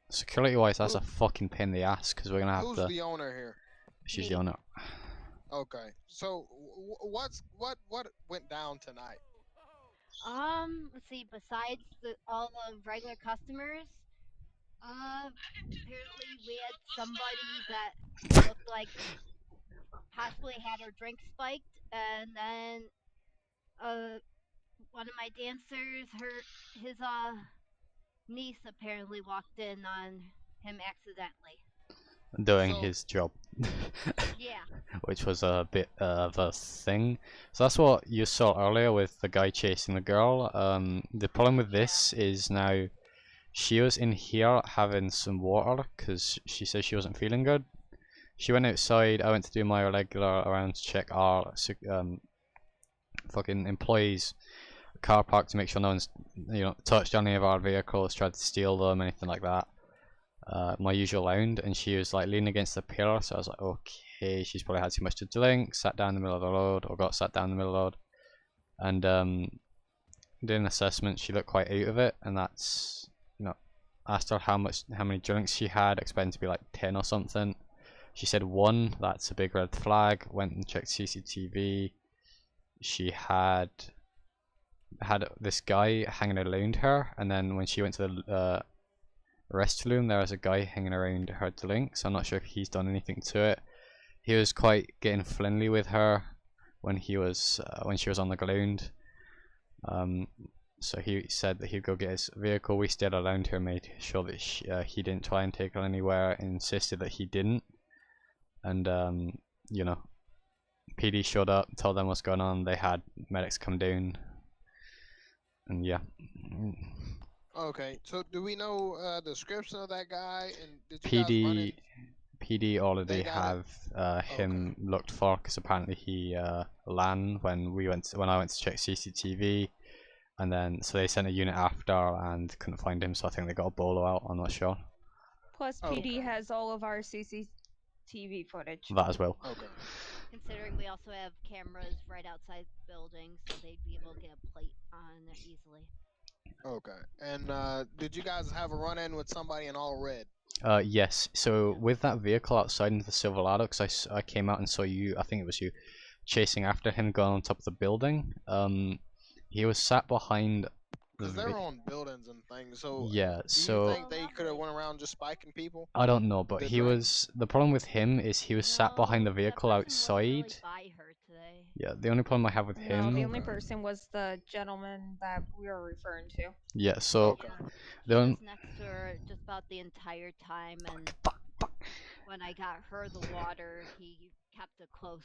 security wise that's a fucking pain in the ass, because we're gonna have Who's to. the owner here? She's the owner. Okay, so what went down tonight? Let's see. Besides all the regular customers, apparently we had somebody that looked like possibly had her drink spiked, and then one of my dancers, his niece apparently walked in on him accidentally. Doing his job. Yeah. Which was a bit of a thing. So that's what you saw earlier with the guy chasing the girl. The problem with this is now she was in here having some water because she said she wasn't feeling good. She went outside. I went to do my regular around to check our fucking employees' car park to make sure no one's touched any of our vehicles, tried to steal them, anything like that. My usual round, and she was like leaning against the pillar, so I was like, okay, she's probably had too much to drink, sat down in the middle of the road, or got sat down in the middle of the road, and doing an assessment, she looked quite out of it, and that's, asked her how many drinks she had, expecting to be like 10 or something. She said 1, that's a big red flag. Went and checked CCTV. She had this guy hanging around her, and then when she went to the restroom, there was a guy hanging around her drinks. I'm not sure if he's done anything to it. He was quite getting friendly with her when she was on the ground. So he said that he'd go get his vehicle. We stayed around her, made sure that he didn't try and take her anywhere, and insisted that he didn't. And PD showed up, told them what's going on. They had medics come down, and yeah. Okay, so do we know the description of that guy? And did you guys run it? PD already have him looked for, because apparently he ran when I went to check CCTV, and then so they sent a unit after and couldn't find him. So I think they got a bolo out. I'm not sure. Plus, PD has all of our CCTV footage. That as well. Okay. Considering we also have cameras right outside the building, so they'd be able to get a plate on it easily. Okay, and did you guys have a run-in with somebody in all red? Yes. So with that vehicle outside into the Silverado, because I came out and saw you, I think it was you, chasing after him going on top of the building. He was sat behind. Because they're on buildings and things, so yeah. Do you think they could have went around just spiking people? I don't know, but the problem with him is he was sat behind the vehicle outside. Yeah, the only problem I have with him. No, the only person was the gentleman that we were referring to. Yeah, so He was next to her just about the entire time, and when I got her the water, he kept a close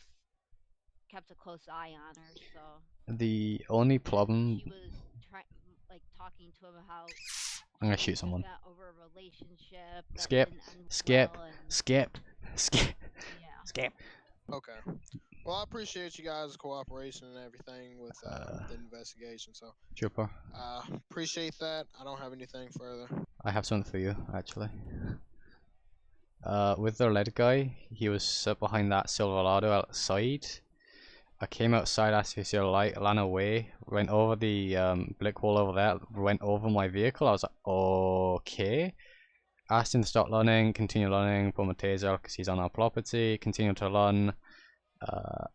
eye on her. So the only problem. She was talking to him how I'm gonna shoot someone. got over a relationship. Skip. Okay. Well, I appreciate you guys' cooperation and everything with the investigation. So. Trooper. Appreciate that. I don't have anything further. I have something for you, actually. With the lead guy, he was behind that Silverado outside. I came outside, asked if he saw a light, ran away, went over the brick wall over there, went over my vehicle. I was like, okay. Asked him to stop running, continue running, put my taser because he's on our property, continued to run,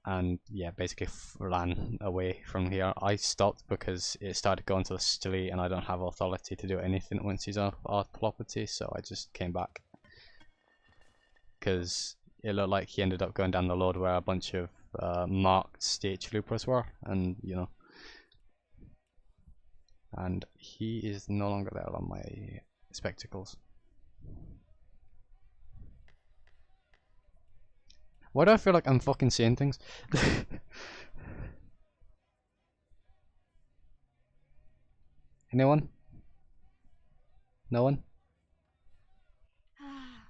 and yeah, basically ran away from here. I stopped because it started going to the street and I don't have authority to do anything once he's off our property, so I just came back. Because it looked like he ended up going down the road where a bunch of marked state troopers were, and you know, and he is no longer there on my spectacles. Why do I feel like I'm fucking saying things? Anyone? No one?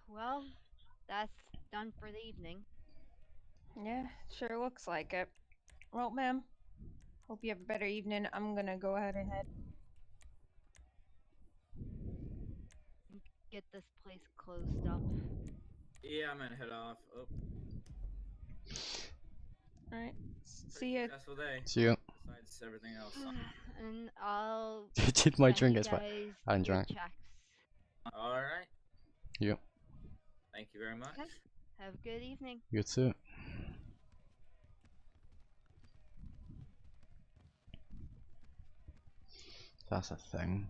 Well, that's done for the evening. Yeah, sure looks like it. Well, ma'am, hope you have a better evening. I'm gonna go ahead and head. Get this place closed up. Yeah, I'm gonna head off. Oh. Alright, see ya. Successful day. See ya. Besides everything else. And I'll Did my send drink you get guys I didn't your drink. checks. Alright. You. Thank you very much. Okay. Have a good evening. You too. That's a thing.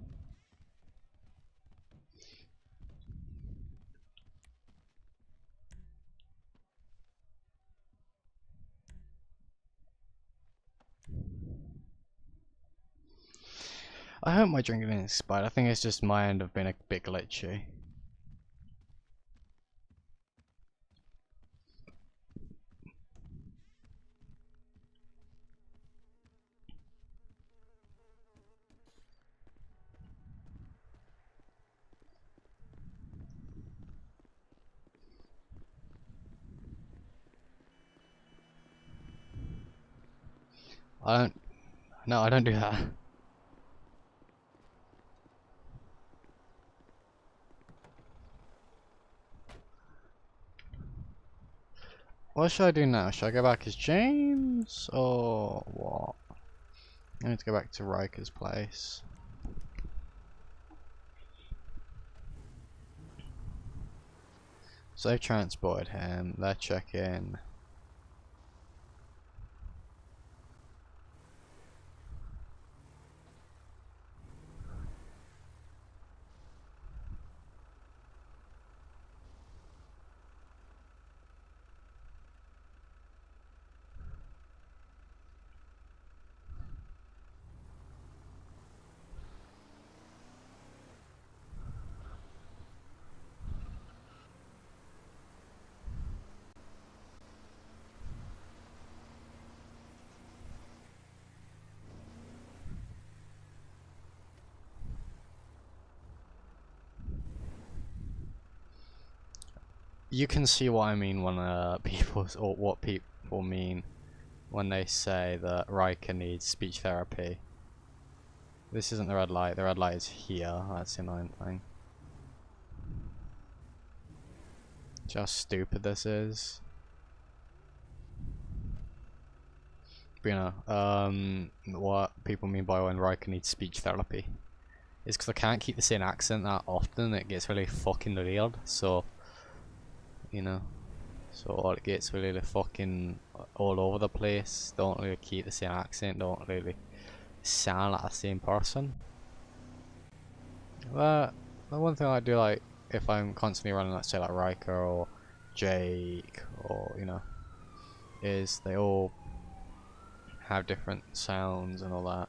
I hope my drinking is expired. I think it's just my end of being a bit glitchy. No, I don't do that. What should I do now? Should I go back as James or what? I need to go back to Riker's place. So they've transported him, they're checking. You can see what I mean when or what people mean when they say that Riker needs speech therapy. This isn't the red light. The red light is here. That's the annoying thing. Just how stupid this is. But, you know, what people mean by when Riker needs speech therapy is because I can't keep the same accent that often. It gets really fucking weird. So. You know, so it gets really fucking all over the place. Don't really keep the same accent. Don't really sound like the same person. But the one thing I do like, if I'm constantly running, let's say like Riker or Jake, or you know, is they all have different sounds and all that.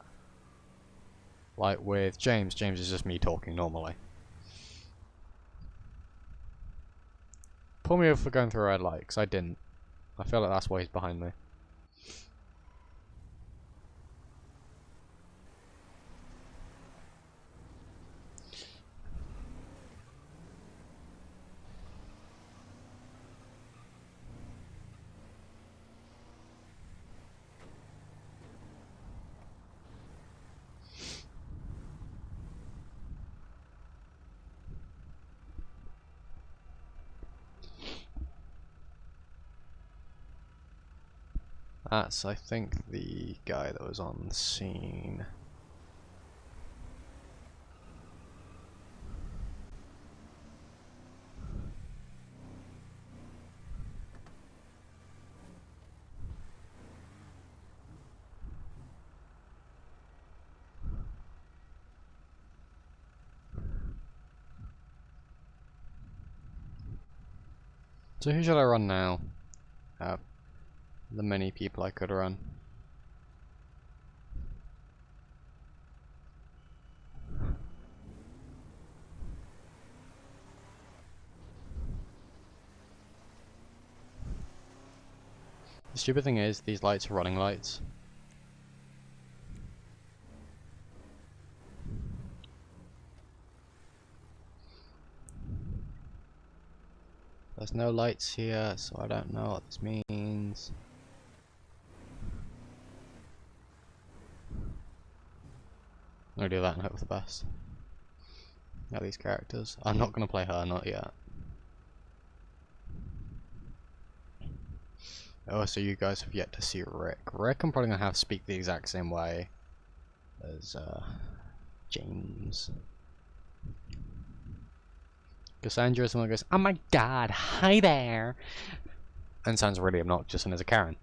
Like with James is just me talking normally. Pull me over for going through a red light, because I didn't. I feel like that's why he's behind me. That's, I think, the guy that was on the scene. So who should I run now? The many people I could run. The stupid thing is, these lights are running lights. There's no lights here, so I don't know what this means. I'm gonna do that and hope for the best. Now these characters. I'm not gonna play her, not yet. Oh, so you guys have yet to see Rick. Rick I'm probably gonna have speak the exact same way as James. Cassandra is someone who goes, "Oh my god, hi there," and sounds really obnoxious and is a Karen.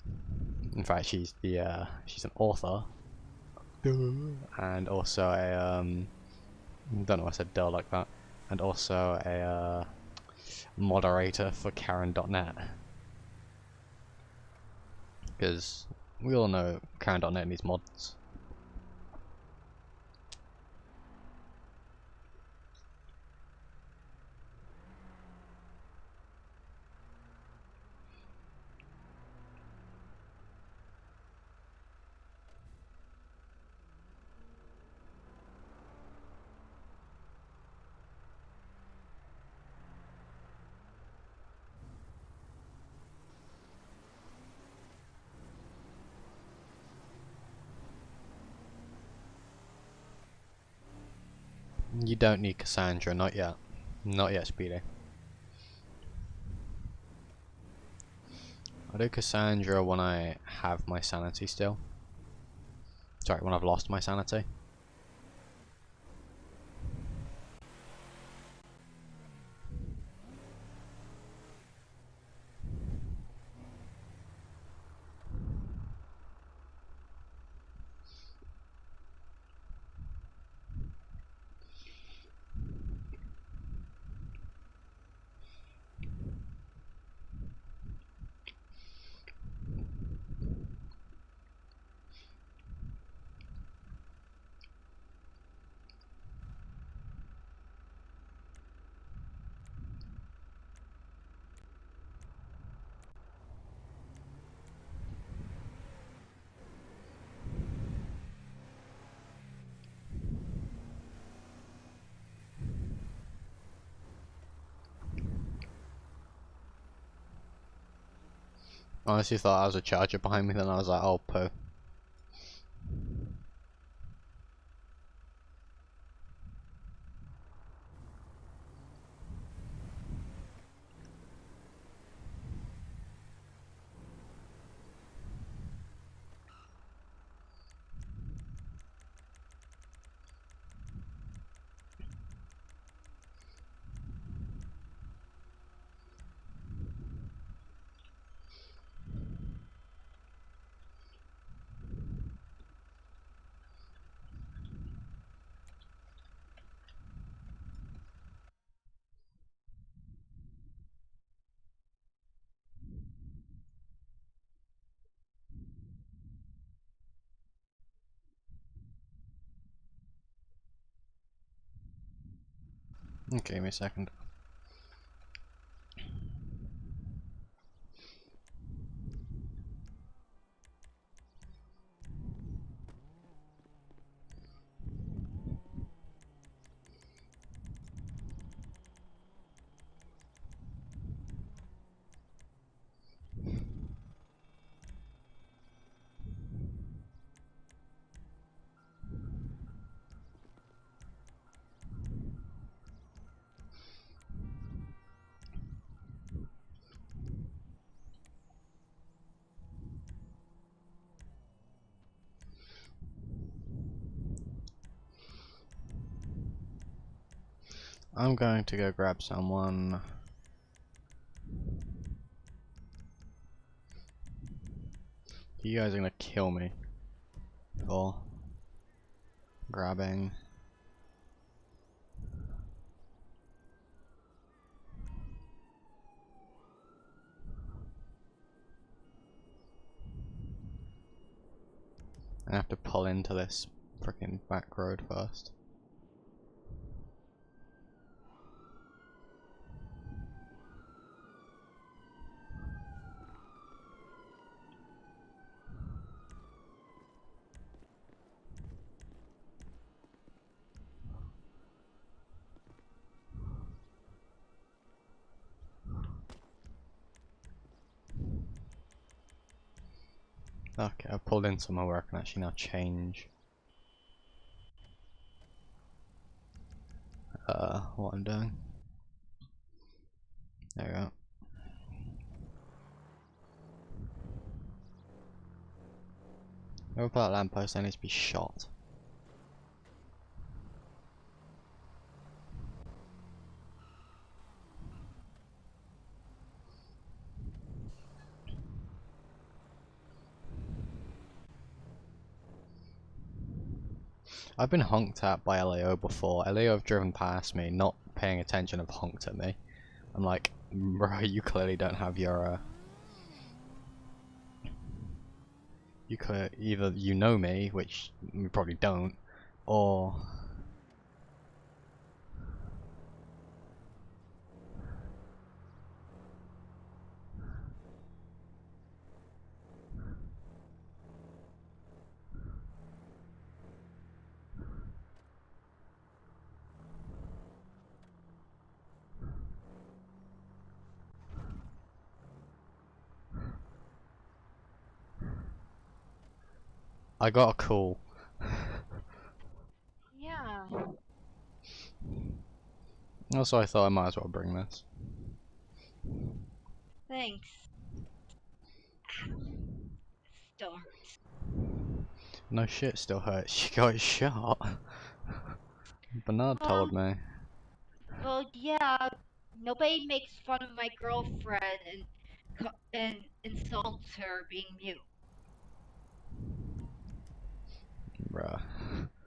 In fact, she's an author, and also a don't know why I said duh like that, and also a moderator for Karen.net, because we all know Karen.net needs mods. You don't need Cassandra, not yet. Not yet, Speedy. I'll do Cassandra when I have my sanity still. Sorry, when I've lost my sanity. I honestly thought I was a charger behind me, then I was like, oh, poo. Okay, give me a second. I'm going to go grab someone. You guys are gonna kill me for grabbing. I have to pull into this freaking back road first. Okay, I've pulled in somewhere where I can actually now change what I'm doing. There we go. Whoever put that lamppost, I need to be shot. I've been honked at by LAO before. LAO have driven past me, not paying attention, have honked at me. I'm like, bro, you clearly don't have your, you could either you know me, which you probably don't, or I got a call. Yeah. Also, I thought I might as well bring this. Thanks. Still hurts. No shit, still hurts. She got shot. Bernard told me. Well, yeah. Nobody makes fun of my girlfriend and insults her being mute. Bruh.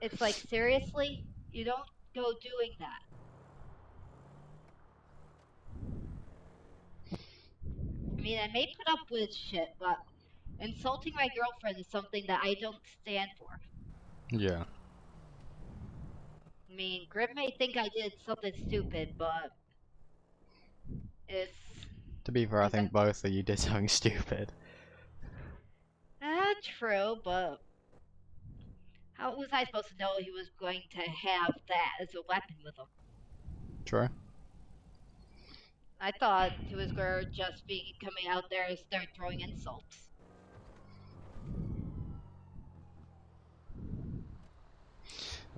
It's like, seriously? You don't go doing that. I mean, I may put up with shit, but insulting my girlfriend is something that I don't stand for. Yeah. I mean, Grim may think I did something stupid, but it's... To be fair, I think both of you did something stupid. True, but how was I supposed to know he was going to have that as a weapon with him? True. I thought he was going to just be coming out there and start throwing insults.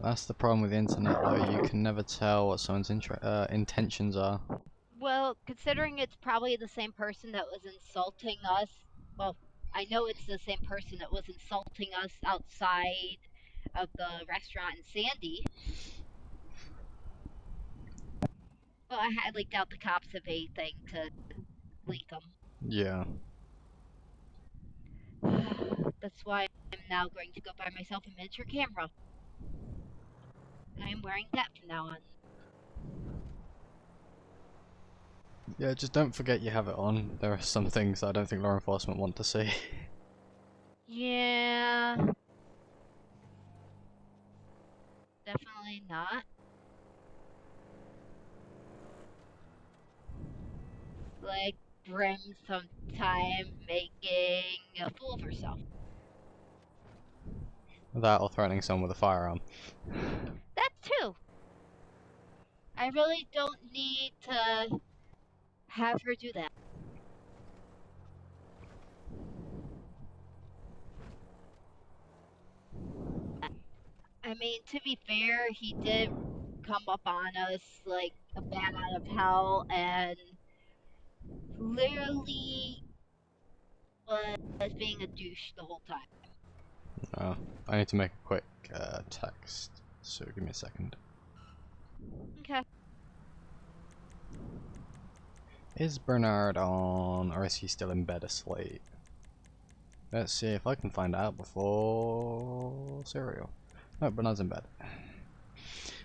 That's the problem with the internet, though. You can never tell what someone's intentions are. Well, considering it's probably the same person that was insulting us, well, I know it's the same person that was insulting us outside of the restaurant in Sandy. Well, I highly doubt the cops have anything to leak them. Yeah. That's why I'm now going to go buy myself a miniature camera. I'm wearing that from now on. Yeah, just don't forget you have it on. There are some things I don't think law enforcement want to see. Yeah. Definitely not. Like Brim sometime making a fool of herself. That or threatening someone with a firearm. That too. I really don't need to have her do that. I mean, to be fair, he did come up on us like a bat out of hell and literally was being a douche the whole time. I need to make a quick text, so give me a second. Okay. Is Bernard on, or is he still in bed asleep? Let's see if I can find out before Serial. No, Bernard's in bed.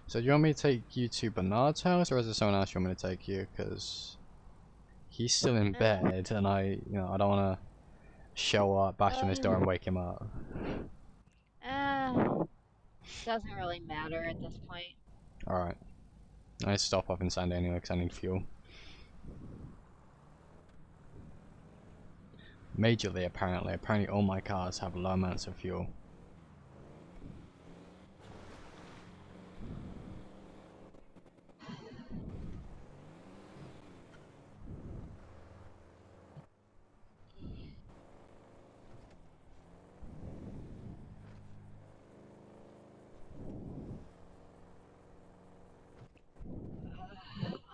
So do you want me to take you to Bernard's house, or is there someone else you want me to take you? Because he's still in bed, and I don't want to show up, bash on his door, and wake him up. Doesn't really matter at this point. Alright. I need to stop off in Sandy anyway, because I need fuel. Majorly, apparently. Apparently all my cars have low amounts of fuel.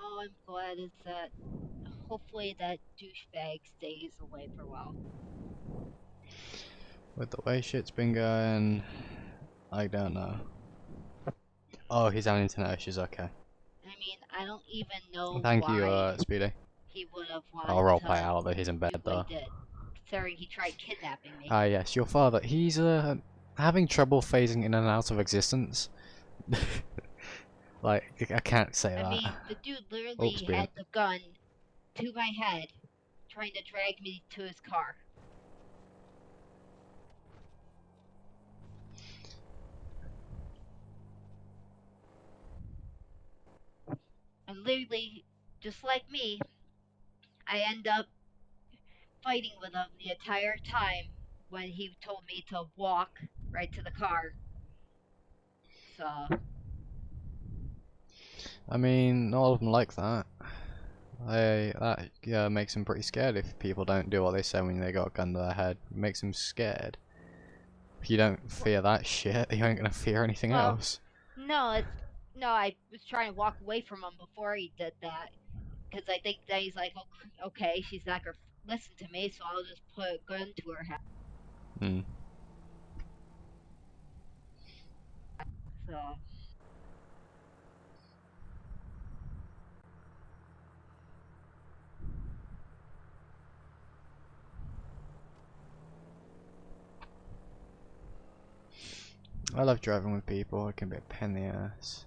All I'm glad is that hopefully that douchebag stays away for a while. With the way shit's been going, I don't know. Oh, he's having internet issues, okay. I mean, I don't even know Thank why you, Speedy. he would have wanted I'll roleplay to out that he's in bed do though. what he did, considering he tried kidnapping me. Ah yes, your father. He's having trouble phasing in and out of existence. Like, I can't say that. I mean, the dude literally Speedy. had the gun to my head, trying to drag me to his car. And literally, just like me, I end up fighting with him the entire time when he told me to walk right to the car. So, I mean, not all of them like that. That makes them pretty scared if people don't do what they say when they got a gun to their head. It makes them scared. If you don't fear that shit, you ain't gonna fear anything else. No, I was trying to walk away from him before he did that. Because I think that he's like, okay, she's not gonna listen to me, so I'll just put a gun to her head. Hmm. So. I love driving with people, it can be a pain in the ass.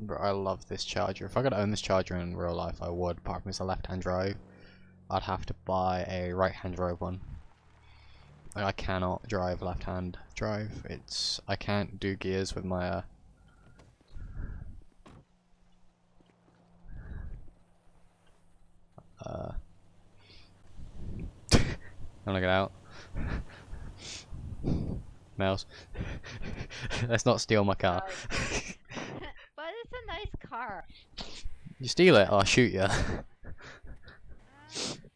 But I love this charger. If I could own this charger in real life, I would. Apart from it's a left-hand drive, I'd have to buy a right-hand drive one. I cannot drive left-hand drive. I can't do gears with my I'm gonna get out. Mouse. Let's not steal my car. But it's a nice car. You steal it, I'll shoot you.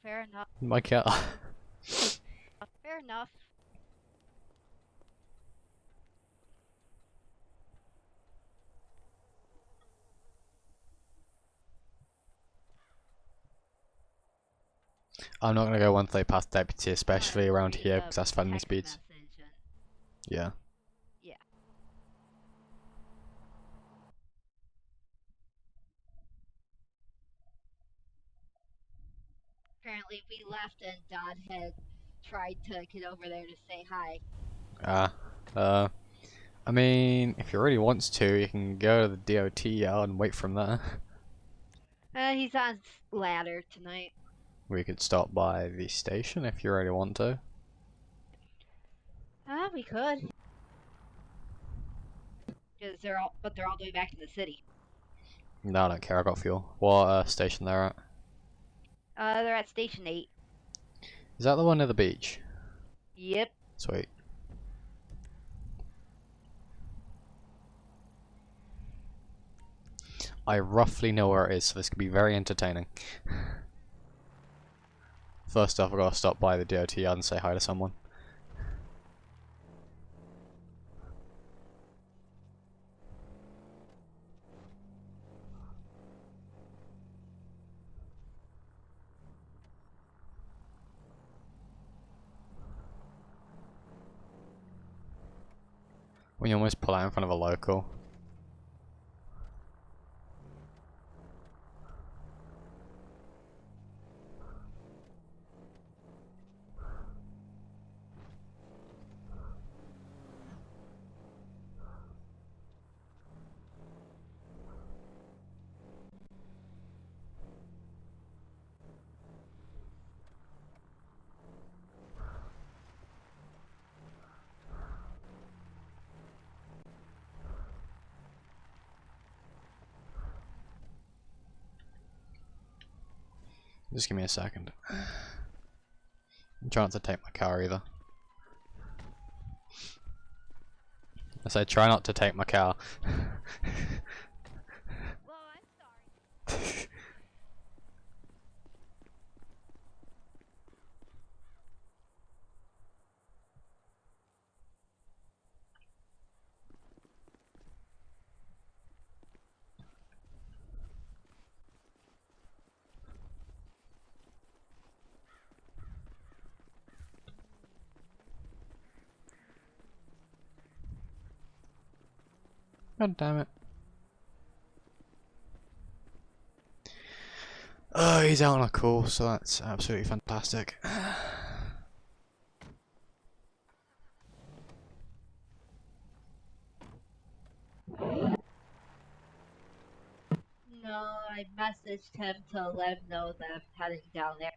Fair enough. My car. Fair enough. I'm not gonna go once they pass deputy, especially around here, because that's felony speeds. Yeah. Yeah. Apparently we left and Dodd had tried to get over there to say hi. I mean, if he really wants to, you can go to the DOT yard and wait from there. He's on ladder tonight. We could stop by the station if you really want to. We could. Because they're all going back to the city. No, I don't care, I got fuel. What station they're at? They're at Station 8. Is that the one near the beach? Yep. Sweet. I roughly know where it is, so this could be very entertaining. First off, I've got to stop by the DOT yard and say hi to someone. When you almost pull out in front of a local. Just give me a second. I'm trying not to take my car either. I said try not to take my car. God damn it. Oh, he's out on a call, so that's absolutely fantastic. No, I messaged him to let him know that I'm heading down there.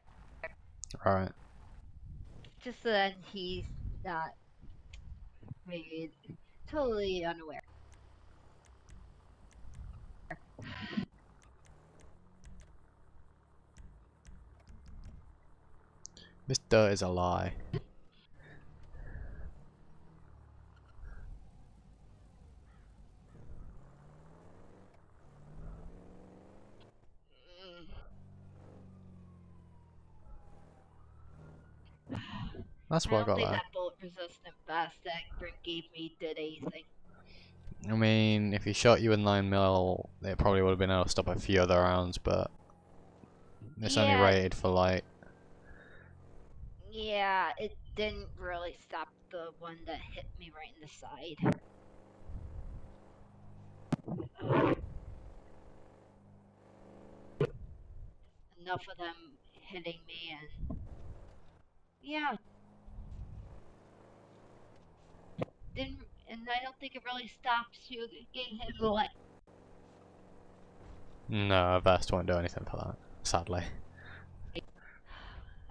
Alright. Just so that he's not maybe totally unaware. This dirt is a lie. That's what I don't got think there. that bullet resistant vest that Brink gave me did anything. I mean, if he shot you with 9mm, it probably would have been able to stop a few other rounds, but it's only Yeah. rated for light. Yeah, it didn't really stop the one that hit me right in the side. Enough of them hitting me and yeah. And I don't think it really stops you getting hit in the leg. No, a vest won't do anything for that, sadly.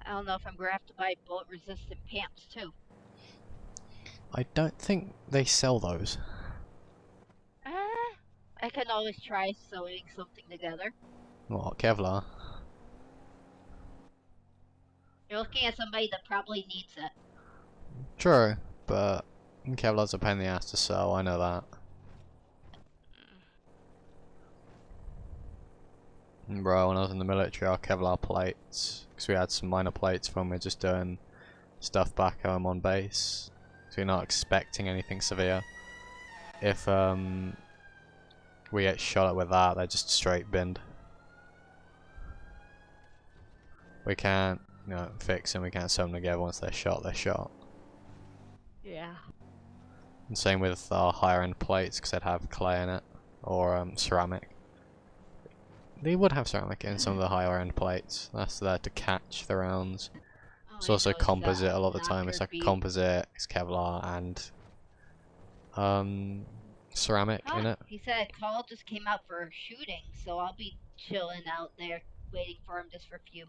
I don't know if I'm gonna have to buy bullet resistant pants too. I don't think they sell those. I can always try sewing something together. What, Kevlar? You're looking at somebody that probably needs it. True, but Kevlar's a pain in the ass to sew, I know that. And bro, when I was in the military, our Kevlar plates, because we had some minor plates when we were just doing stuff back home on base, so you're not expecting anything severe. If we get shot at with that, they're just straight binned. We can't, you know, fix them, we can't sew them together. Once they're shot, they're shot. Yeah. And same with our higher end plates, because they'd have clay in it, or ceramic. They would have ceramic in some of the higher end plates. That's there to catch the rounds. It's also composite a lot of the time. It's like a composite, it's Kevlar, and ceramic in it. He said a call just came out for a shooting, so I'll be chilling out there waiting for him just for a few.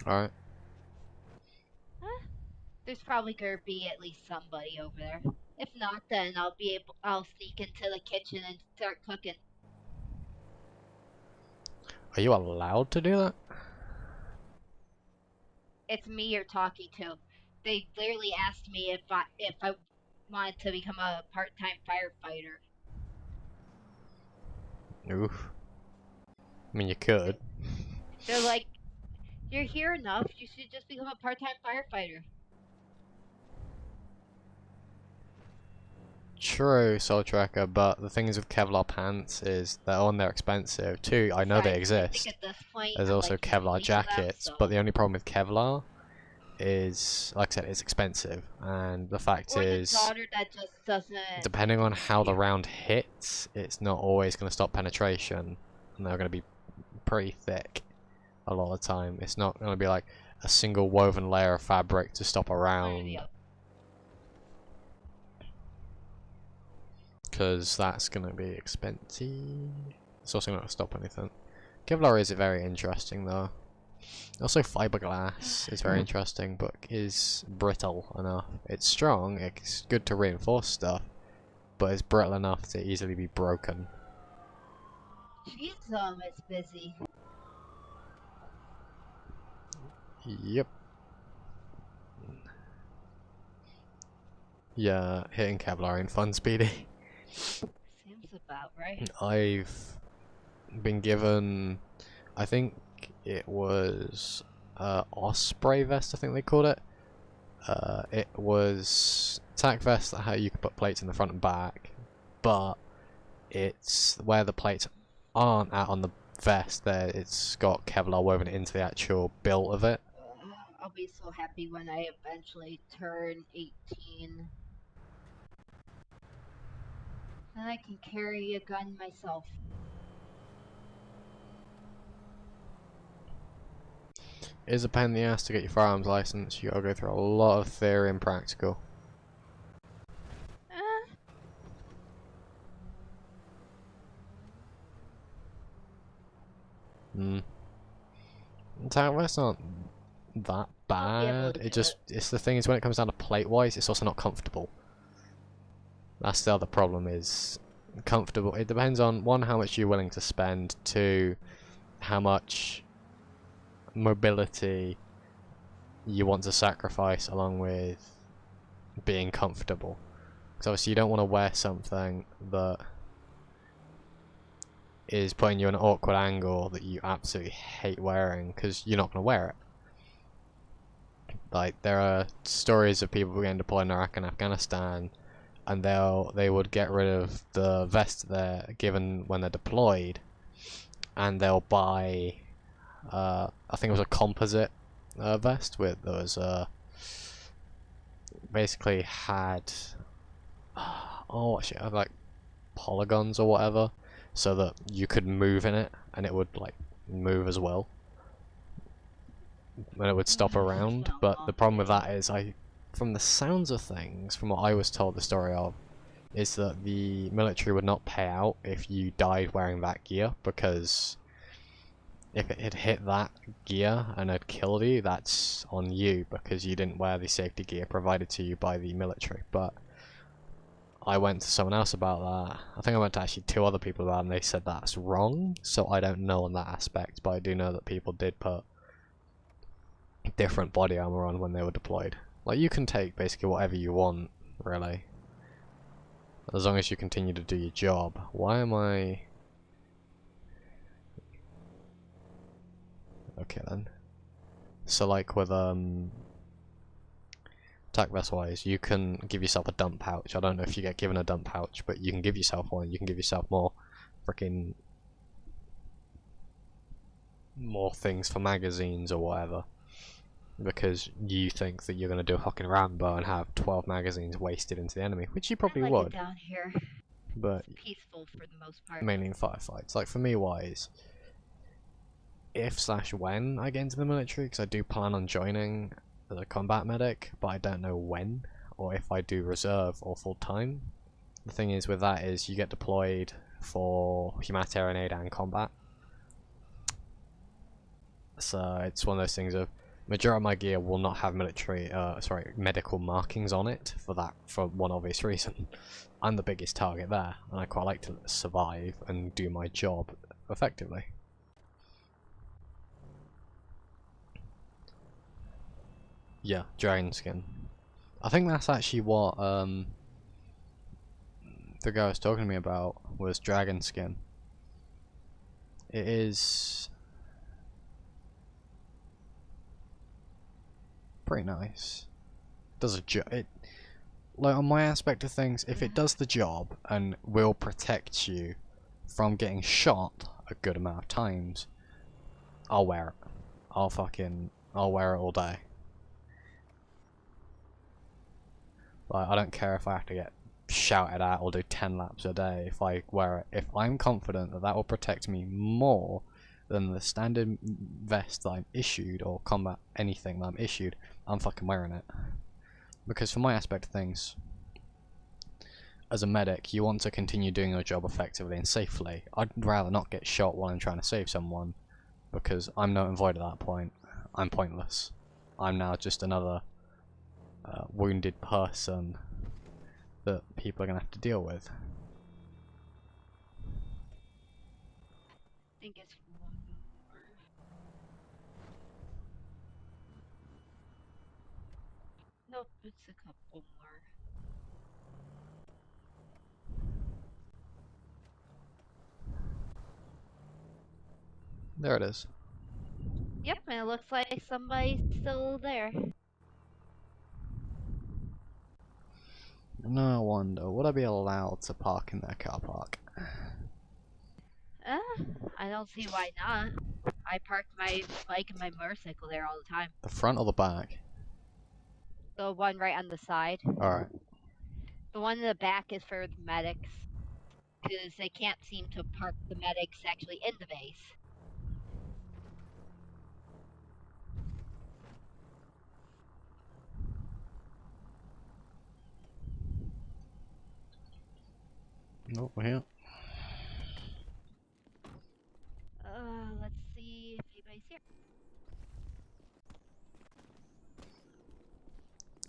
Alright. There's probably gonna be at least somebody over there. If not, then I'll sneak into the kitchen and start cooking. Are you allowed to do that? It's me you're talking to. they literally asked me if I wanted to become a part-time firefighter. Oof. I mean, you could. They're like, "You're here enough. You should just become a part-time firefighter." True, Soul Tracker, but the things with Kevlar pants is that one, they're expensive. Two, I know they exist. At this point, There's I'm, also like, Kevlar used to them, jackets, so- but the only problem with Kevlar is, like I said, it's expensive, and the fact Or the is, daughter that just doesn't. depending on how the round hits, it's not always going to stop penetration, and they're going to be pretty thick a lot of the time. It's not going to be like a single woven layer of fabric to stop a round, because that's going to be expensive. It's also not going to stop anything. Kevlar is very interesting though. Also, fiberglass is very interesting, but is brittle enough. It's strong, it's good to reinforce stuff, but it's brittle enough to easily be broken. She's it's busy. Yep. Yeah, hitting Kevlar ain't fun, Speedy. Seems about right. I've been given, I think it was Osprey vest, I think they called it. It was tack vest that you could put plates in the front and back, but it's where the plates aren't at on the vest there, it's got Kevlar woven into the actual build of it. I'll be so happy when I eventually turn 18. Then I can carry a gun myself. It is a pain in the ass to get your firearms license. You gotta go through a lot of theory and practical. Tack vests aren't that bad. It's the thing is, when it comes down to plate wise, it's also not comfortable. That's the other problem, is comfortable. It depends on, one, how much you're willing to spend, two, how much mobility you want to sacrifice along with being comfortable. Because obviously you don't want to wear something that is putting you in an awkward angle that you absolutely hate wearing, because you're not going to wear it. Like, there are stories of people getting deployed in Iraq and Afghanistan, and they would get rid of the vest they're given when they're deployed, and they'll buy, I think it was a composite vest with those, basically had, oh shit, like polygons or whatever, so that you could move in it and it would like move as well, and it would stop around. But the problem with that is, from the sounds of things, from what I was told the story of, is that the military would not pay out if you died wearing that gear, because if it had hit that gear and had killed you, that's on you, because you didn't wear the safety gear provided to you by the military. But I went to someone else about that. I think I went to actually 2 other people about it, and they said that's wrong, so I don't know on that aspect, but I do know that people did put different body armor on when they were deployed. Like, you can take basically whatever you want, really, as long as you continue to do your job. Why am I... Okay then. So like with tack vest wise, you can give yourself a dump pouch. I don't know if you get given a dump pouch, but you can give yourself one. You can give yourself more things for magazines or whatever, because you think that you're going to do a fucking Rambo and have 12 magazines wasted into the enemy, which you probably I like would. it down here. But It's peaceful for the most part. mainly in firefights. Like, for me wise, if/when I get into the military, because I do plan on joining as a combat medic, but I don't know when, or if I do reserve or full time. The thing is with that is you get deployed for humanitarian aid and combat. So it's one of those things of, majority of my gear will not have medical markings on it, for one obvious reason. I'm the biggest target there, and I quite like to survive and do my job effectively. Yeah, dragon skin. I think that's actually what the guy was talking to me about was dragon skin. It is pretty nice. Does a job. It, like on my aspect of things, if it does the job and will protect you from getting shot a good amount of times, I'll wear it. I'll wear it all day. Like, I don't care if I have to get shouted at or do 10 laps a day if I wear it. If I'm confident that that will protect me more than the standard vest that I'm issued or combat anything that I'm issued, I'm fucking wearing it. Because from my aspect of things, as a medic, you want to continue doing your job effectively and safely. I'd rather not get shot while I'm trying to save someone, because I'm null and void at that point. I'm pointless. I'm now just another wounded person that people are going to have to deal with. I think it's one more. Nope, it's a couple more. There it is. Yep, and it looks like somebody's still there. No, I wonder, would I be allowed to park in their car park? I don't see why not. I park my bike and my motorcycle there all the time. The front or the back? The one right on the side. Alright. The one in the back is for the medics, because they can't seem to park the medics actually in the base. Nope, we're here. Let's see if anybody's here.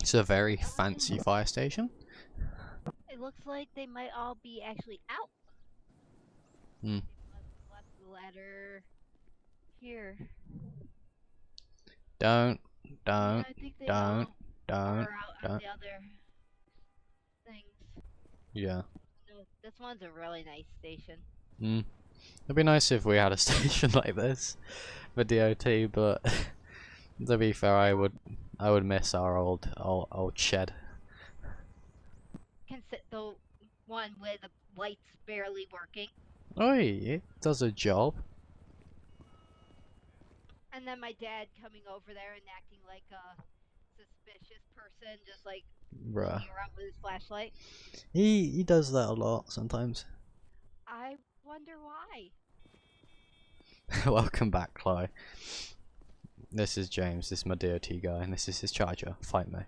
It's a very fancy fire station. It looks like they might all be actually out. Hmm. Left the ladder here. Don't. I think they all Don't. are out on the other things. Yeah. No, this one's a really nice station. Hmm. It'd be nice if we had a station like this for DOT, but to be fair, I would miss our old shed. The one where the light's barely working. Oi, it does a job. And then my dad coming over there and acting like a suspicious person, just like Bruh. looking around with his flashlight. He does that a lot sometimes. I wonder why. Welcome back, Chloe. This is James, this is my DOT guy, and this is his charger. Fight me.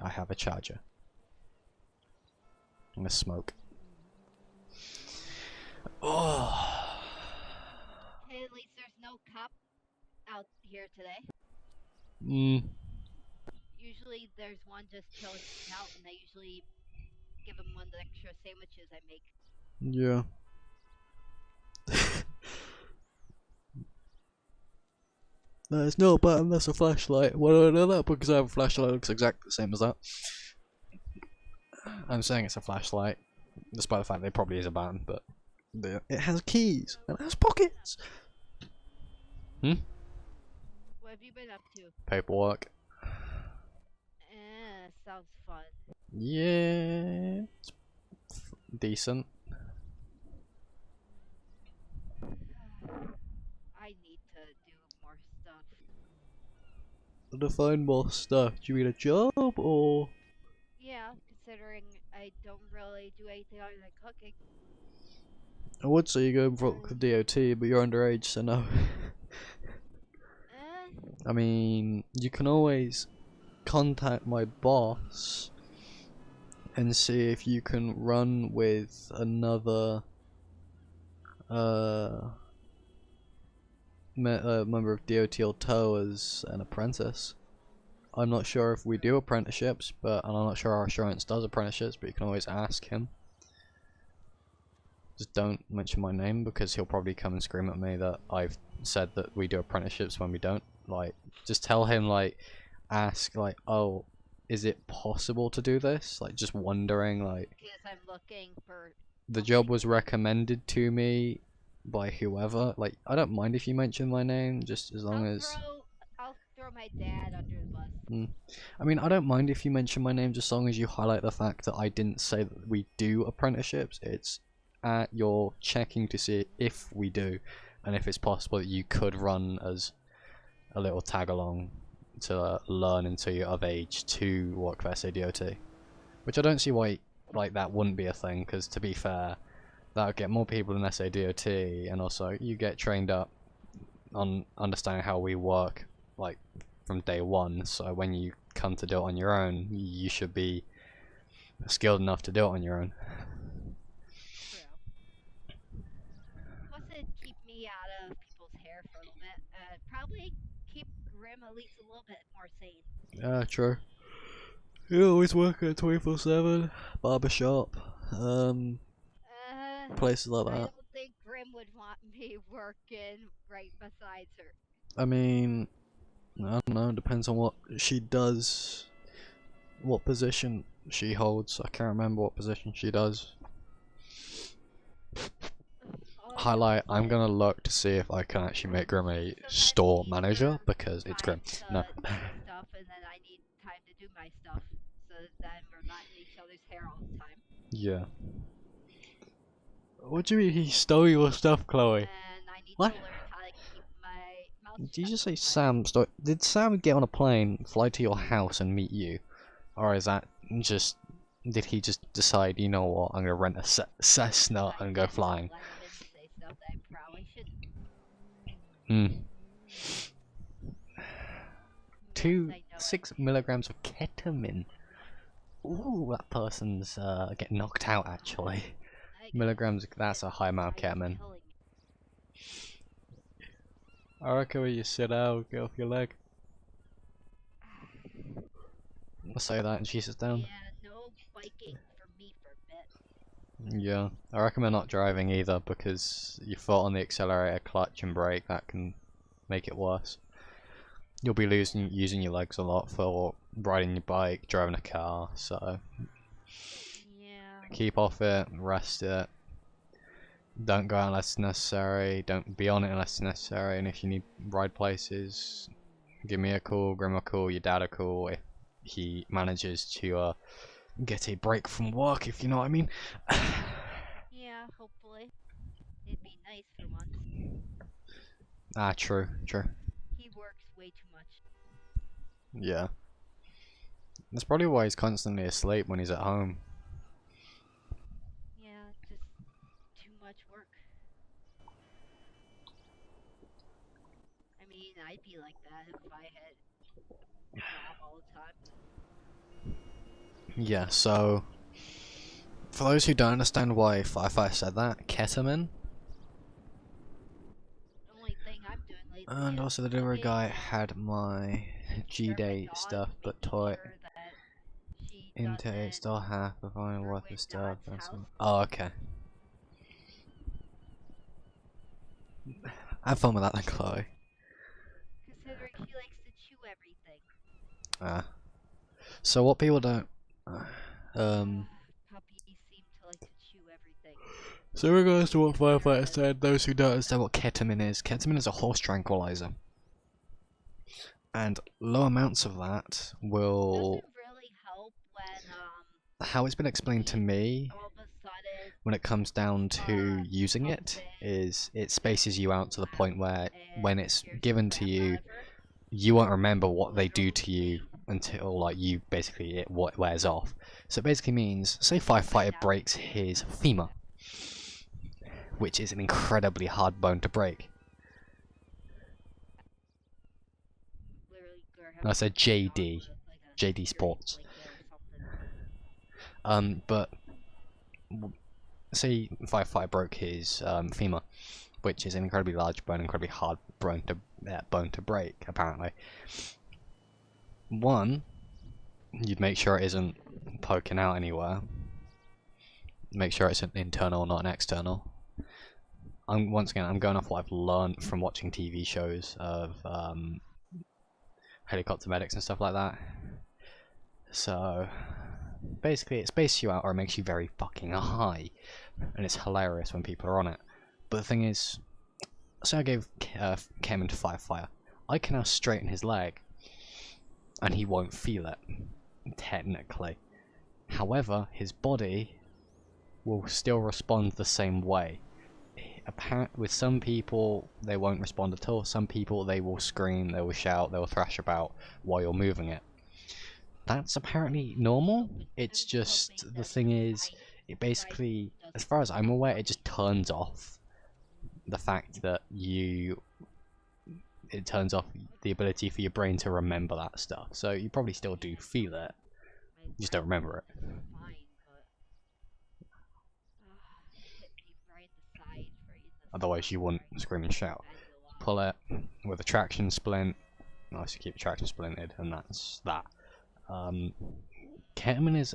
I have a charger. I'm gonna smoke. Oh. Hey, at least there's no cop out here today. Hmm. Usually there's one just chilling out, and I usually give him one of the extra sandwiches I make. Yeah. No, it's not a button, that's a flashlight. Why do I know that? Because I have a flashlight that looks exactly the same as that. I'm saying it's a flashlight, despite the fact that it probably is a button, but it has keys and it has pockets. Hmm? What have you been up to? Paperwork. Sounds fun. Yeah. It's decent. I need to do more stuff. To find more stuff, do you mean a job or? Yeah, considering I don't really do anything other than cooking. I would say you go for DOT, but you're underage, so no. I mean, you can always contact my boss and see if you can run with another member of DOT or TOW as an apprentice. I'm not sure if we do apprenticeships, and I'm not sure our assurance does apprenticeships, but you can always ask him. Just don't mention my name, because he'll probably come and scream at me that I've said that we do apprenticeships when we don't. Like, just tell him, like, ask, like, oh, is it possible to do this? Like, just wondering, like, Because I'm looking for. the job was recommended to me by whoever. Like, I don't mind if you mention my name, just as long as. I'll throw my dad under the bus. I mean, I don't mind if you mention my name, just as long as you highlight the fact that I didn't say that we do apprenticeships. It's you're checking to see if we do, and if it's possible that you could run as a little tag along to learn until you're of age to work for SADOT. Which I don't see why like that wouldn't be a thing, because to be fair, that would get more people in SADOT, and also you get trained up on understanding how we work like from day one, so when you come to do it on your own, you should be skilled enough to do it on your own. Plus it'd keep me out of people's hair for a little bit. Probably keep Grim at least a little bit more sane. Yeah, true. You always work at 24/7, barbershop, places like I that. don't think Grim would want me working right beside her. I mean, I don't know, depends on what she does, what position she holds. I can't remember what position she does. Highlight, I'm gonna look to see if I can actually make Grim a store manager, because it's Grim. No. Stuff, and then I need time to do my stuff, so that we're not in each other's hair all the time. Yeah. What do you mean he stole your stuff, Chloe? What? Did you just say Sam stole? Did Sam get on a plane, fly to your house, and meet you, or is that just? Did he just decide, you know what, I'm gonna rent a Cessna and go flying? Hmm. 6 milligrams of ketamine. Ooh, that person's getting knocked out actually. Milligrams, that's a high amount of ketamine. I reckon when you sit down, get off your leg. I'll say that and she sits down. Yeah, no biking for me for a bit. Yeah, I recommend not driving either, because your foot on the accelerator, clutch and brake, that can make it worse. You'll be using your legs a lot for riding your bike, driving a car, so keep off it, rest it. Don't go out unless it's necessary, don't be on it unless it's necessary, and if you need ride places, give me a call, Grim a call, your dad a call, if he manages to get a break from work, if you know what I mean. Yeah, hopefully. It'd be nice for once. Ah, true. He works way too much. Yeah. That's probably why he's constantly asleep when he's at home. Yeah, just too much work. I mean, I'd be like that if I had a job all the time. Yeah, so for those who don't understand why Firefighter said that, ketamine. The only thing I'm doing lately And also the delivery guy had my G-Date stuff, but taught intake still half the final worth of stuff. Oh, okay. Have fun with that then, Chloe. Considering he likes to chew everything. So what people don't Puppies seem to like to chew everything. So in regards to what Firefighter said, those who don't understand what ketamine is a horse tranquilizer. And low amounts of that will... really help when, how it's been explained to me, when it comes down to using it, is it spaces you out to the point where when it's given to you, you won't remember what they do to you until like you basically it wears off. So it basically means, say Firefighter breaks his femur, which is an incredibly hard bone to break. No, I said JD Sports. But say Firefighter broke his femur, which is an incredibly large bone, incredibly hard bone to break, apparently. One, you'd make sure it isn't poking out anywhere. Make sure it's an internal, not an external. Once again, I'm going off what I've learned from watching TV shows of helicopter medics and stuff like that. So basically it spaces you out or it makes you very fucking high, and it's hilarious when people are on it. But the thing is, so I gave Kemen to Firefire. I can now straighten his leg and he won't feel it, technically. However, his body will still respond the same way. With some people they won't respond at all. Some people, they will scream, they will shout, they will thrash about while you're moving it. That's apparently normal. It's just, the thing is, it basically, as far as I'm aware, it just turns off the fact that it turns off the ability for your brain to remember that stuff. So you probably still do feel it, you just don't remember it. Otherwise you wouldn't scream and shout. Pull it with a traction splint. Nice to keep the traction splinted, and that's that. Ketamine is,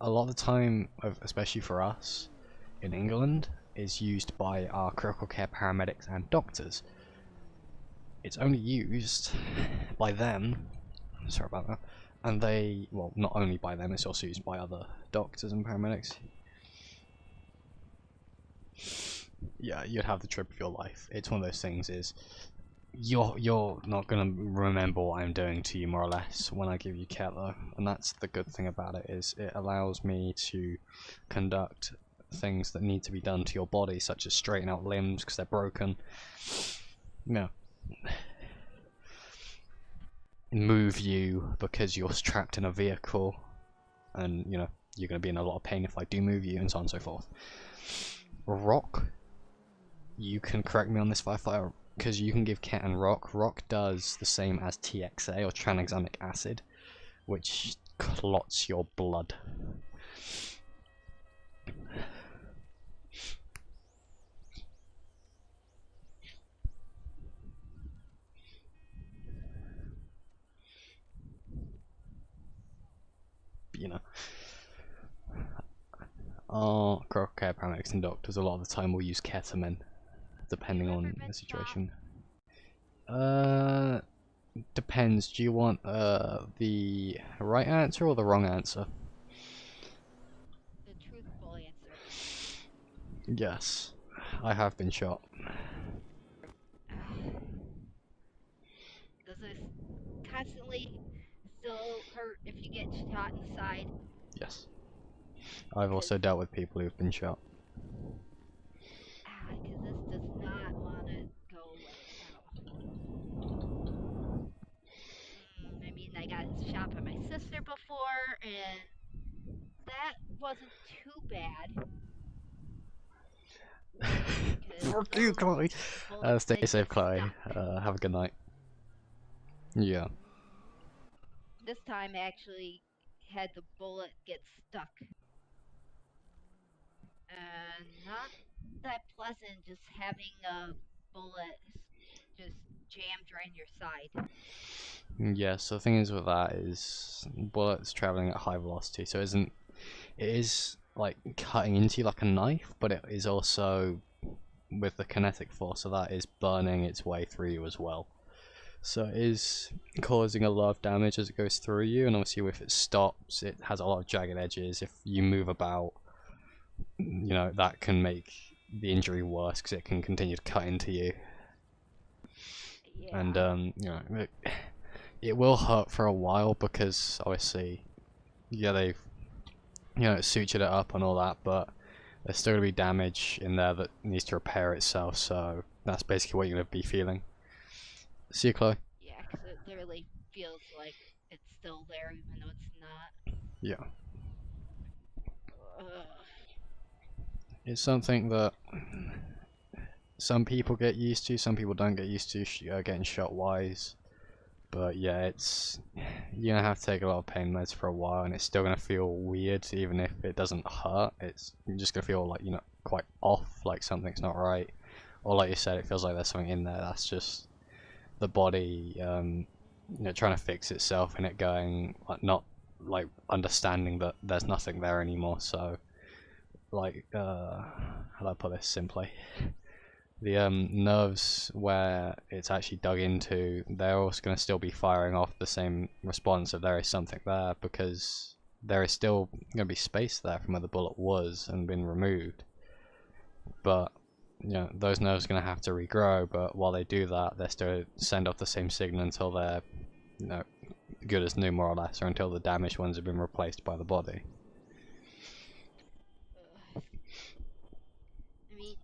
a lot of the time, especially for us in England, is used by our critical care paramedics and doctors. It's only used by them, sorry about that, and they, well, not only by them, it's also used by other doctors and paramedics. Yeah, you'd have the trip of your life. It's one of those things, is you're not gonna remember what I'm doing to you, more or less, when I give you Ketamine. And that's the good thing about it, is it allows me to conduct things that need to be done to your body, such as straighten out limbs because they're broken, move you because you're trapped in a vehicle, and you know you're going to be in a lot of pain if I do move you, and so on and so forth. Rock, you can correct me on this, Firefire, because you can give Ketamine Rock. Rock does the same as TXA, or tranexamic acid, which clots your blood. You know, our critical care paramedics and doctors a lot of the time will use ketamine, depending on the situation. Depends. Do you want the right answer or the wrong answer? The truthful answer. Yes, I have been shot. Does this constantly still hurt if you get shot in the side? Yes. I've also dealt with people who've been shot. Because this does not want to go away at all. I mean, I got shot by my sister before, and that wasn't too bad. Fuck you, Chloe! Stay safe, Chloe. Have a good night. Yeah. This time I actually had the bullet get stuck. And not that pleasant, just having a bullet just jammed right in your side. Yeah, so the thing is with that is bullets traveling at high velocity, so it is like cutting into you like a knife, but it is also with the kinetic force, so that is burning its way through you as well. So it is causing a lot of damage as it goes through you, and obviously if it stops, it has a lot of jagged edges. If you move about, you know, that can make the injury worse because it can continue to cut into you. Yeah. And you know, it will hurt for a while because obviously, yeah, they've, you know, sutured it up and all that, but there's still gonna be damage in there that needs to repair itself. So that's basically what you're gonna be feeling. See you, Chloe. Yeah, because it literally feels like it's still there even though it's not. Yeah. It's something that some people get used to, some people don't get used to getting shot wise. But yeah, you're gonna have to take a lot of pain meds for a while, and it's still gonna feel weird even if it doesn't hurt. You're just gonna feel like, you know, quite off, like something's not right. Or like you said, it feels like there's something in there. That's just the body, you know, trying to fix itself, and it going, like, not like understanding that there's nothing there anymore. So, like, how do I put this simply? the nerves where it's actually dug into, they're also going to still be firing off the same response if there is something there, because there is still going to be space there from where the bullet was and been removed. But you know, those nerves are going to have to regrow, but while they do that, they still send off the same signal until they're, you know, good as new, more or less, or until the damaged ones have been replaced by the body. I mean,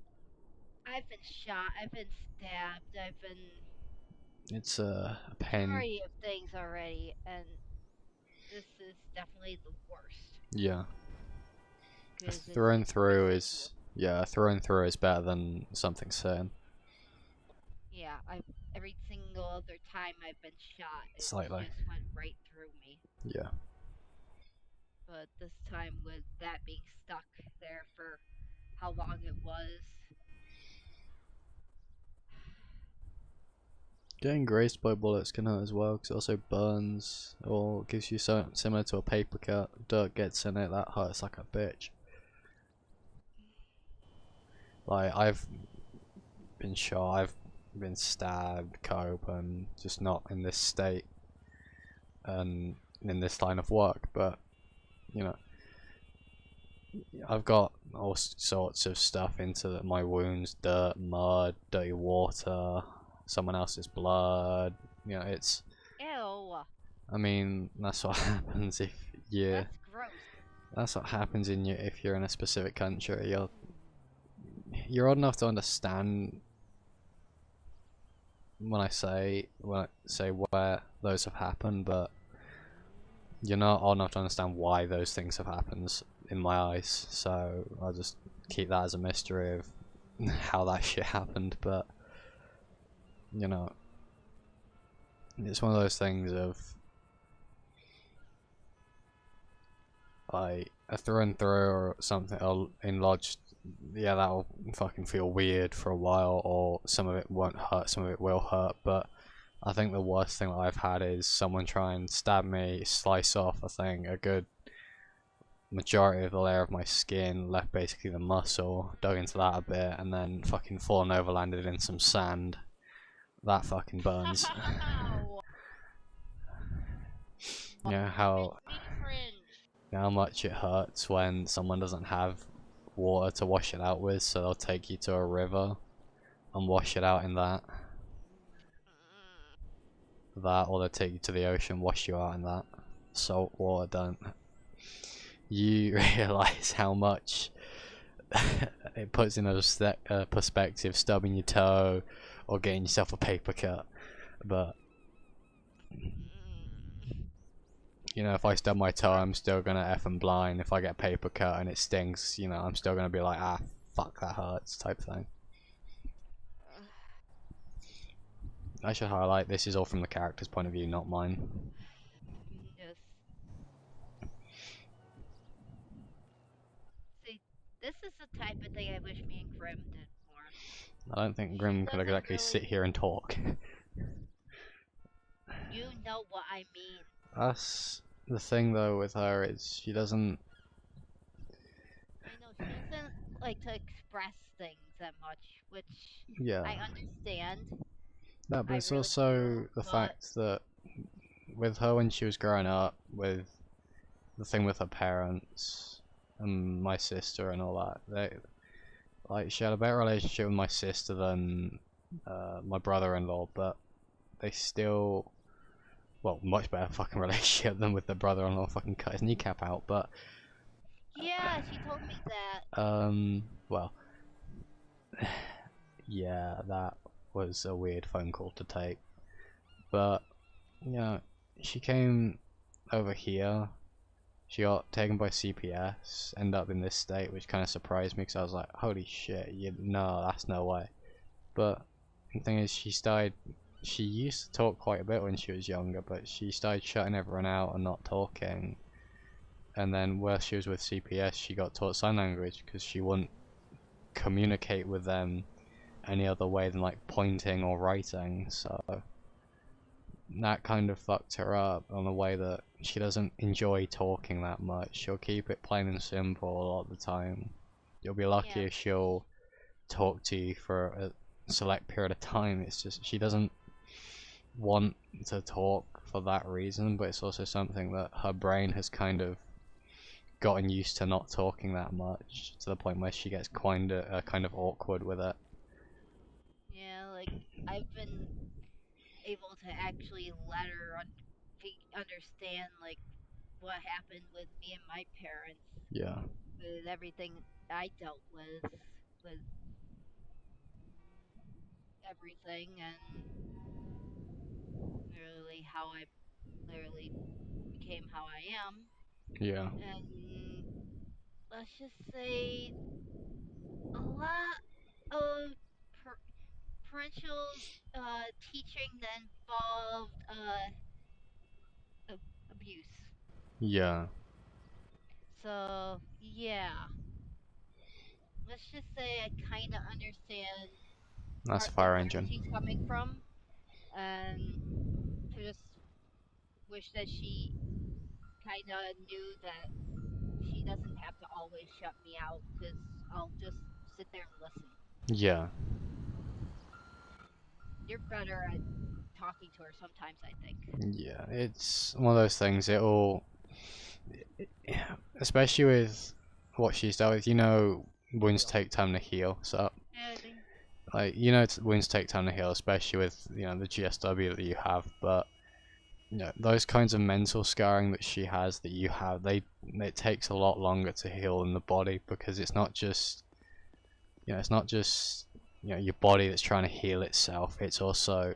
I've been shot, I've been stabbed, I've been It's a pain. sorry of things already, and this is definitely the worst. Yeah. 'Cause it's Thrown through is, yeah, thrown through is better than something certain. Yeah, every single other time I've been shot, it Slightly. just went right through me. Yeah. But this time, with that being stuck there for how long it was, Getting grazed by bullets can hurt as well, because it also burns, or gives you something similar to a paper cut. Dirt gets in it, that hurts like a bitch. Like, I've been shot, I've been stabbed, cut open, just not in this state and in this line of work, but you know, I've got all sorts of stuff into my wounds: dirt, mud, dirty water, someone else's blood. You know, it's, ew. I mean, that's what happens if you, That's gross. that's what happens if you're in a specific country. You're old enough to understand when I say where those have happened, but you're not old enough to understand why those things have happened in my eyes. So I'll just keep that as a mystery of how that shit happened. But you know, it's one of those things of like a through and through or something enlarged. Yeah, that'll fucking feel weird for a while, or some of it won't hurt, some of it will hurt. But I think the worst thing that I've had is someone try and stab me, slice off a good majority of the layer of my skin, left basically the muscle, dug into that a bit, and then fucking fallen over, landed in some sand. That fucking burns. You know how much it hurts when someone doesn't have water to wash it out with, so they'll take you to a river and wash it out in that, or they'll take you to the ocean, wash you out in that salt water. Don't you realize how much it puts in a perspective, stubbing your toe or getting yourself a paper cut? But you know, if I stub my toe, I'm still gonna effing blind. If I get a paper cut and it stings, you know, I'm still gonna be like, ah, fuck, that hurts, type thing. I should highlight, this is all from the character's point of view, not mine. Yes. See, this is the type of thing I wish me and Grim did more. I don't think Grim could exactly sit here and talk. You know what I mean. That's the thing though with her, is she doesn't... I know, she doesn't like to express things that much, which Yeah. I understand. No, but it's really also the fact that with her when she was growing up, with the thing with her parents and my sister and all that, she had a better relationship with my sister than my brother-in-law, but they still, well, much better fucking relationship than with the brother-in-law. Fucking cut his kneecap out. But yeah, she told me that. Well, yeah, that was a weird phone call to take. But you know, she came over here, she got taken by CPS, ended up in this state, which kind of surprised me, because I was like, holy shit, no, that's no way. But the thing is, she used to talk quite a bit when she was younger, but she started shutting everyone out and not talking. And then while she was with CPS, she got taught sign language, because she wouldn't communicate with them any other way than like pointing or writing. So that kind of fucked her up on a way that she doesn't enjoy talking that much. She'll keep it plain and simple a lot of the time. You'll be lucky if she'll talk to you for a select period of time. It's just she doesn't want to talk for that reason, but it's also something that her brain has kind of gotten used to not talking that much, to the point where she gets kind of awkward with it. Yeah, like I've been able to actually let her understand like what happened with me and my parents. Yeah. With everything I dealt with everything, and literally how I literally became how I am. Yeah. And let's just say a lot of parental teaching that involved abuse. Yeah. So yeah, let's just say I kind of understand. That's partly Fire where Engine. she's coming from, and I just wish that she kind of knew that she doesn't have to always shut me out, because I'll just sit there and listen. Yeah. You're better at talking to her sometimes, I think. Yeah, it's one of those things. It'll, especially with what she's dealt with. You know, wounds take time to heal. So, like, you know, wounds take time to heal, especially with the GSW that you have. But those kinds of mental scarring that she has, that you have, it takes a lot longer to heal in the body, because it's not just your body that's trying to heal itself. It's also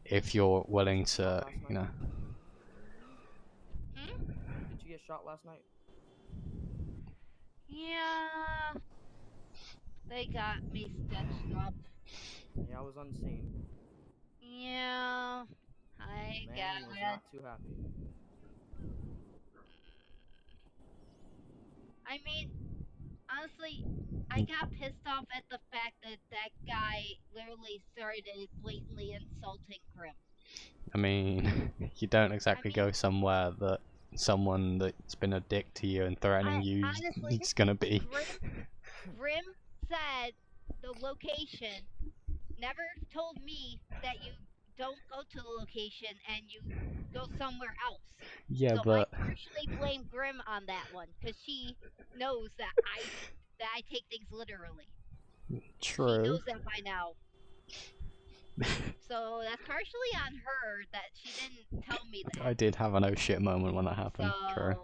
if you're willing to Did you get shot last night? Yeah, they got me stitched up. Yeah, I was unseen. Yeah, I Man got was it. not too happy. I mean, honestly, I got pissed off at the fact that that guy literally started blatantly insulting Grim. I mean, you don't exactly go somewhere that someone that's been a dick to you and threatening you honestly, is gonna be. Grim said the location, never told me that you don't go to the location and you go somewhere else. Yeah, so but I partially blame Grim on that one, because she knows that I take things literally. She true. knows that by now. So that's partially on her that she didn't tell me that. I did have an oh shit moment when that happened. True.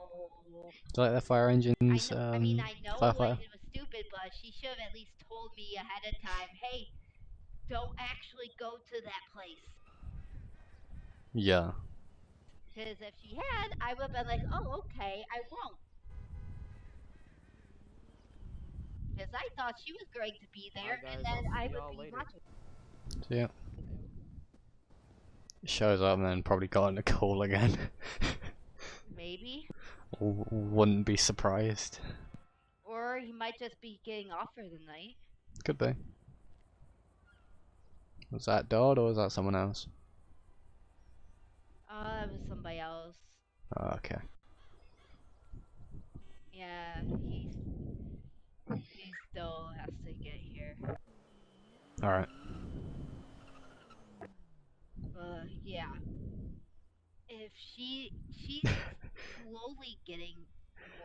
So Do you like the Fire Engines? I mean, I know Firefighter? it was stupid, but she should have at least told me ahead of time, hey, don't actually go to that place. Yeah. Because if she had, I would have been like, oh, okay, I won't. Because I thought she was going to be there, and then I would be watching. So yeah. Shows up and then probably got in a call again. Maybe. Wouldn't be surprised. Or he might just be getting off for the night. Could be. Was that Dodd or was that someone else? It was somebody else. Oh, okay. Yeah, he still has to get here. Alright. Yeah. If she's slowly getting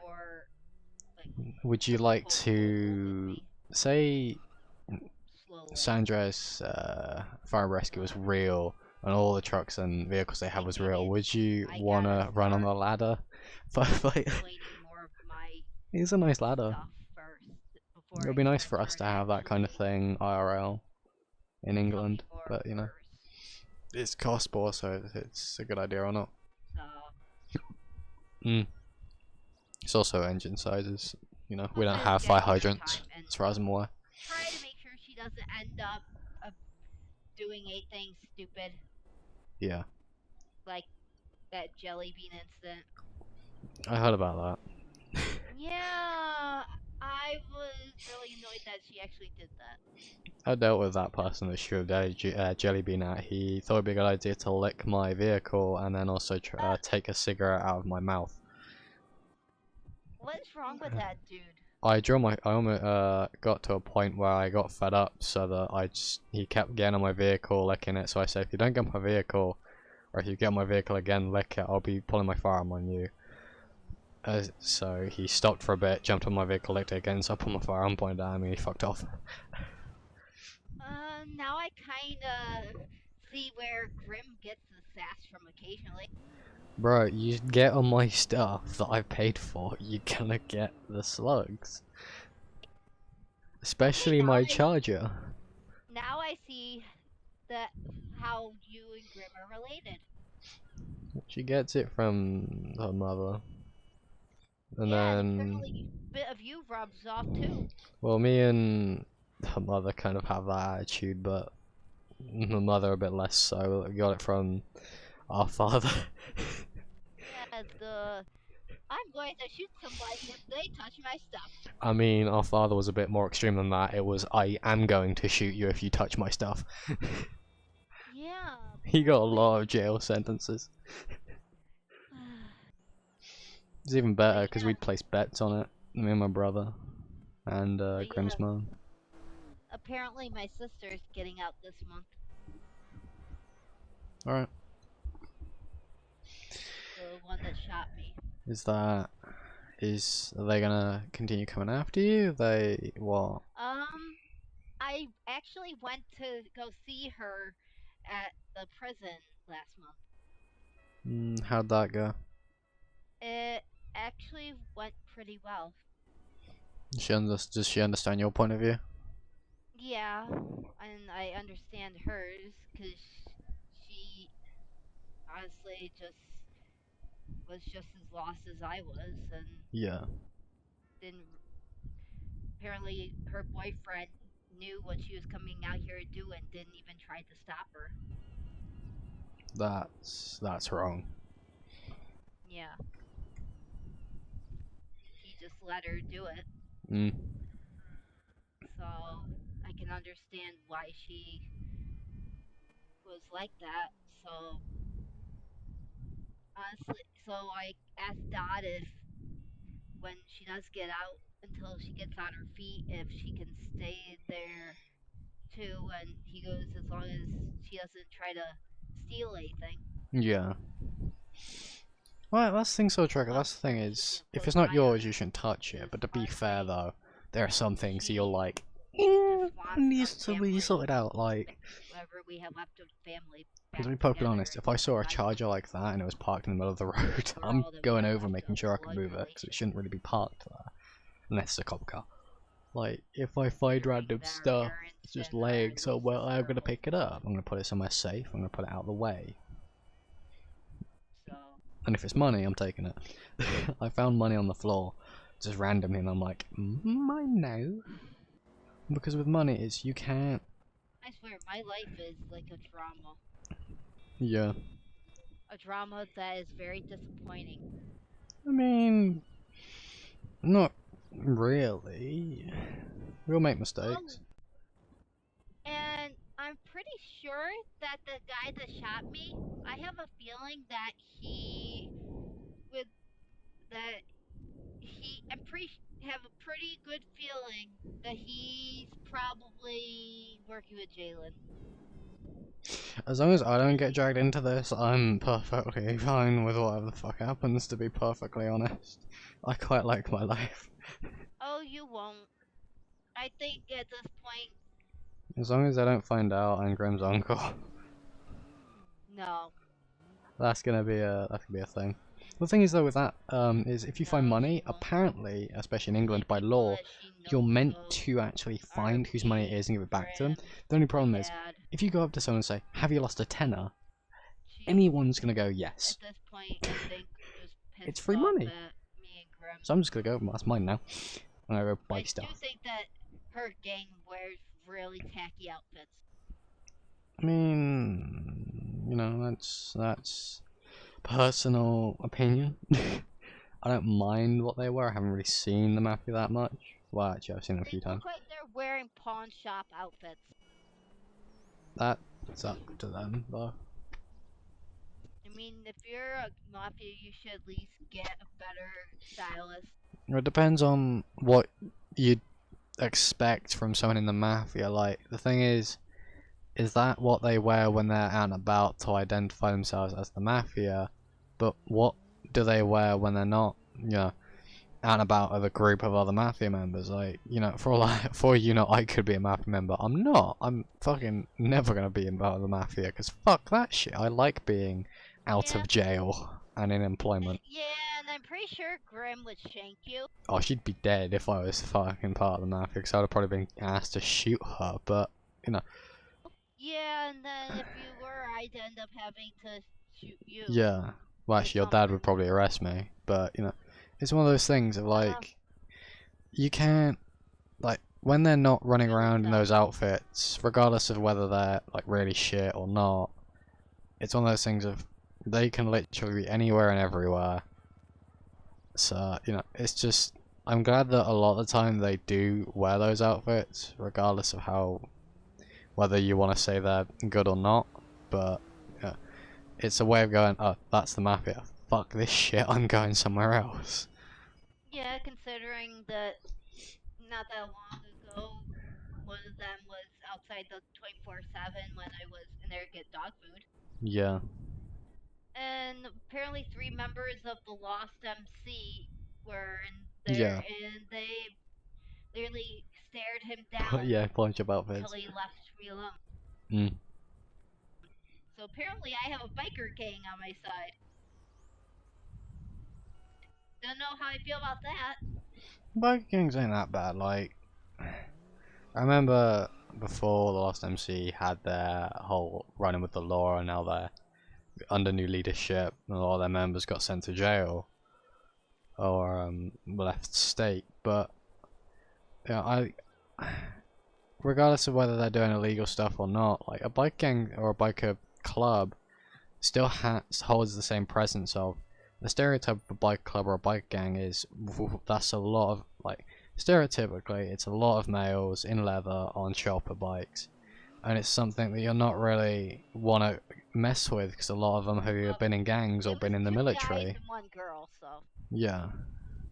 more, like... Would you like to say Sandra's fire rescue was real and all the trucks and vehicles they have was real? Would you wanna run on the ladder firefight? It's a nice ladder. It would be nice for us to have that kind of thing IRL in England, but it's cost more, so it's a good idea or not. It's also engine sizes. We don't have fire hydrants, as far as I'm aware. Try to make sure she doesn't end up doing anything stupid. Yeah. Like that jelly bean incident. I heard about that. Yeah, I was really annoyed that she actually did that. I dealt with that person that threw a jelly bean at. He thought it'd be a good idea to lick my vehicle and then also take a cigarette out of my mouth. What's wrong with that dude? I almost got to a point where I got fed up, so that he kept getting on my vehicle, licking it. So I said, if you don't get my vehicle, or if you get my vehicle again, lick it, I'll be pulling my firearm on you. So he stopped for a bit, jumped on my vehicle, licked it again, so I put my firearm, pointed at him, and he fucked off. Now I kinda see where Grim gets the sass from occasionally. Bro, you get on my stuff that I've paid for, you're gonna get the slugs. Especially my charger. Now I see that how you and Grim are related. She gets it from her mother. And And then... apparently a bit of you rubs off too. Well, me and her mother kind of have that attitude, but my mother a bit less so. We got it from our father. Yeah, I'm going to shoot somebody if they touch my stuff. I mean, our father was a bit more extreme than that. It was, I am going to shoot you if you touch my stuff. Yeah. He got a lot of jail sentences. It's even better because we'd place bets on it, me and my brother, and Grim's mom. Apparently my sister's getting out this month. Alright. The one that shot me. Are they gonna continue coming after you? What? I actually went to go see her at the prison last month. How'd that go? It actually went pretty well. Does she understand your point of view? Yeah, and I understand hers, because she honestly was just as lost as I was, and Yeah. apparently her boyfriend knew what she was coming out here to do and didn't even try to stop her. That's wrong. Yeah. He just let her do it. So I can understand why she was like that. So honestly, I asked Dot if when she does get out, until she gets on her feet, if she can stay there too, and he goes, as long as she doesn't try to steal anything. Yeah. Well, that's the thing, so Tracker. That's the thing is, if it's not yours, you shouldn't touch it. But to be fair, though, there are some things you're like, it needs to be sorted out. Like, whatever we have left of family. to be perfectly honest, if I saw a charger like that and it was parked in the middle of the road, I'm going over making sure I can move it, because it shouldn't really be parked there, unless it's a cop car. Like, if I find random stuff just laying somewhere, I'm gonna pick it up. I'm gonna put it somewhere safe. I'm gonna put it out of the way. And if it's money, I'm taking it. I found money on the floor, just randomly, and I'm like, mine now. Because with money, you can't. I swear, my life is like a drama. Yeah. A drama that is very disappointing. I mean, not really. We'll make mistakes. And I'm pretty sure that the guy that shot me, I have a feeling that have a pretty good feeling that he's probably working with Jalen. As long as I don't get dragged into this, I'm perfectly fine with whatever the fuck happens, to be perfectly honest. I quite like my life. Oh, you won't. I think at this point... As long as I don't find out I'm Grim's uncle. No. That's gonna be a thing. The thing is though with that, is if you find money, apparently, especially in England by law, you're meant to actually find whose money it is and give it back to them. The only problem is, if you go up to someone and say, have you lost a tenner? Anyone's gonna go, yes. At this point, I think It's free money. So I'm just gonna go, that's mine now. I'm gonna go buy stuff. I do think that her gang wears really tacky outfits. I mean, you know, that's personal opinion. I don't mind what they wear. I haven't really seen them after that much. Well, actually, I've seen them a few times. Look like they're wearing pawn shop outfits. That's up to them, though. I mean, if you're a mafia, you should at least get a better stylist. It depends on what you'd expect from someone in the mafia. Like, the thing is that what they wear when they're out and about to identify themselves as the mafia? But what do they wear when they're not, you know, out and about with a group of other mafia members? Like, you know, for I could be a mafia member. I'm not. I'm fucking never gonna be involved with the mafia, because fuck that shit. I like being out of jail and in employment. Yeah, and I'm pretty sure Grim would shank you. Oh, she'd be dead if I was fucking part of the mafia, because I would have probably been asked to shoot her, but, you know. Yeah, and then if you were, I'd end up having to shoot you. Yeah. Well, actually, your dad would probably arrest me, but, you know, it's one of those things of, like, you can't, like, when they're not running around in those outfits, regardless of whether they're, like, really shit or not, it's one of those things of, they can literally be anywhere and everywhere. So, you know, it's just, I'm glad that a lot of the time they do wear those outfits, regardless of how, whether you want to say they're good or not, but, yeah, it's a way of going, oh, that's the mafia, fuck this shit, I'm going somewhere else. Yeah, considering that not that long ago, one of them was outside the 24/7 when I was in there to get dog food. Yeah. And apparently 3 members of the Lost MC were in there, and they literally stared him down Yeah, bunch of outfits. until he left me alone. Mm. So apparently I have a biker gang on my side. Don't know how I feel about that. Biker gangs ain't that bad, like, I remember before the Lost MC had their whole running with the law, and now they're under new leadership, and a lot of their members got sent to jail or left state. But you know, regardless of whether they're doing illegal stuff or not, like a bike gang or a biker club still holds the same presence of the stereotype of a bike club or a bike gang is that's a lot of, like, stereotypically it's a lot of males in leather on chopper bikes, and it's something that you're not really want to mess with, because a lot of them have either been in gangs or been in the military. 2 guys and 1 girl, so. Yeah,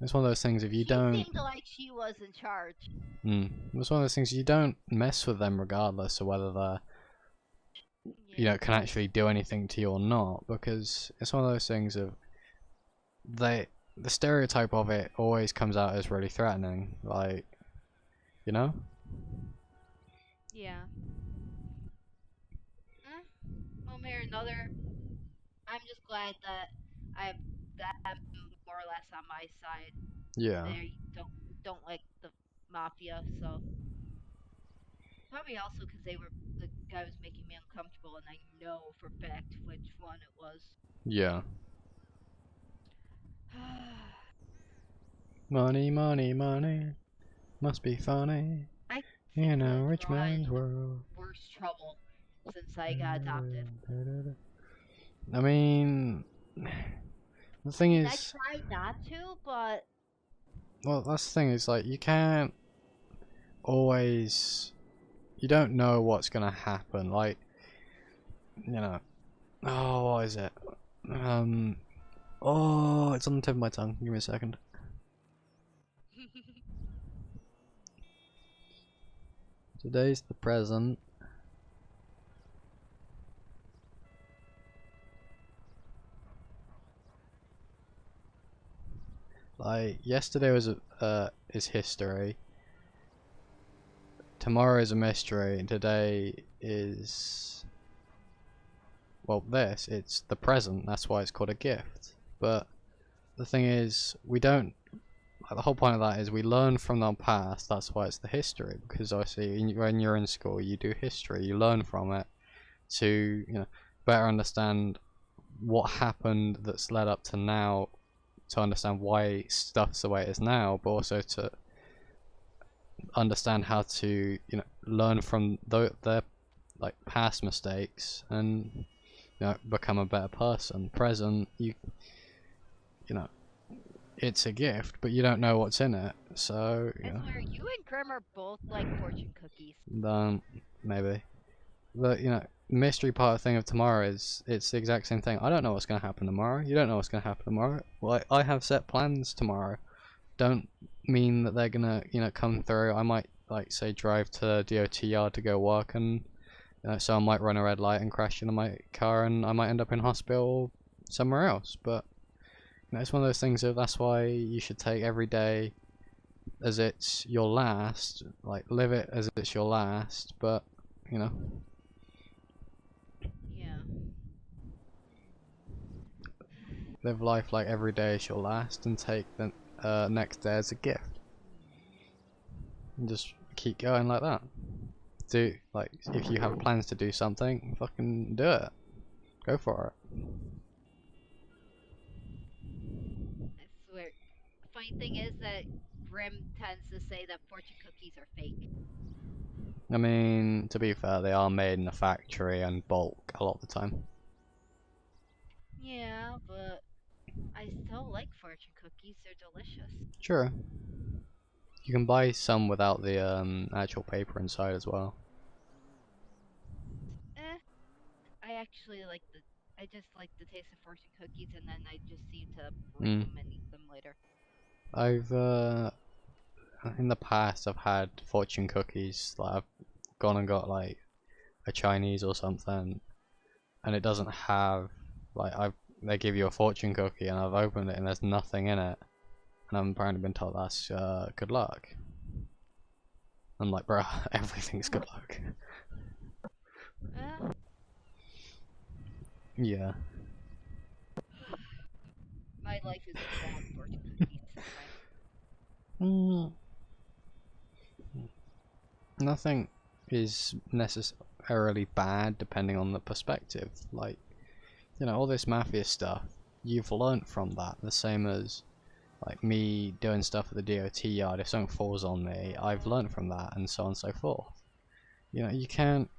it's one of those things, if you don't... She seemed like she was in charge. It's one of those things, you don't mess with them regardless of whether they're, you know, can actually do anything to you or not, because it's one of those things of, the stereotype of it always comes out as really threatening, like, you know? Yeah. One way or another, I'm just glad that I have that more or less on my side. Yeah. They don't like the mafia, so probably also because the guy was making me uncomfortable, and I know for a fact which one it was. Yeah. Money, money, money, must be funny. In a rich man's world. Worse trouble since I got adopted. I mean, the thing is, I tried not to, but well, that's the thing is, like, you can't always, you don't know what's gonna happen. Like, you know, oh, what is it? Oh, it's on the tip of my tongue. Give me a second. Today's the present. Like, yesterday was is history. Tomorrow is a mystery, and today is, well, it's the present. That's why it's called a gift. But the thing is, we don't, like, the whole point of that is we learn from our past. That's why it's the history, because obviously when you're in school you do history, you learn from it to, you know, better understand what happened that's led up to now, to understand why stuff's the way it is now, but also to understand how to, you know, learn from their like past mistakes and, you know, become a better person. Present, you know, it's a gift, but you don't know what's in it, so, you know. I swear, you and Grim are both like fortune cookies. Maybe. But, you know, mystery part of thing of tomorrow is, it's the exact same thing. I don't know what's going to happen tomorrow. You don't know what's going to happen tomorrow. Well, I have set plans tomorrow. don't mean that they're gonna, you know, come through. I might, like, say, drive to DOT yard to go work, and you know, so I might run a red light and crash into my car, and I might end up in hospital somewhere else. But you know, it's one of those things of that's why you should take every day as it's your last. Like, live it as it's your last. But you know. Yeah. Live life like every day is your last, and take the next day as a gift. And just keep going like that. Do, like, if you have plans to do something, fucking do it. Go for it. I swear. Funny thing is that Grim tends to say that fortune cookies are fake. I mean, to be fair, they are made in a factory and bulk a lot of the time. Yeah, but I still like fortune cookies. They're delicious. Sure. You can buy some without the actual paper inside as well. I actually like I just like the taste of fortune cookies, and then I just seem to break them and eat them later. I've in the past I've had fortune cookies. Like, I've gone and got like a Chinese or something, and it doesn't have, like, they give you a fortune cookie, and I've opened it and there's nothing in it, and I've apparently been told that's good luck. I'm like, bro, everything's good luck. Yeah. My life is a bad fortune cookies. Nothing is necessarily bad depending on the perspective. Like, you know, all this mafia stuff, you've learnt from that. The same as, like, me doing stuff at the DOT yard. If something falls on me, I've learnt from that, and so on and so forth. You know, you can't,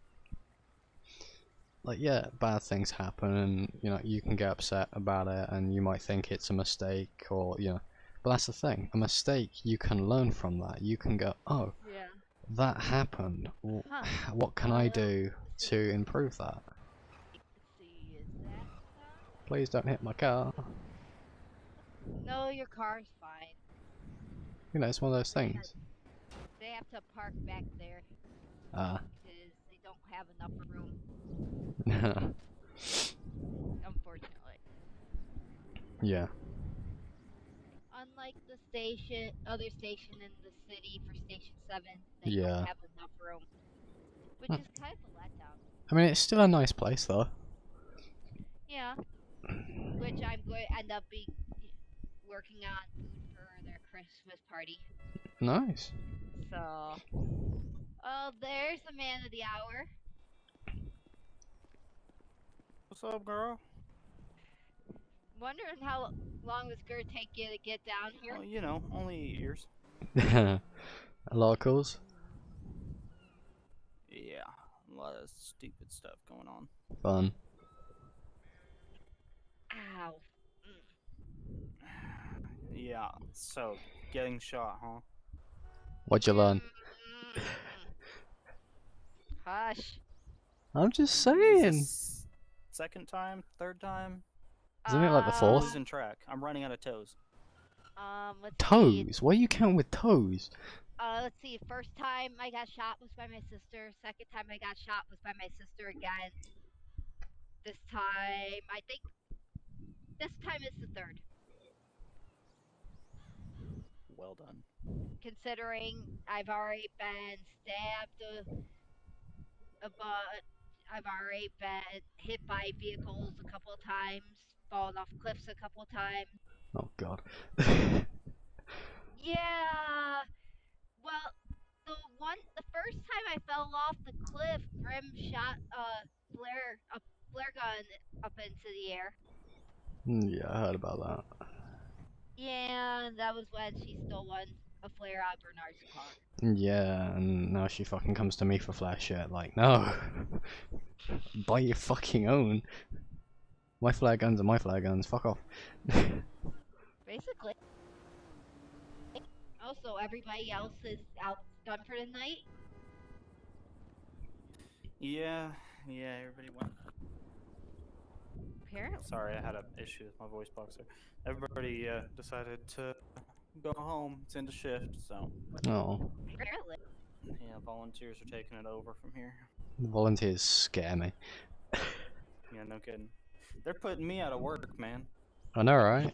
like, yeah, bad things happen, and you know, you can get upset about it, and you might think it's a mistake, or you know, but that's the thing. A mistake, you can learn from that. You can go, oh, yeah, that happened. What can I do to improve that? Please don't hit my car. No, your car's fine. You know, it's one of those things. They have to park back there. Because they don't have enough room. Unfortunately. Yeah. Unlike the other station in the city for Station 7, they Yeah. don't have enough room. Which is kind of a letdown. I mean, it's still a nice place, though. Yeah. Which I'm going to end up working on food for their Christmas party. Nice. So, there's the man of the hour. What's up, girl? Wondering how long it's gonna take you to get down here. Well, you know, only 8 years. A lot of calls. Yeah, a lot of stupid stuff going on. Fun. Ow. Yeah, so, getting shot, huh? What'd you learn? Hush. I'm just saying. Second time? Third time? Isn't it like the I'm fourth? losing track. I'm running out of toes. Let's Toes? Why are you counting with toes? Let's see. First time I got shot was by my sister. Second time I got shot was by my sister again. This time, I think, this time is the third. Well done. Considering I've already been stabbed, I've already been hit by vehicles a couple of times, fallen off cliffs a couple of times. Oh god. Yeah. Well, the first time I fell off the cliff, Grim shot a flare gun up into the air. Yeah, I heard about that. Yeah, that was when she stole a flare out of Bernard's car. Yeah, and now she fucking comes to me for flare shit. Like, no. Buy your fucking own. My flare guns are my flare guns. Fuck off. Basically. Also, everybody else is out done for the night. Yeah, everybody went. Apparently. Sorry, I had an issue with my voice box there. Everybody decided to go home. It's into shift, so. Oh, Really? Yeah, volunteers are taking it over from here. volunteers scare me. Yeah, no kidding. They're putting me out of work, man. I know, right?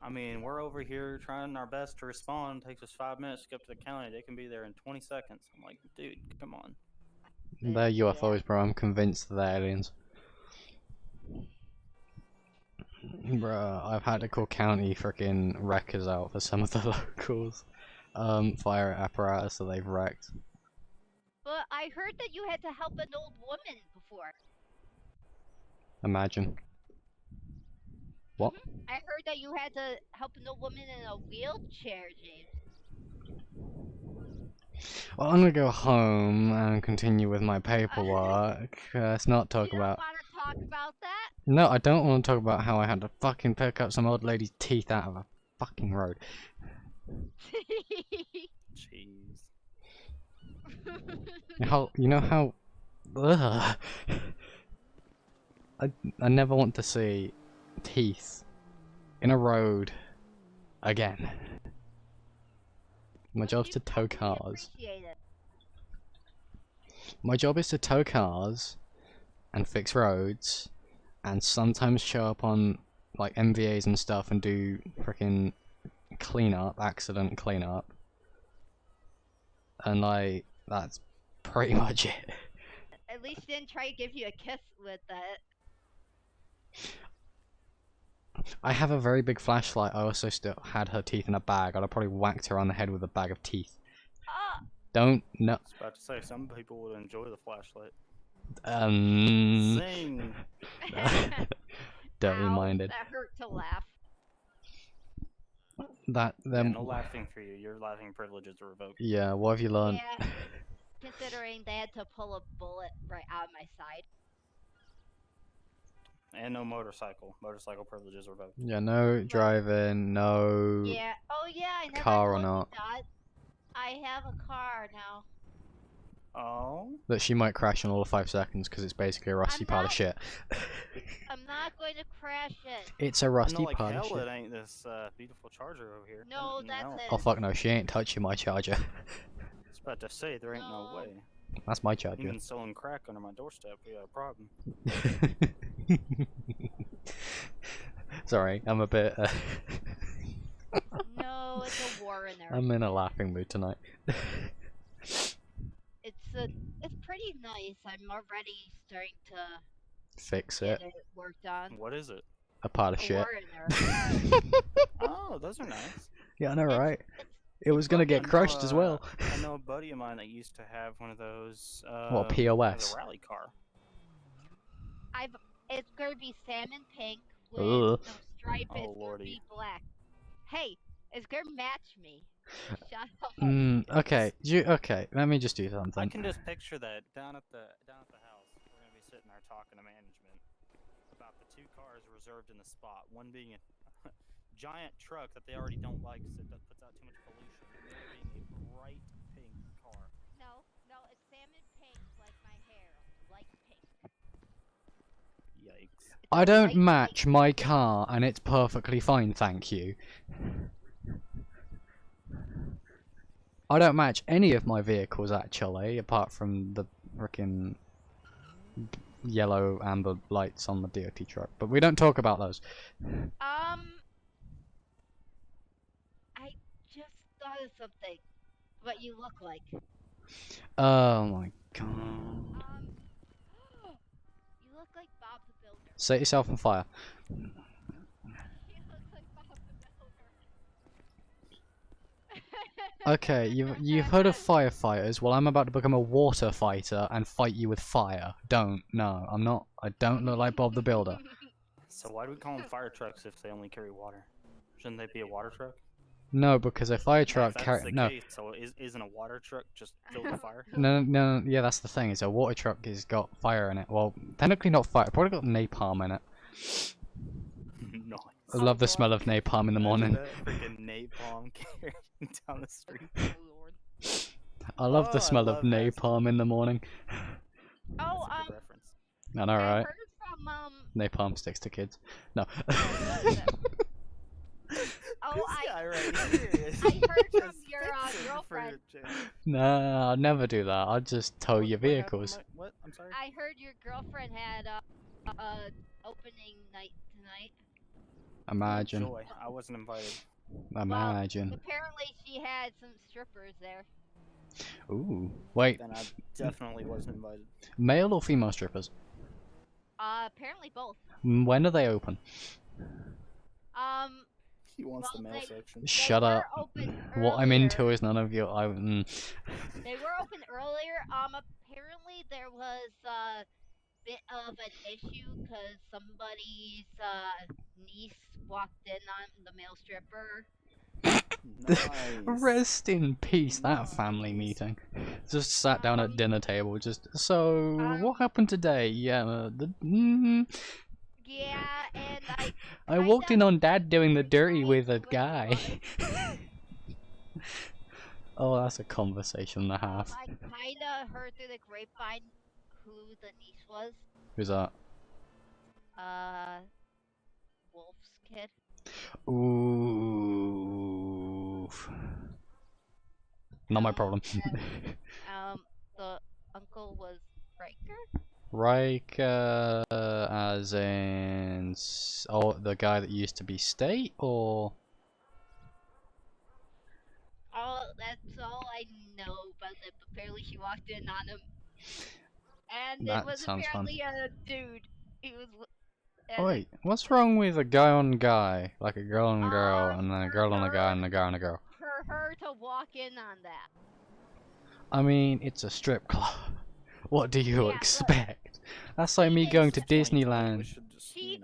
I mean, we're over here trying our best to respond. It takes us 5 minutes to get up to the county. They can be there in 20 seconds. I'm like, dude, come on. They're UFOs, bro. I'm convinced they're aliens. Bruh, I've had to call county freaking wreckers out for some of the locals. Fire apparatus that they've wrecked. But I heard that you had to help an old woman before. Imagine. What? I heard that you had to help an old woman in a wheelchair, James. Well, I'm gonna go home and continue with my paperwork. Let's not talk about. Want to talk about that? No, I don't want to talk about how I had to fucking pick up some old lady's teeth out of a fucking road. Jeez. You know how. Ugh. I never want to see teeth in a road again. My job's to tow cars. My job is to tow cars and fix roads and sometimes show up on like MVAs and stuff and do freaking cleanup, accident cleanup. And like, that's pretty much it. At least didn't try to give you a kiss with that. I have a very big flashlight. I also still had her teeth in a bag. I'd have probably whacked her on the head with a bag of teeth. Don't no. I was about to say, some people would enjoy the flashlight. Zing. Dirty minded. That hurt to laugh. That Yeah, no laughing for you. Your laughing privileges are revoked. Yeah, what have you learned? Yeah, considering they had to pull a bullet right out of my side. And no motorcycle. Motorcycle privileges are revoked. Yeah, no driving, no Yeah. Oh yeah, I never car or told you not. that. I have a car now. Oh. That she might crash in all of 5 seconds because it's basically a rusty pile of shit. I'm not going to crash it. It's a rusty I know, like pile of hell shit. it ain't this beautiful charger over here. No, that's it. Oh fuck no, she ain't touching my charger. I was about to say, there ain't no way. That's my charger. Even selling crack under my doorstep, we got a problem. Sorry, I'm a bit. No, it's a war in there. I'm in a laughing mood tonight. It's pretty nice. I'm already starting to Fix it. get it worked on. What is it? A pile of shit. War in there. Oh, those are nice. Yeah, I know, right? It was gonna get crushed as well. I know a buddy of mine that used to have one of those. What, POS? A rally car. It's gonna be salmon pink with Ugh. some stripe. Oh, It's gonna lordy. be black. Hey, it's gonna match me. Shut up. Okay. Okay. Let me just do I something. can just picture that down at the house. We're gonna be sitting there talking to management about the 2 cars reserved in the spot. One being a giant truck that they already don't like because it puts out too much pollution. And the other being a bright pink car. No, it's salmon pink like my hair, light pink. Yikes. I don't match my car, and it's perfectly fine, thank you. I don't match any of my vehicles actually, apart from the frickin' yellow amber lights on the DOT truck. But we don't talk about those. I just thought of something. What you look like. Oh my god. You look like Bob the Builder. Set yourself on fire. You look like Bob the Okay, you've heard of firefighters. Well, I'm about to become a water fighter and fight you with fire. Don't. No, I'm not. I don't look like Bob the Builder. So why do we call them fire trucks if they only carry water? Shouldn't they be a water truck? No, because a fire Yeah, truck if that's carry the no. case, so isn't a water truck just filled with fire? No, yeah, that's the thing. Is a water truck has got fire in it. Well, technically not fire. Probably got napalm in it. Nice. I love the smell of napalm in the morning. Freaking napalm carrying down the street. I love the Oh, I smell of love that napalm in the morning. Oh, reference. I know, I right? heard from Napalm sticks to kids. No. Oh, guy right here. I heard from Just your fixing for girlfriend. you, Jay. Nah, I'd never do that. I'd just tow your What happened, vehicles. What? I'm sorry. I heard your girlfriend had opening night tonight. Imagine. Joy, I wasn't invited. Imagine. Apparently, she had some strippers there. Ooh. Wait. Then I definitely wasn't invited. Male or female strippers? Apparently both. When are they open? He wants the male section. Shut up. What I'm into is none of your. They were open earlier. Apparently there was a bit of an issue because somebody's niece walked in on the male stripper. Rest in peace, that family meeting. Just sat down at dinner table, so, what happened today? Yeah, Yeah, and I walked in on Dad doing the dirty with a guy. Oh, that's a conversation and a half. I kinda heard through the grapevine who the niece was. Who's that? Wolf's kid. Ooh. Not my problem. The uncle was Riker? Riker, as in... Oh, the guy that used to be State, or...? Oh, that's all I know about it. Apparently she walked in on him. And That it was sounds fun. apparently a dude. He was... Wait, what's wrong with a guy on guy? Like a girl on a girl, and then a girl on a guy, and a guy on a girl? For her to walk in on that. I mean, it's a strip club. What do you expect? That's like me going to Disneyland. She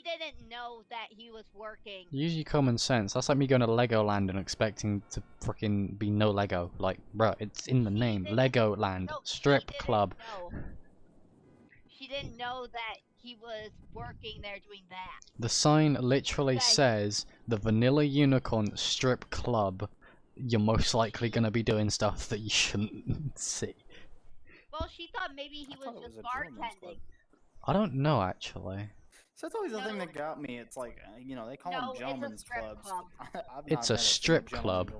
didn't know that he was working. Use your common sense. That's like me going to Legoland and expecting to freaking be no Lego. Like, bruh, it's in the name. Legoland. Strip club. She didn't know that he was working there doing that. The sign literally says the Vanilla Unicorn Strip Club. You're most likely going to be doing stuff that you shouldn't see. Well, she thought maybe he was just bartending. I don't know, actually. So that's always the thing that got me. It's like, you know, they call them gentlemen's clubs. It's a strip club.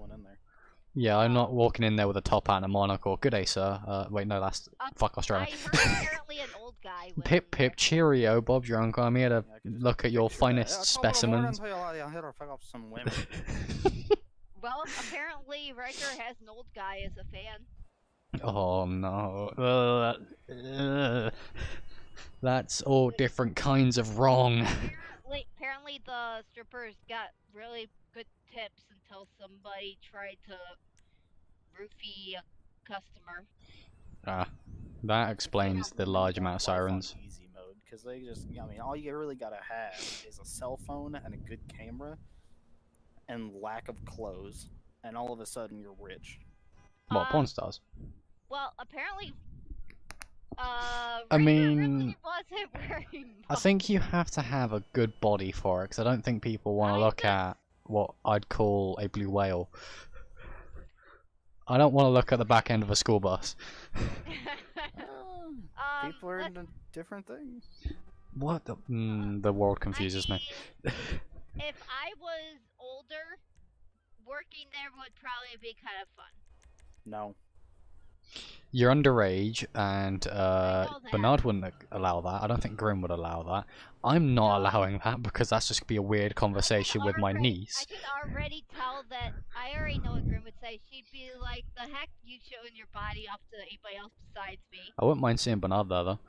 Yeah, I'm not walking in there with a top hat and a monocle. Good day, sir. Wait, no, that's... fuck Australia. Apparently an old guy was Pip pip cheerio, Bob's your uncle. I'm here to look at your finest specimens. Well, apparently Riker has an old guy as a fan. Oh no. That's all different kinds of wrong. Apparently the strippers got really good tips until somebody tried to roofie a customer. Ah, that explains the large amount of sirens. Easy mode, because they just, I mean, all you really gotta have is a cell phone and a good camera, and lack of clothes, and all of a sudden you're rich. What, porn stars? Well, apparently, I mean, wasn't wearing I think you have to have a good body for it, because I don't think people want to look at what I'd call a blue whale. I don't want to look at the back end of a school bus. People are into different things. What the? The world confuses me. If I was older, working there would probably be kind of fun. No. You're underage, and Bernard wouldn't allow that. I don't think Grim would allow that. I'm not allowing that because that's just gonna be a weird conversation with my niece. I can already tell that. I already know what Grim would say. She'd be like, "The heck, you showing your body off to anybody else besides me?" I wouldn't mind seeing Bernard there though.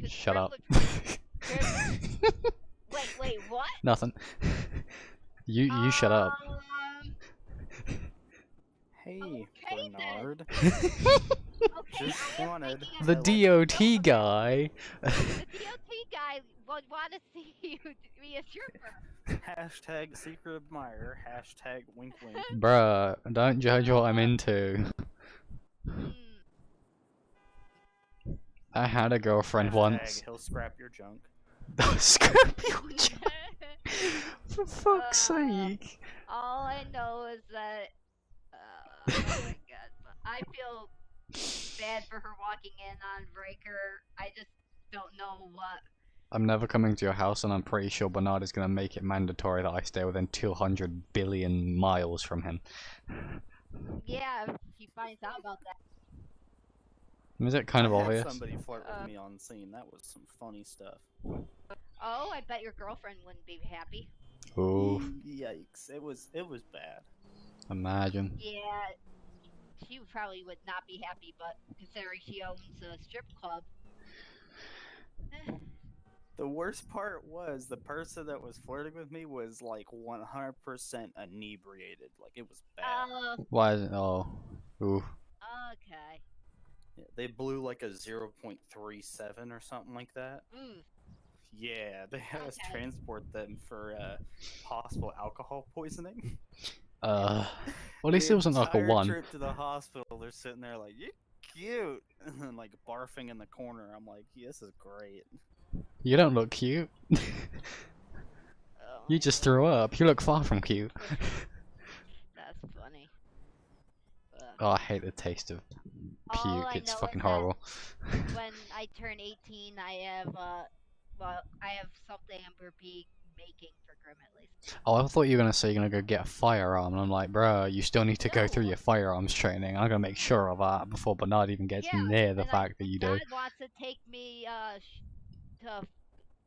Shut up. Wait, what? Nothing. You shut up. Hey, Bernard. Just wanted. The DOT guy. The DOT guy would want to see you be a stripper. Hashtag secret admirer. Hashtag wink wink. Bruh, don't judge what I'm into. I had a girlfriend Hashtag once. he'll scrap your junk. Scrap your junk. For fuck's sake. All I know is that. Oh my god. I feel bad for her walking in on Riker. I just don't know what I'm never coming to your house, and I'm pretty sure Bernard is going to make it mandatory that I stay within 200 billion miles from him. Yeah, if he finds out about that. Is it kind of I had obvious? somebody flirt with me on scene. That was some funny stuff. Oh, I bet your girlfriend wouldn't be happy. Ooh, Yikes! It was bad. imagine. Yeah, she probably would not be happy, but considering she owns a strip club. The worst part was the person that was flirting with me was like 100% inebriated. Like it was bad. Why? Oh, ooh. Okay. Yeah, they blew like a 0.37 or something like that. Mm. Yeah, they had us transport them for possible alcohol poisoning. Well, at least it wasn't like a The entire 1. trip to the hospital, they're sitting there like, "You're cute," and then like barfing in the corner. I'm like, yeah, "This is great." You don't look cute. You just threw up. You look far from cute. That's funny. Oh, I hate the taste of All puke. I It's know fucking is that horrible. When I turn 18, I have I have something I'm gonna be making for Grim at least. Oh, I thought you were gonna say you're gonna go get a firearm, and I'm like, bro, you still need to go through your firearms training. I'm gonna make sure of that before Bernard even gets near the fact that you do. Dad wants to take me to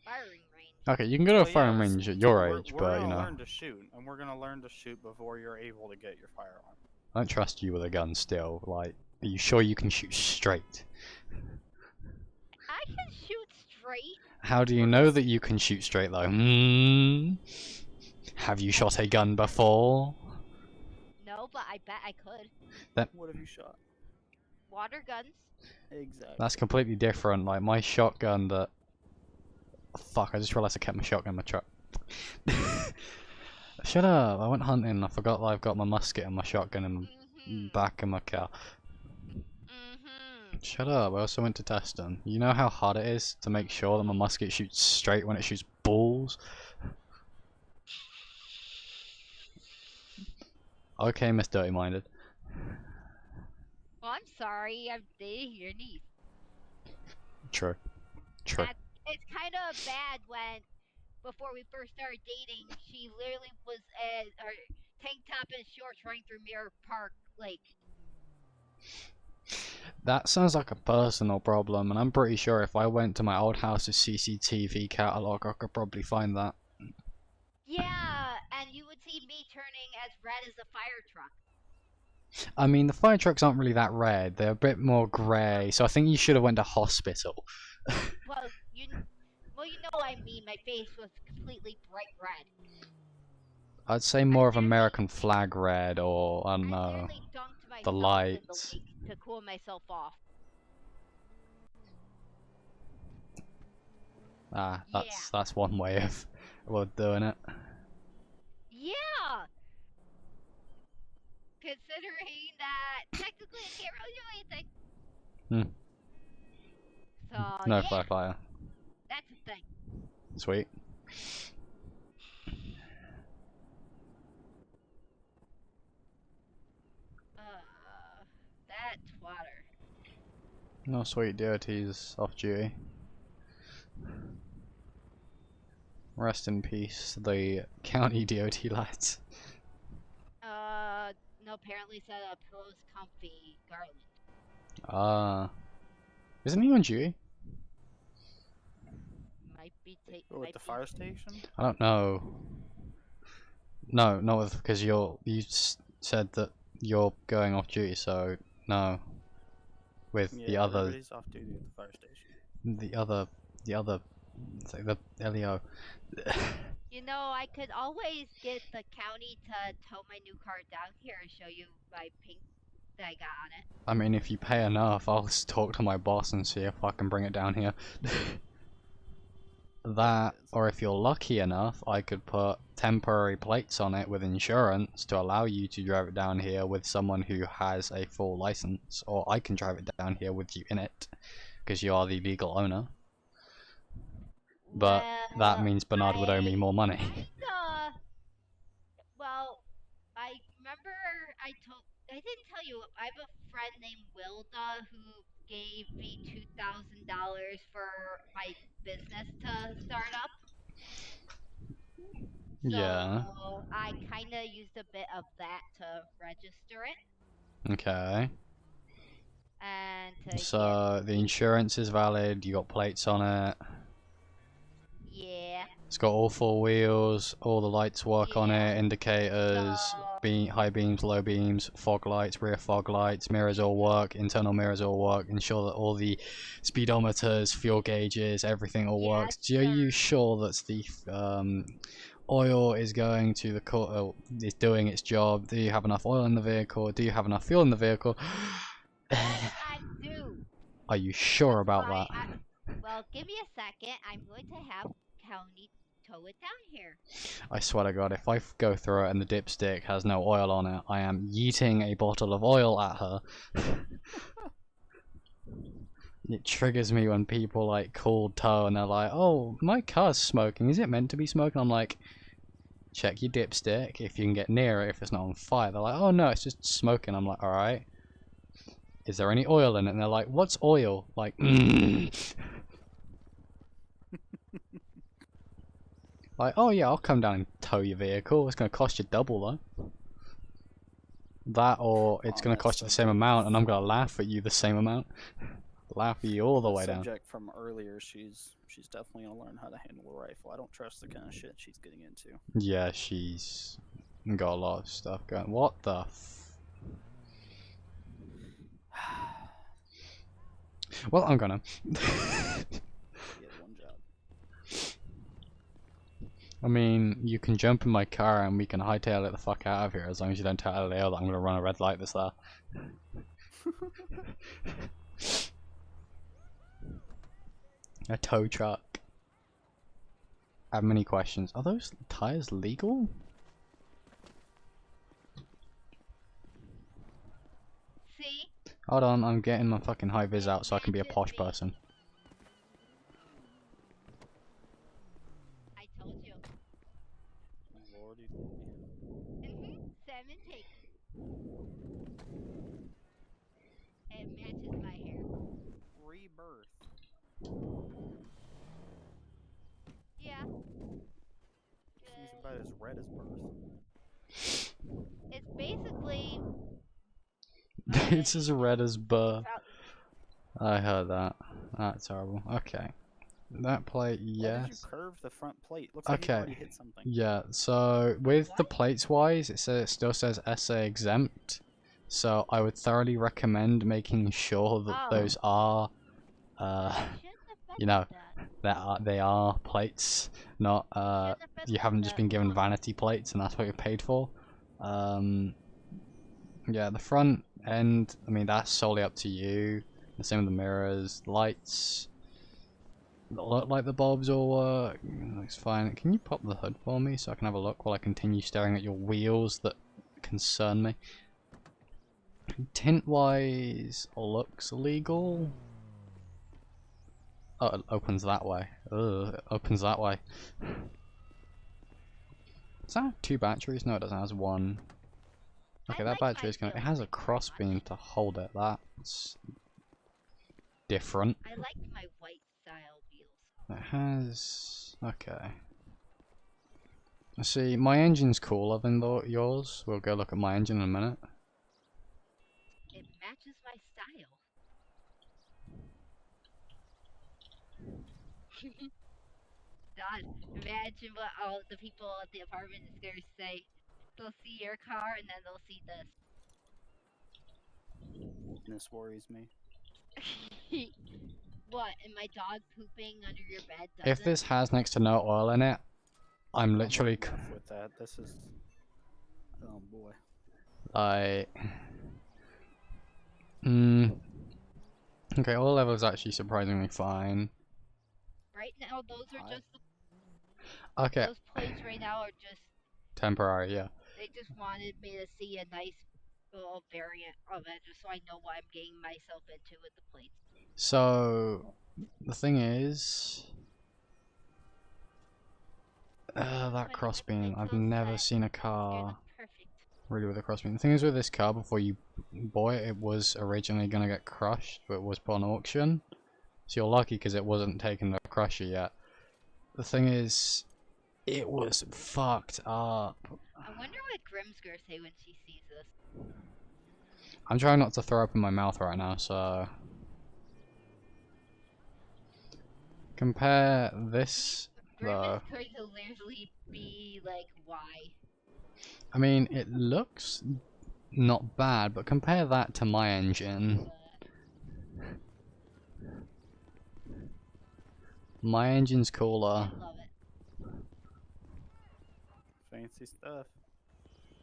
firing range. Okay, you can go to a Well, firing yeah, range at your we're age, but you gonna know, learn to shoot, and we're gonna learn to shoot before you're able to get your firearm. I don't trust you with a gun still. Like, are you sure you can shoot straight? I can shoot straight. How do you know that you can shoot straight though? Have you shot a gun before? No, but I bet I could. That What have you shot? Water guns. Exactly. That's completely different. Like my shotgun that. Fuck! I just realized I kept my shotgun in my truck. Shut up! I went hunting. I forgot that I've got my musket and my shotgun in the back of my car. Shut up! I also went to test them. You know how hard it is to make sure that my musket shoots straight when it shoots balls. Okay, Miss Dirty Minded. Well, I'm sorry. I'm dating your niece. True. True. It's kind of bad when, before we first started dating, she literally was in her tank top and shorts running through Mirror Park, like. That sounds like a personal problem, and I'm pretty sure if I went to my old house's CCTV catalog, I could probably find that. Yeah, and you would see me turning as red as a fire truck. I mean, the fire trucks aren't really that red. They're a bit more grey, so I think you should have went to hospital. Well, you know what I mean. My face was completely bright red. I'd say more of American flag red, or I don't know, the lights. To cool myself off. Ah, that's one way of doing it. Yeah. Considering that technically I can't really do anything. So No yeah, firefighter. that's the thing. Sweet. That's water. No sweet DOT's off duty. Rest in peace, the county DOT lads. No, apparently said pillows comfy Garland. Isn't he on duty? Might be At the fire station? I don't know. No, not with, because you said that you're going off duty, so no. With Yeah, the other, everybody's off duty at the fire station. the other, it's like the LEO. You know, I could always get the county to tow my new car down here and show you my pink that I got on it. I mean, if you pay enough, I'll talk to my boss and see if I can bring it down here. That, or if you're lucky enough, I could put temporary plates on it with insurance to allow you to drive it down here with someone who has a full license, or I can drive it down here with you in it, because you are the legal owner. But that means Bernard would owe me more money. Well, I remember I didn't tell you, I have a friend named Wilda who gave me $2,000 for my business to start up. Yeah. So I kind of used a bit of that to register it. Okay. And to So the insurance is valid. You got plates on it. Yeah. It's got all 4 wheels. All the lights work on it. Indicators, high beams, low beams, fog lights, rear fog lights, mirrors all work. Internal mirrors all work. Ensure that all the speedometers, fuel gauges, everything all works. Are you sure that the oil is going to the is doing its job? Do you have enough oil in the vehicle? Do you have enough fuel in the vehicle? I do. Are you sure about that? Well, give me a second. I'm going to have County tow it down here. I swear to God, if I go through it and the dipstick has no oil on it, I am yeeting a bottle of oil at her. It triggers me when people like call tow and they're like, "Oh, my car's smoking. Is it meant to be smoking?" I'm like, "Check your dipstick if you can get near it. If it's not on fire." They're like, "Oh no, it's just smoking." I'm like, "All right. Is there any oil in it?" And they're like, "What's oil?" Like, like, "Oh yeah, I'll come down and tow your vehicle. It's gonna cost you double though." That, or it's gonna cost you the same amount, and I'm gonna laugh at you the same amount. Laugh at you all the way down. Subject from earlier, she's definitely gonna learn how to handle a rifle. I don't trust the kind of shit she's getting into. Yeah, she's got a lot of stuff going. What the Well, I'm gonna. I mean, you can jump in my car and we can hightail it the fuck out of here as long as you don't tell Leo that I'm gonna run a red light that's there. A tow truck. I have many questions. Are those tires legal? See? Hold on, I'm getting my fucking high vis out so I can be a posh person. I told you. Lordy. 7 takes. It matches my hair. Rebirth. Yeah. Seems about as red as birth. It's basically. It's as red as birth. I heard that. That's horrible. Okay. That plate, Why did yes. you curve the front plate? Looks like you Okay. already hit something. Yeah, so with the plates wise, it still says SA exempt. So I would thoroughly recommend making sure that those are, you know, they are plates, not you haven't just been given vanity plates and that's what you're paid for. Yeah, the front end, I mean, that's solely up to you. The same with the mirrors, lights. Look like the bulbs all work. Looks fine. Can you pop the hood for me so I can have a look while I continue staring at your wheels that concern me? Tint wise, looks legal. Oh, it opens that way. Ugh, it opens that way. Does that have 2 batteries? No, it doesn't. It has 1. Okay, that battery is gonna. It has a crossbeam to hold it. That's different. I like my white style wheels. It has. Okay. See, my engine's cooler than yours. We'll go look at my engine in a minute. It matches my style. God, imagine what all the people at the apartment is going to say. They'll see your car and then they'll see this. This worries me. What? And my dog pooping under your bed? If this has next to no oil in it, I'm literally. With that, this is. Oh boy. Okay, oil level is actually surprisingly fine. Right now, those are just. Okay. Those plates right now are just. Temporary, yeah. They just wanted me to see a nice little variant of it, just so I know what I'm getting myself into with the plates. So, the thing is, that crossbeam. I've never seen a car really with the crossbeam. The thing is with this car, before you bought it, it was originally gonna get crushed, but it was put on auction. So you're lucky because it wasn't taken to crusher yet. The thing is, it was fucked up. I wonder what Grim's gonna say when she sees this. I'm trying not to throw up in my mouth right now, so... Compare this, though. Grim is going to literally be like, why? I mean, it looks not bad, but compare that to my engine. My engine's cooler. I love it. Fancy stuff.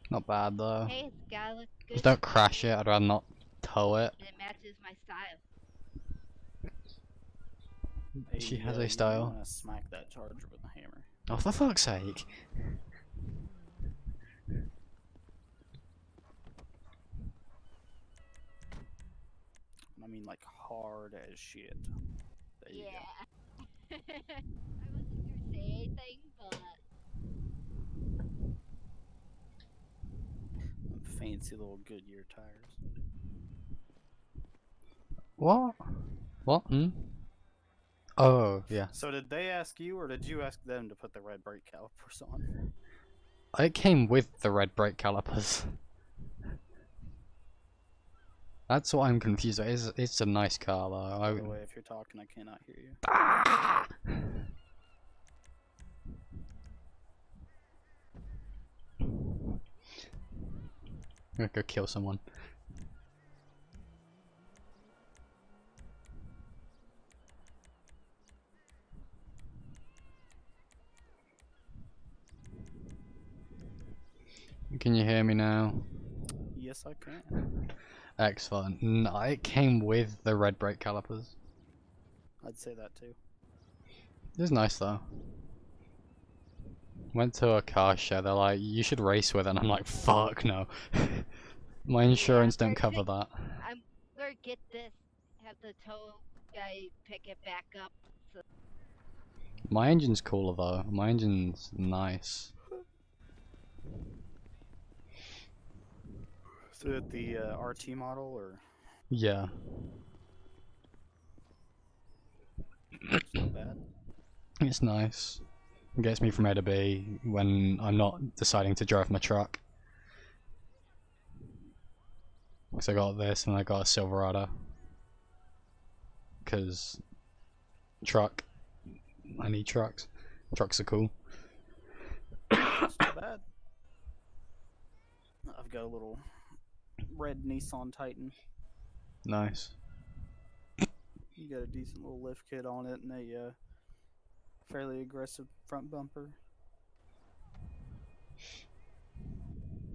Not bad though. Hey, it's gotta look good. Just don't crash it, I'd rather not tow it. And it matches my style. She has a You style. wanna smack that charger with a hammer. Oh, for fuck's sake. I mean, like, hard as shit. There you Yeah. I wasn't gonna say anything, but go. Fancy little Goodyear tires. What? What? Hmm? Oh, yeah. So did they ask you, or did you ask them to put the red brake calipers on? It came with the red brake calipers. That's what I'm confused with. It's a nice car though. By the way, if you're talking, I cannot hear you. Ah! I'm gonna go kill someone. Can you hear me now? Yes, I can. Excellent. No, it came with the red brake calipers. I'd say that too. It was nice though. Went to a car show, they're like, you should race with it, and I'm like, fuck no. My insurance don't cover that. I'm gonna get this, have the tow guy pick it back up. So My engine's cooler though. My engine's nice. So at the RT model, or? Yeah. It's not bad. It's nice. It gets me from A to B when I'm not deciding to drive my truck. So I got this and I got a Silverado. Because truck. I need trucks. Trucks are cool. It's not bad. I've got a little red Nissan Titan. Nice. You got a decent little lift kit on it and a fairly aggressive front bumper.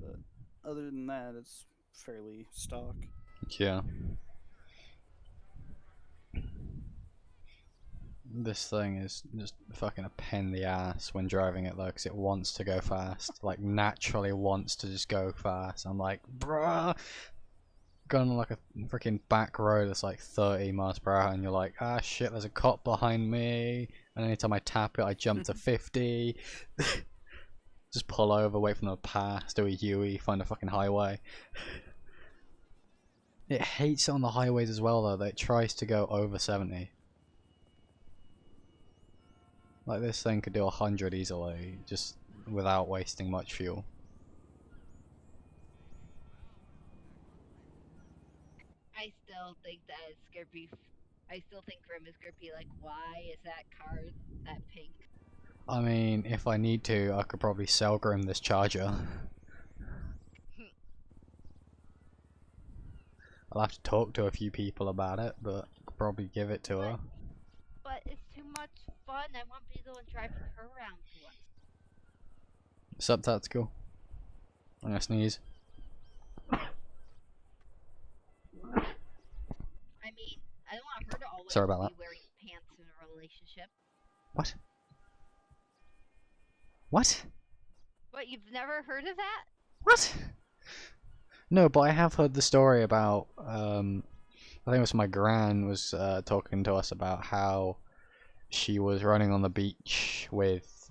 But other than that, it's fairly stock. Yeah. This thing is just fucking a pain in the ass when driving it though, because it wants to go fast. Like, naturally wants to just go fast. I'm like, bruh! Going on like a freaking back road that's like 30 miles per hour, and you're like, ah shit, there's a cop behind me. And anytime I tap it, I jump to 50. Just pull over, wait for them to pass, do a UE, find a fucking highway. It hates it on the highways as well though, that it tries to go over 70. Like, this thing could do 100 easily, just without wasting much fuel. I still think that it's gonna be. I still think Grim is gonna be like, why is that car that pink? I mean, if I need to, I could probably sell Grim this charger. I'll have to talk to a few people about it, but I'll probably give it to her. But it's too much fun. I want to be the one driving her around once. Sup, Tactical? I'm gonna sneeze. I mean, I don't want her to always Sorry about be that. wearing pants in a relationship. What? What? What, you've never heard of that? What? No, but I have heard the story about, I think it was my gran was talking to us about how she was running on the beach with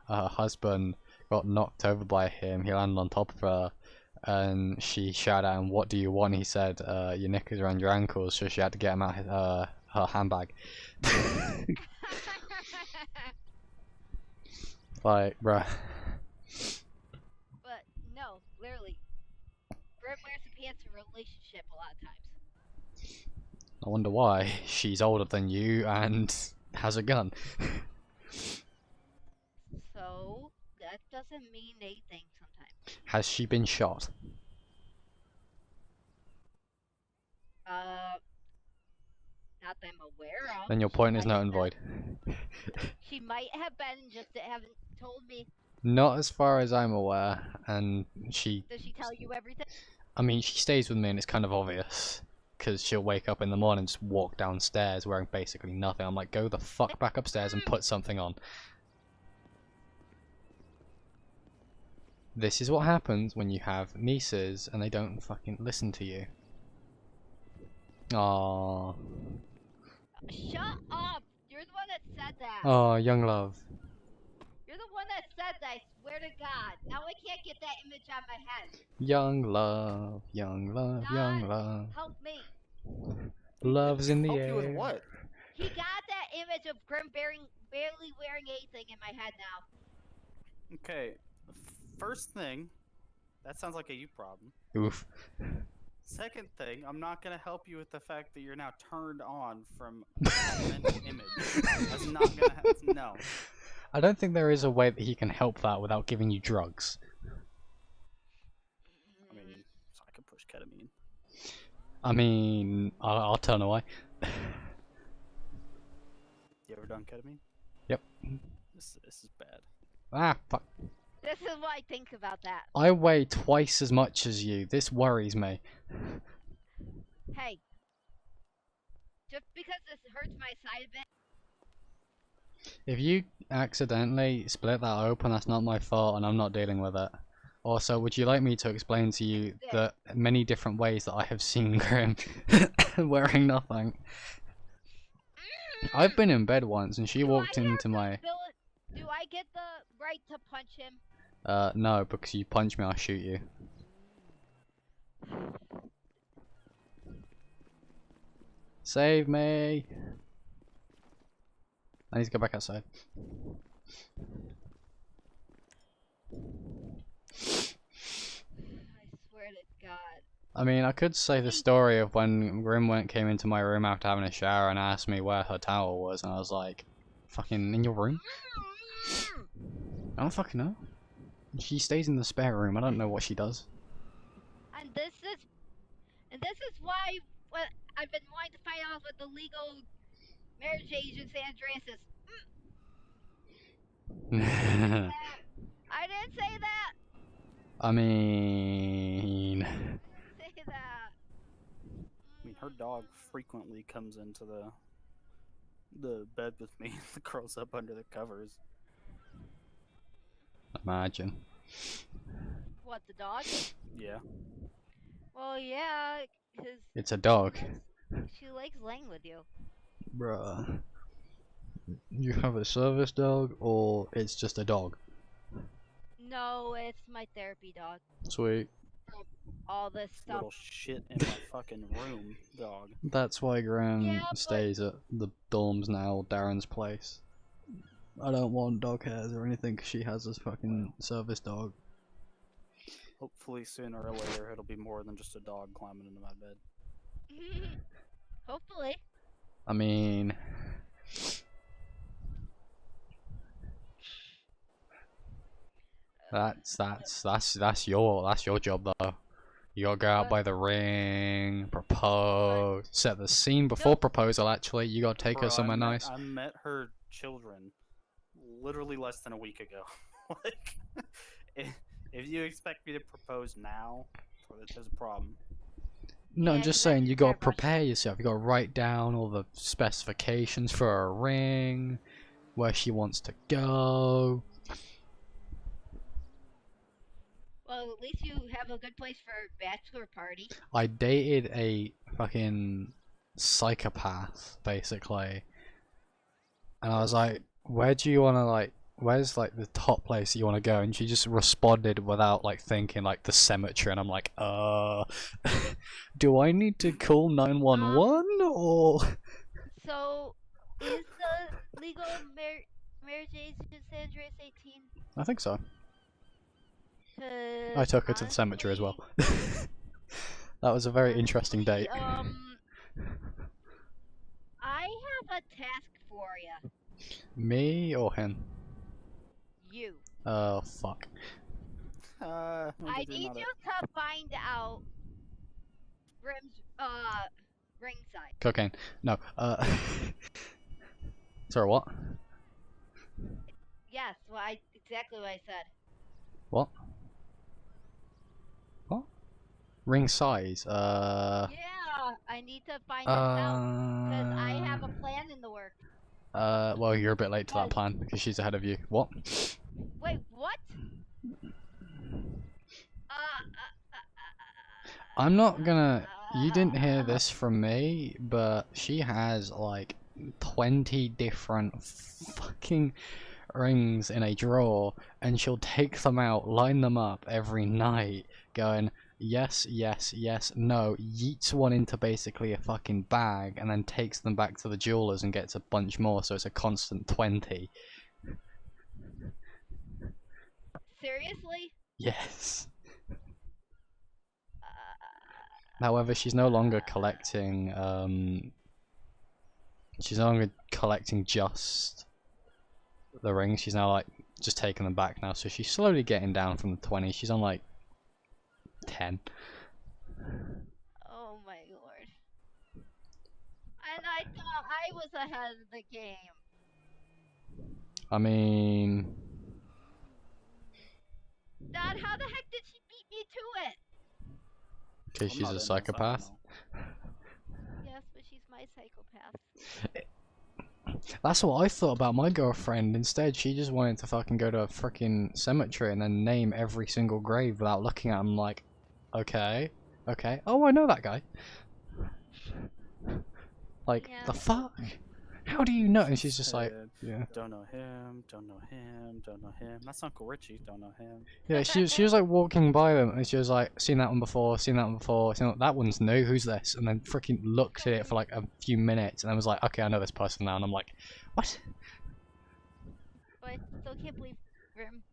her husband, got knocked over by him, he landed on top of her, and she shouted at him, "What do you want?" He said, "Your knickers around your ankles," so she had to get him out her handbag. Like, bruh. But no, literally, Grim wears the pants in a relationship a lot of times. I wonder why. She's older than you and has a gun. So that doesn't mean anything sometimes. Has she been shot? Not that I'm aware of. Then your point is null and void. She might have been, just they haven't told me. Not as far as I'm aware, and she... Does she tell you everything? I mean, she stays with me and it's kind of obvious. Because she'll wake up in the morning and just walk downstairs wearing basically nothing. I'm like, go the fuck back upstairs and put something on. This is what happens when you have nieces and they don't fucking listen to you. Aww. Shut up! You're the one that said that. Oh, young love. You're the one that said that, I swear to God. Now I can't get that image out of my head. Young love, young love, young love. Help me. Love's in the Help air. you with what? He got that image of Grim barely wearing anything in my head now. Okay, first thing, that sounds like a you problem. Oof. Second thing, I'm not gonna help you with the fact that you're now turned on from a mental image. That's not gonna no. I don't think there is a way that he can help that without giving you drugs. I mean, so I could push ketamine. I mean, I'll turn away. You ever done ketamine? Yep. This is bad. Ah, fuck. This is what I think about that. I weigh twice as much as you. This worries me. Hey. Just because this hurts my side a bit. If you accidentally split that open, that's not my fault and I'm not dealing with it. Also, would you like me to explain to you the many different ways that I have seen Grim wearing nothing? I've been in bed once and she walked into my... Do I get the right to punch him? No, because you punch me, I'll shoot you. Save me! I need to go back outside. I swear to God. I mean, I could say the story of when Grim came into my room after having a shower and asked me where her towel was, and I was like, fucking in your room? I don't fucking know. She stays in the spare room, I don't know what she does. And this is why what I've been wanting to find out what the legal marriage age in San Andreas is. I didn't say that. I mean... Say that. I mean, her dog frequently comes into the bed with me and curls up under the covers. Imagine. What, the dog? Yeah. Well, yeah, because It's a dog. she likes laying with you. Bruh. You have a service dog, or it's just a dog? No, it's my therapy dog. Sweet. All this stuff. Little shit in my fucking room, dog. That's why Graham Yeah, but- stays at the dorms now, Darren's place. I don't want dog hairs or anything, 'cause she has this fucking service dog. Hopefully sooner or later it'll be more than just a dog climbing into my bed. Hopefully. I mean... That's your job though. You gotta go out by the ring, propose, set the scene before proposal. Actually, you gotta take her Bro, somewhere nice. I met her children literally less than a week ago. Like, if you expect me to propose now, there's a problem. No, I'm just saying you gotta prepare yourself. You gotta write down all the specifications for a ring, where she wants to go. Well, at least you have a good place for a bachelor party. I dated a fucking psychopath, basically. And I was like, where do you want to, like, where's like the top place you want to go? And she just responded without like thinking, like the cemetery. And I'm like, do I need to call 911 or? So, is the legal marriage age in San Andreas 18? I think so. 'Cause I took her to the cemetery as well. That was a very interesting date. I have a task for you. Me or him? You. Oh fuck. I need you to find out Grimm's ringside. Cocaine. No. Sorry, what? Yes, exactly what I said. What? What? Ring size. Yeah, I need to find this out because I have a plan in the works. Well, you're a bit late to that plan because she's ahead of you. What? Wait, what? I'm not gonna. You didn't hear this from me, but she has like 20 different fucking rings in a drawer, and she'll take them out, line them up every night, going yes, yes, yes, no, yeets one into basically a fucking bag, and then takes them back to the jewelers and gets a bunch more, so it's a constant 20. Seriously? Yes. However, she's no longer collecting, she's no longer collecting just the rings, she's now like just taking them back now, so she's slowly getting down from the 20, she's on like 10. Oh my lord. And I thought I was ahead of the game. I mean... Dad, how the heck did she beat me to it? Okay, she's a psychopath. Yes, but she's my psychopath. That's what I thought about my girlfriend. Instead, she just wanted to fucking go to a freaking cemetery and then name every single grave without looking at them. Like, okay, okay. Oh, I know that guy. Like, the fuck? How do you know? And she's just like, yeah. Don't know him, don't know him, don't know him. That's Uncle Richie, don't know him. Yeah, she was like walking by them and she was like, seen that one before, seen that one before, seen that one's new, who's this? And then freaking looked at it for like a few minutes and then was like, okay, I know this person now. And I'm like, what? But I still can't believe Grim.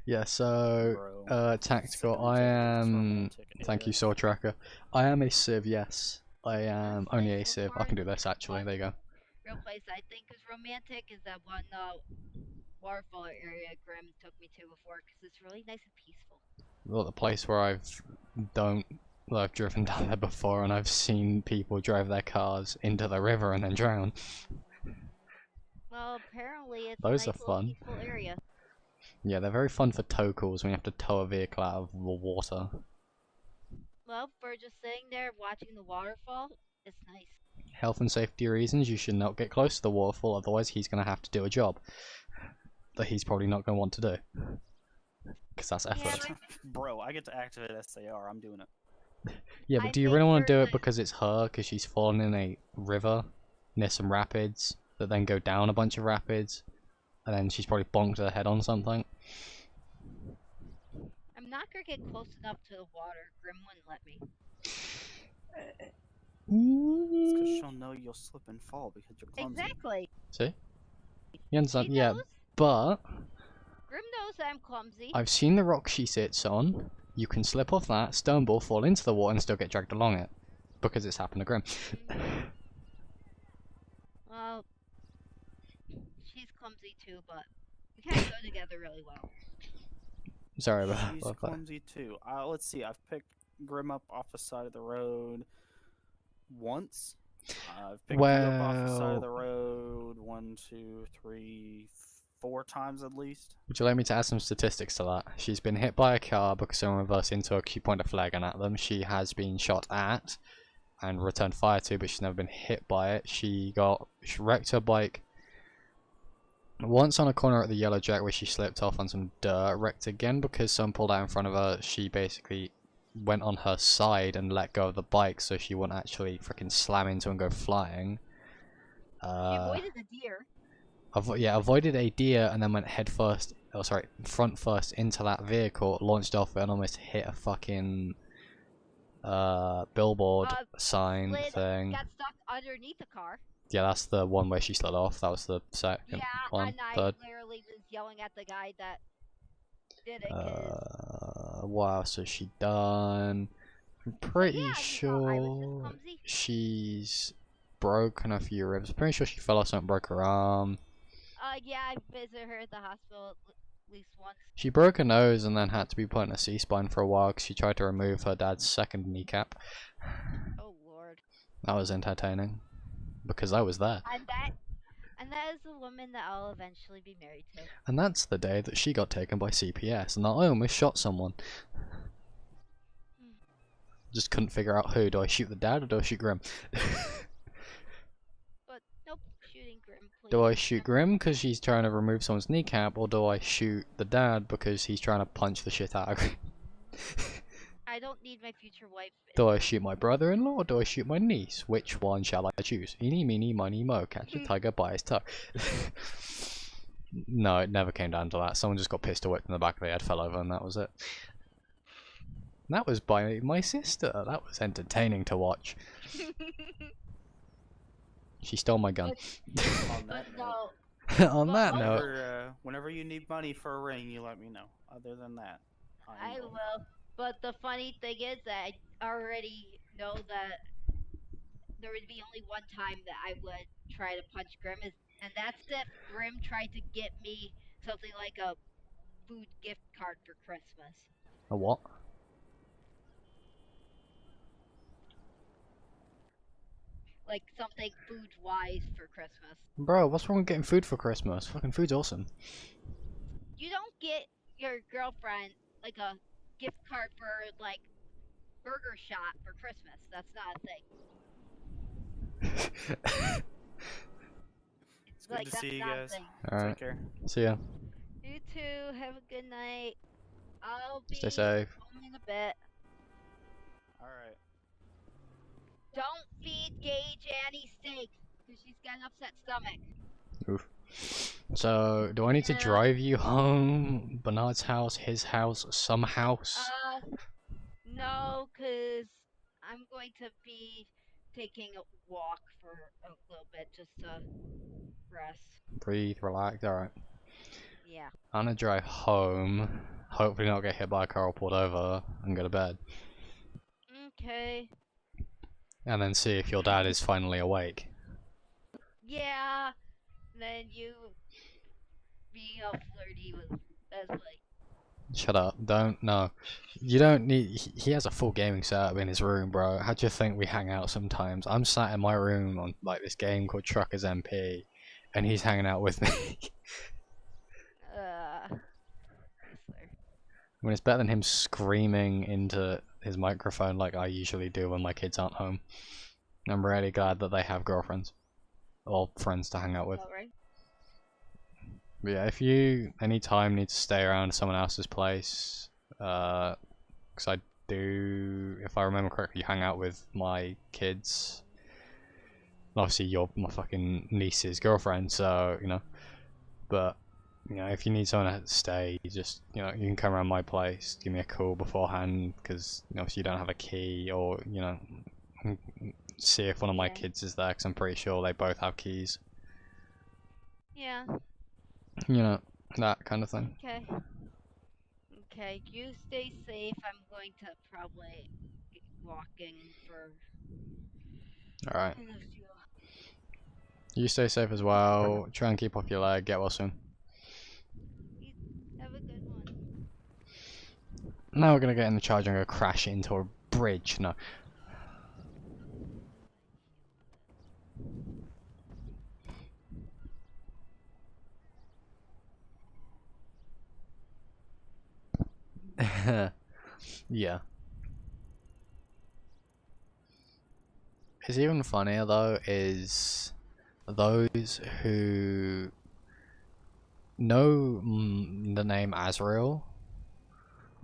Yeah, so, tactical, I am, thank you, Sword Tracker. I am a Civ, yes. I am only a Civ. I can do this, actually, there you go. Real place I think is romantic is that one waterfall area Grim took me to before, because it's really nice and peaceful. Well, the place where I've driven down there before, and I've seen people drive their cars into the river and then drown. Well, apparently it's Those a nice are fun. peaceful area. Yeah, they're very fun for tow calls when you have to tow a vehicle out of the water. Well, for just sitting there watching the waterfall, it's nice. Health and safety reasons, you should not get close to the waterfall, otherwise he's going to have to do a job that he's probably not going to want to do. Because that's effort. Bro, I get to activate SAR, I'm doing it. Yeah, but do you really want to do it because it's her, because she's fallen in a river near some rapids that then go down a bunch of rapids? And then she's probably bonked her head on something. I'm not gonna get close enough to the water. Grim wouldn't let me. It's because she'll know you'll slip and fall because you're clumsy. Exactly. See? You understand? Yeah, but... Grim knows I'm clumsy. I've seen the rock she sits on. You can slip off that, stumble, fall into the water and still get dragged along it. Because it's happened to Grim. Well... She's clumsy too, but we kind of go together really well. Sorry about that. She's clumsy too. Let's see, I've picked Grim up off the side of the road once. I've picked you up off the side of the road 1, 2, 3, 4 times at least. Would you like me to add some statistics to that? She's been hit by a car because someone reversed into her, she pointed a flare gun at them. She has been shot at and returned fire to, but she's never been hit by it. She wrecked her bike once on a corner at the Yellow Jack where she slipped off on some dirt, wrecked again because someone pulled out in front of her. She basically went on her side and let go of the bike so she wouldn't actually freaking slam into and go flying. She avoided the deer. Avoided a deer and then went front first into that vehicle, launched off it and almost hit a fucking billboard sign thing. Got stuck underneath the car. Yeah, that's the one where she slid off. That was the second one. And I Third. literally was yelling at the guy that did it. 'Cause What else has she done? I'm pretty sure she's broken a few ribs. I'm pretty sure she fell off something, broke her arm. yeah, I visited her at the hospital at least once. She broke her nose and then had to be put in a C-spine for a while because she tried to remove her dad's second kneecap. Oh lord. That was entertaining because I was there. And that is the woman that I'll eventually be married to. And that's the day that she got taken by CPS and that I almost shot someone. Just couldn't figure out who. Do I shoot the dad or do I shoot Grim? But nope, shooting Grim. Please. Do I shoot Grim because she's trying to remove someone's kneecap, or do I shoot the dad because he's trying to punch the shit out of Grim? I don't need my future wife. Do I shoot my brother-in-law or do I shoot my niece? Which one shall I choose? Eeny, meeny, miny, mo. Catch a tiger by his toe. No, it never came down to that. Someone just got pistol whipped in the back of the head, fell over, and that was it. That was by my sister. That was entertaining to watch. She stole my gun. On that note, On that note, whenever you need money for a ring, you let me know. Other than that, I will. But the funny thing is that I already know that there would be only one time that I would try to punch Grim, and that's if Grim tried to get me something like a food gift card for Christmas. a what? Like something food-wise for Christmas. Bro, what's wrong with getting food for Christmas? Fucking food's awesome. You don't get your girlfriend like a gift card for like Burger Shot for Christmas. That's not a thing. It's good to see you guys. Alright. Take care. See ya. You too. Have a good night. I'll be Stay safe. home in a bit. Alright. Don't feed Gage any steak because she's got an upset stomach. Oof. So, do I need to drive you home? Bernard's house, his house, some house? No, because I'm going to be taking a walk for a little bit just to rest. Breathe, relax, alright. Yeah. I'm gonna drive home, hopefully not get hit by a car or pulled over, and go to bed. Okay. And then see if your dad is finally awake. Yeah. Then you being all flirty with as like. Shut up, no. You don't need, he has a full gaming setup in his room, bro. How do you think we hang out sometimes? I'm sat in my room on like this game called Truckers MP, and he's hanging out with me. I mean, it's better than him screaming into his microphone like I usually do when my kids aren't home. I'm really glad that they have girlfriends. Or friends to hang out with. Right. But yeah, if you anytime need to stay around someone else's place, because I do, if I remember correctly, you hang out with my kids. Obviously, you're my fucking niece's girlfriend, so, you know. But, you know, if you need someone to stay, just, you know, you can come around my place, give me a call beforehand, because, you know, if you don't have a key, or, you know, see if one of my kids is there, because I'm pretty sure they both have keys. Yeah. You know, that kind of thing. Okay. Okay, you stay safe. I'm going to probably be walking for. Alright. You stay safe as well. Try and keep off your leg. Get well soon. Have a good one. Now we're gonna get in the charger and go crash into a bridge. No. Yeah. It's even funnier though is those who know the name Azrael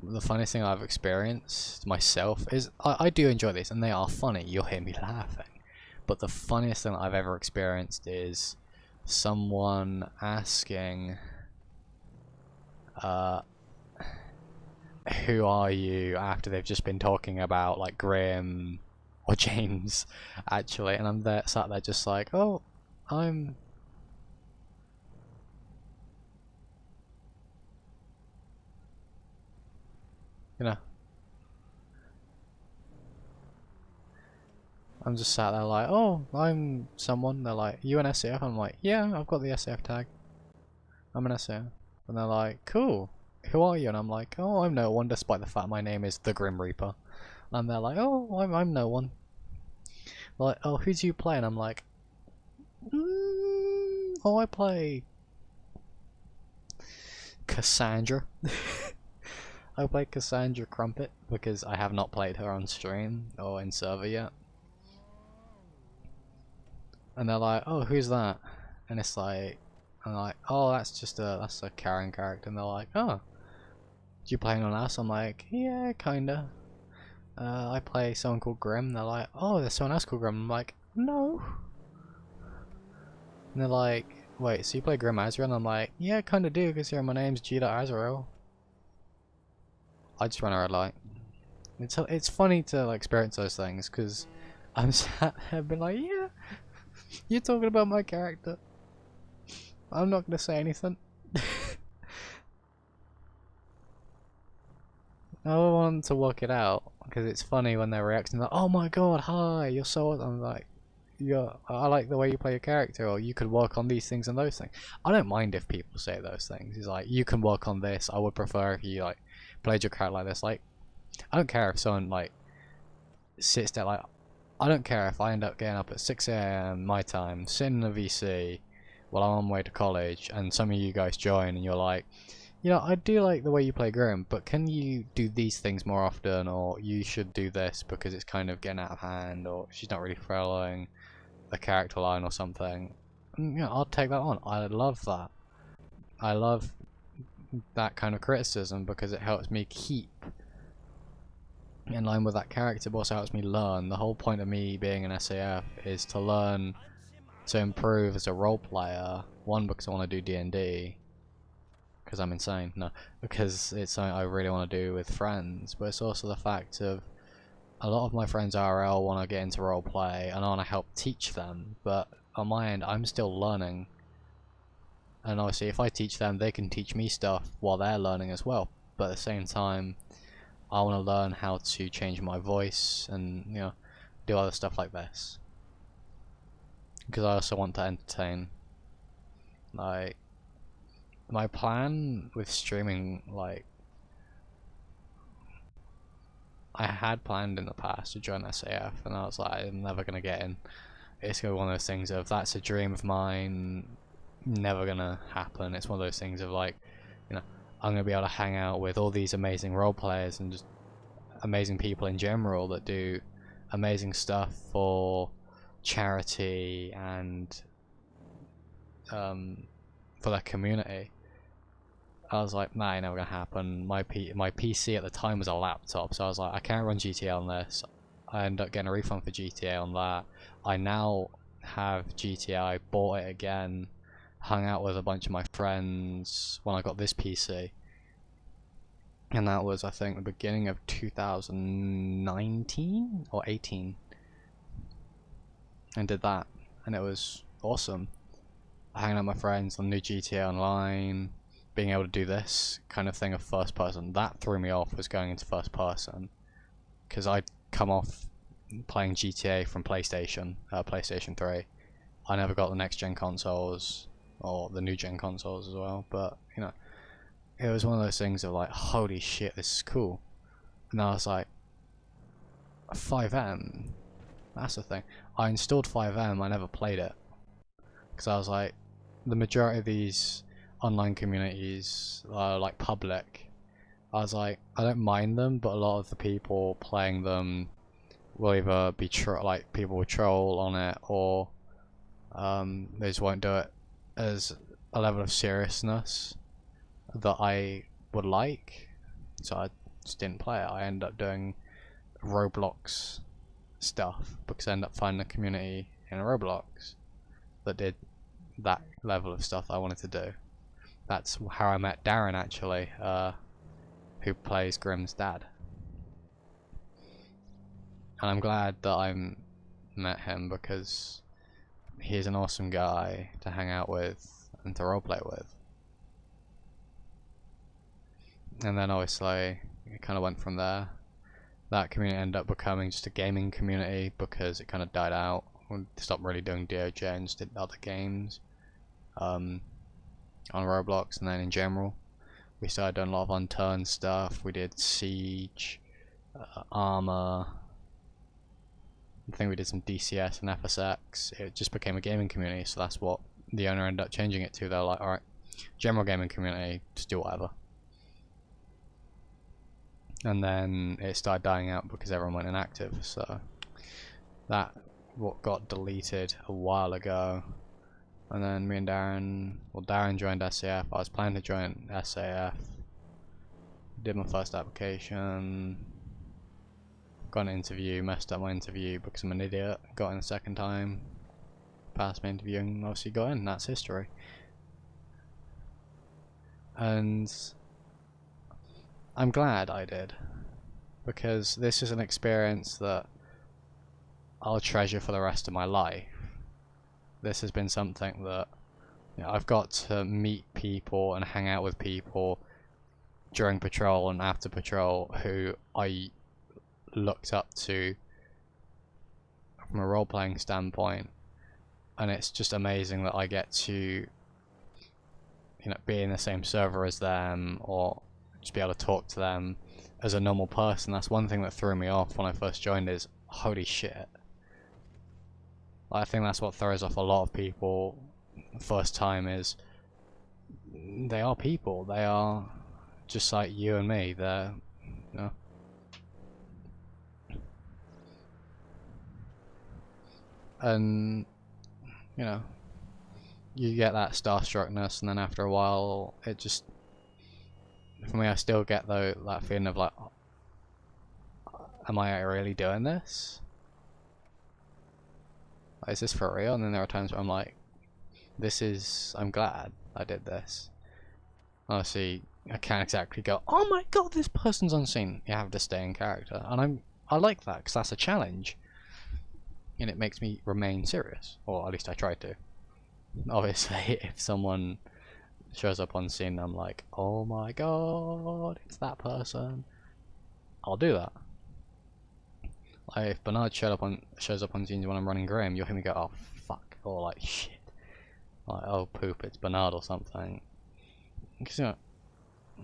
the funniest thing I've experienced myself is I do enjoy these, and they are funny. You'll hear me laughing. But the funniest thing that I've ever experienced is someone asking, who are you, after they've just been talking about like Graham or James, actually, and I'm there, sat there just like, oh, I'm... You know, I'm just sat there like, oh, I'm someone. They're like, you an SAF? I'm like, yeah, I've got the SAF tag. I'm an SAF. And they're like, cool. Who are you? And I'm like, oh, I'm no one, despite the fact my name is the Grim Reaper. And they're like, oh, I'm no one. They're like, oh, who do you play? And I'm like, oh, I play Cassandra. I play Cassandra Crumpet because I have not played her on stream or in server yet. And they're like, oh, who's that? And it's like, I'm like, oh, that's a Karen character. And they're like, oh, do you play anyone else? I'm like, yeah, kinda. I play someone called Grim. They're like, oh, there's someone else called Grim. I'm like, no. And they're like, wait, so you play Grim Azrael? And I'm like, yeah, kinda do, because my name's G.Azrael. I just run a red light. It's funny to like experience those things, because I'm sat there been like, yeah, you're talking about my character. I'm not gonna say anything. I want to work it out, because it's funny when they're reacting like, oh my god, hi, you're so awesome. I'm like, yeah, I like the way you play your character, or you could work on these things and those things. I don't mind if people say those things. It's like, you can work on this. I would prefer if you like played your character like this. Like, I don't care if someone like sits there like, I don't care if I end up getting up at 6 AM my time, sitting in a VC while I'm on my way to college, and some of you guys join and you're like, you know, I do like the way you play Grim, but can you do these things more often, or you should do this because it's kind of getting out of hand, or she's not really following a character line or something. You know, I'll take that on. I love that. I love that kind of criticism because it helps me keep in line with that character, but also helps me learn. The whole point of me being an SAF is to learn to improve as a role player. One, because I want to do D&D, because I'm insane. No, because it's something I really want to do with friends. But it's also the fact of a lot of my friends IRL want to get into role play, and I want to help teach them. But on my end, I'm still learning. And obviously, if I teach them, they can teach me stuff while they're learning as well. But at the same time, I want to learn how to change my voice and, you know, do other stuff like this. Because I also want to entertain. Like, my plan with streaming, like, I had planned in the past to join SAF, and I was like, I'm never going to get in. It's going to be one of those things of, that's a dream of mine, never going to happen. It's one of those things of, like, you know, I'm going to be able to hang out with all these amazing role players and just amazing people in general that do amazing stuff for charity and for their community. I was like, nah, ain't never gonna happen. My PC at the time was a laptop, so I was like, I can't run GTA on this. I ended up getting a refund for GTA on that. I now have GTA, I bought it again, hung out with a bunch of my friends when I got this PC. And that was, I think, the beginning of 2019 or 18. And did that, and it was awesome. Hanging out with my friends on new GTA Online, being able to do this kind of thing of first person. That threw me off, was going into first person, because I'd come off playing GTA from PlayStation 3. I never got the next gen consoles or the new gen consoles as well, but you know, it was one of those things of like, holy shit, this is cool. And I was like, 5M, that's the thing. I installed 5M, I never played it, because I was like, the majority of these online communities are like public. I was like, I don't mind them, but a lot of the people playing them will either be like people will troll on it, or they just won't do it as a level of seriousness that I would like. So I just didn't play it. I ended up doing Roblox stuff because I ended up finding a community in Roblox that did that level of stuff I wanted to do. That's how I met Darren, actually, who plays Grimm's dad. And I'm glad that I met him because he's an awesome guy to hang out with and to roleplay with. And then obviously it kind of went from there. That community ended up becoming just a gaming community because it kind of died out. We stopped really doing DOJ and just did other games on Roblox, and then in general we started doing a lot of Unturned stuff. We did Siege, Armor. I think we did some DCS and FSX. It just became a gaming community, so that's what the owner ended up changing it to. They're like, alright, general gaming community, just do whatever. And then it started dying out because everyone went inactive, so that what got deleted a while ago. And then me and Darren, well, Darren joined SAF. I was planning to join SAF. Did my first application. Got an interview, messed up my interview because I'm an idiot. Got in the second time. Passed my interview and obviously got in. That's history. And I'm glad I did, because this is an experience that I'll treasure for the rest of my life. This has been something that, you know, I've got to meet people and hang out with people during patrol and after patrol who I looked up to from a role-playing standpoint, and it's just amazing that I get to, you know, be in the same server as them or just be able to talk to them as a normal person. That's one thing that threw me off when I first joined, is holy shit. I think that's what throws off a lot of people first time, is they are people. They are just like you and me. They're, you know. And, you know, you get that starstruckness, and then after a while it just, for me, I still get that feeling of like, am I really doing this? Like, is this for real? And then there are times where I'm like, I'm glad I did this. Honestly, I can't exactly go, oh my god, this person's unseen. You have to stay in character, and I like that because that's a challenge, and it makes me remain serious, or at least I try to. Obviously, if someone shows up on scene and I'm like, oh my god, it's that person, I'll do that. Like, if Bernard shows up on scenes when I'm running Grimm, you'll hear me go, oh fuck, or like, shit, like, oh poop, it's Bernard or something. Because, you know,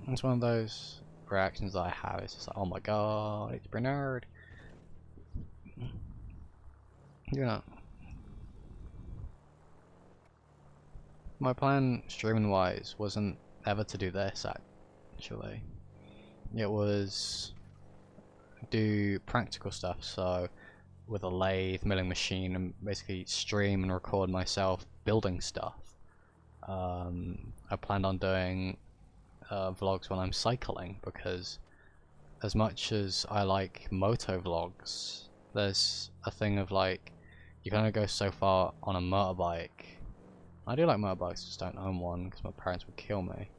it's one of those reactions that I have. It's just like, oh my god, it's Bernard. You know, my plan, streaming wise, wasn't ever to do this, actually. It was do practical stuff, so with a lathe, milling machine, and basically stream and record myself building stuff. I planned on doing vlogs when I'm cycling, because as much as I like moto vlogs, there's a thing of like, you can only go so far on a motorbike. I do like motorbikes, just don't own one because my parents would kill me.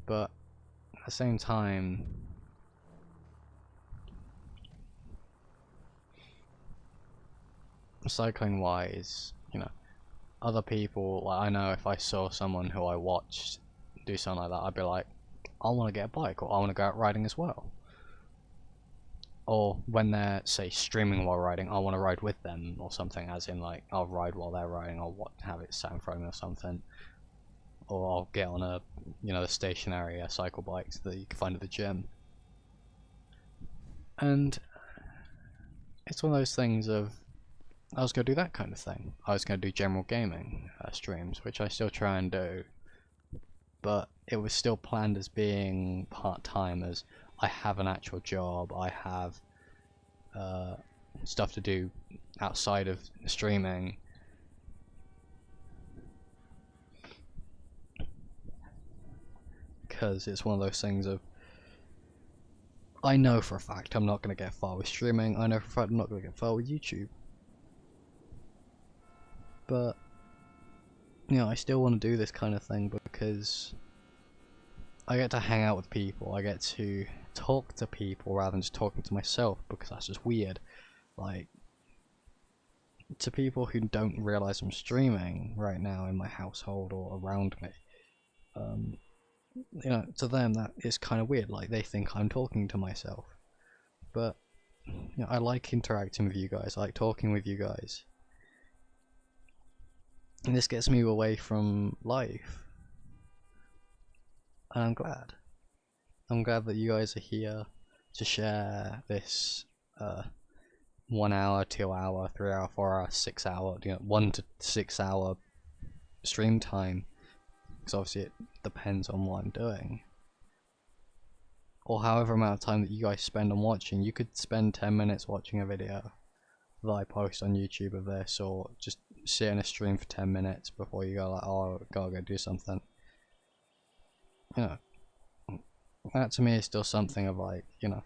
But at the same time, cycling wise, you know, other people, like, I know if I saw someone who I watched do something like that, I'd be like, I want to get a bike, or I want to go out riding as well. Or when they're, say, streaming while riding, I want to ride with them or something, as in like, I'll ride while they're riding, or have it sat in front of me or something. Or I'll get on a, you know, the stationary cycle bikes that you can find at the gym. And it's one of those things of, I was going to do that kind of thing. I was going to do general gaming streams, which I still try and do. But it was still planned as being part-time, as I have an actual job, I have stuff to do outside of streaming. Because it's one of those things of, I know for a fact I'm not going to get far with streaming. I know for a fact I'm not going to get far with YouTube. But, you know, I still want to do this kind of thing because I get to hang out with people. I get to talk to people rather than just talking to myself, because that's just weird. Like, to people who don't realize I'm streaming right now in my household or around me, you know, to them that is kind of weird. Like, they think I'm talking to myself. But, you know, I like interacting with you guys. I like talking with you guys. And this gets me away from life. And I'm glad. I'm glad that you guys are here to share this 1 hour, 2 hour, 3 hour, 4 hour, 6 hour, you know, 1 to 6 hour stream time. Because obviously it depends on what I'm doing. Or however amount of time that you guys spend on watching. You could spend 10 minutes watching a video that I post on YouTube of this, or just sit in a stream for 10 minutes before you go like, oh, gotta go do something. You know, that to me is still something of like, you know,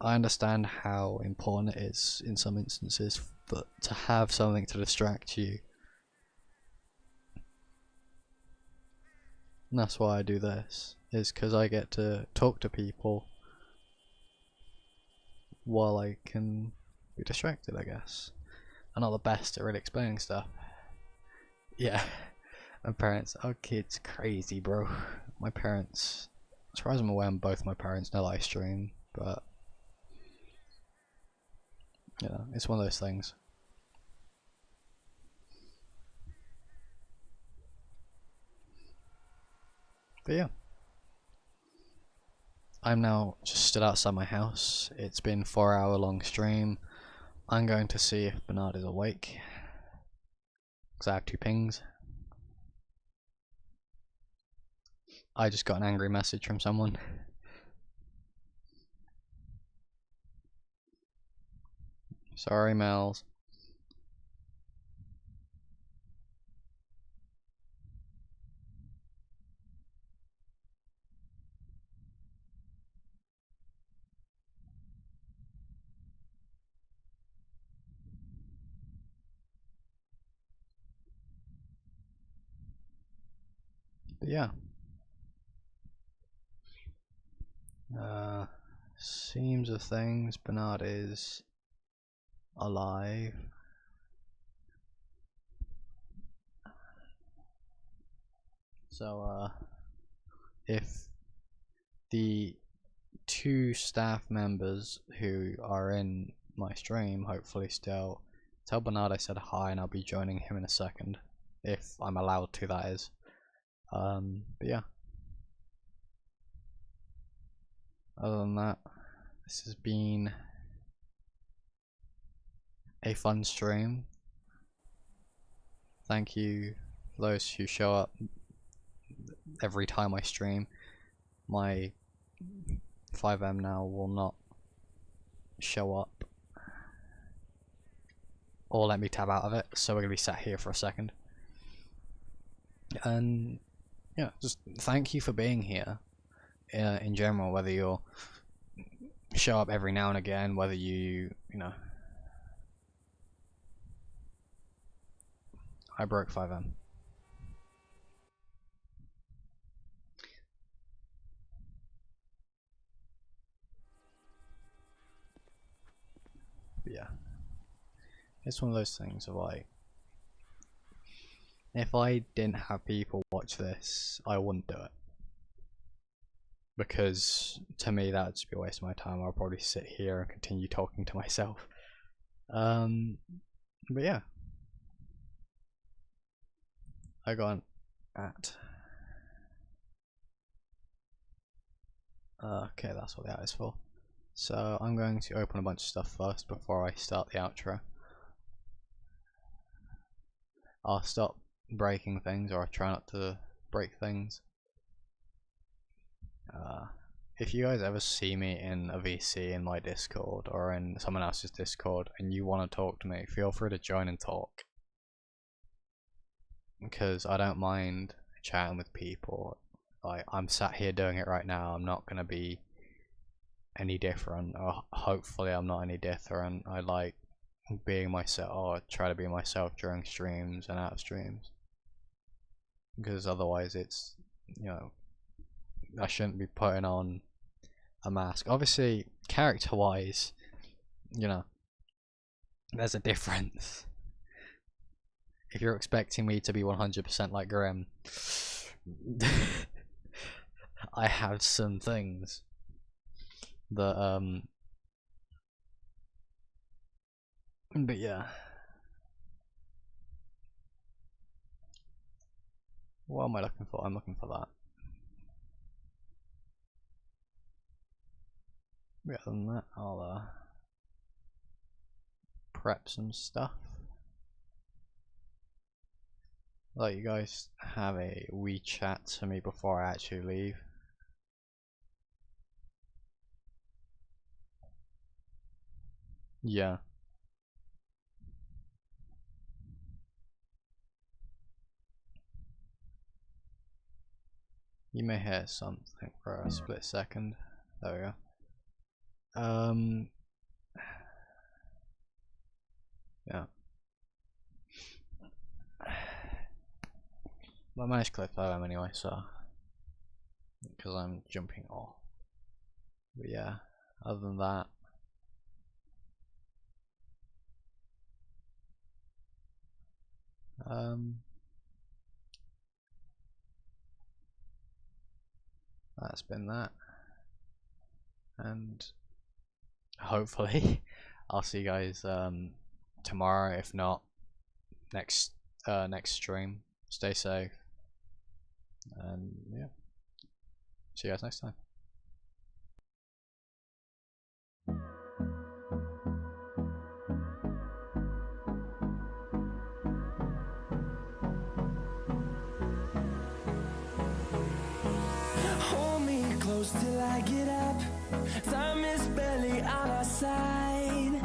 I understand how important it is in some instances, but to have something to distract you, and that's why I do this, is because I get to talk to people while I can be distracted, I guess. I'm not the best at really explaining stuff. Yeah, my parents, our kid's crazy, bro. My parents, as far as I'm aware, both my parents know that I stream, but you know, it's one of those things. But yeah, I'm now just stood outside my house. It's been 4-hour long stream. I'm going to see if Bernard is awake, because I have 2 pings. I just got an angry message from someone. Sorry, Mels. But yeah. Seems of things, Bernard is alive. So, if the 2 staff members who are in my stream hopefully still, tell Bernard I said hi and I'll be joining him in a second, if I'm allowed to, that is. But yeah. Other than that, this has been a fun stream. Thank you for those who show up every time I stream. My 5M now will not show up or let me tab out of it, so we're going to be sat here for a second. And yeah, just thank you for being here. In general, whether you'll show up every now and again, whether you know, I broke 5M. But yeah, it's one of those things of like, if I didn't have people watch this, I wouldn't do it. Because to me that would just be a waste of my time. I'll probably sit here and continue talking to myself. But yeah, I got at okay, that's what the ad is for. So I'm going to open a bunch of stuff first before I start the outro. I'll stop breaking things, or I try not to break things. If you guys ever see me in a VC in my Discord or in someone else's Discord and you want to talk to me, feel free to join and talk, because I don't mind chatting with people. Like, I'm sat here doing it right now. I'm not gonna be any different, or hopefully I'm not any different. I like being myself, or try to be myself during streams and out of streams, because otherwise it's, you know, I shouldn't be putting on a mask. Obviously, character wise, you know, there's a difference. If you're expecting me to be 100% like Grim, I have some things that but yeah. What am I looking for? I'm looking for that. Yeah, other than that, I'll prep some stuff. Let you guys have a wee chat to me before I actually leave. Yeah. You may hear something for a split second. There we go. Yeah. Well, I managed to clip them anyway, so because I'm jumping off. But yeah, other than that, that's been that, and hopefully I'll see you guys tomorrow, if not next stream. Stay safe, and yeah, see you guys next time. Hold me close till I get up. Time is barely on our side.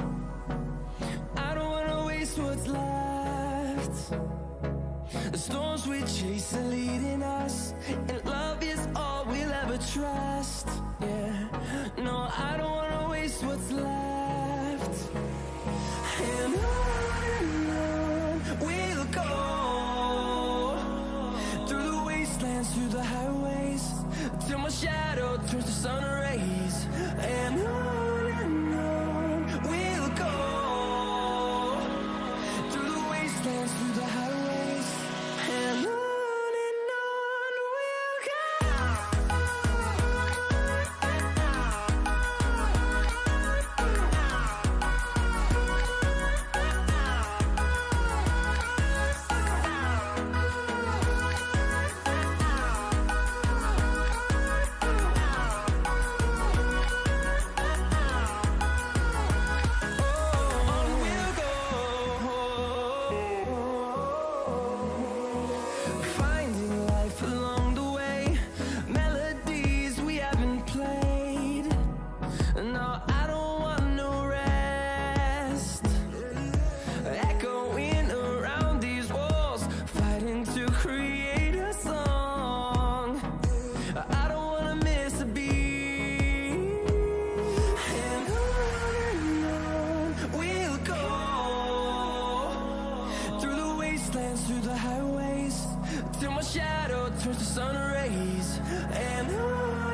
I don't wanna waste what's left. The storms we chase are leading us, and love is all we'll ever trust. Yeah, no, I don't wanna waste what's left. And on we'll go, through the wastelands, through the highways, till my shadow turns to sun rays. And on we'll go, through the wastelands, through the highways, and on we'll go. Finding life along the way, melodies we haven't played. No, I don't want no rest. Echoing around these walls, fighting to create a song. I don't wanna miss a beat. And on we'll go, through the wastelands, through the highways, till my shadow turns to sun rays. And on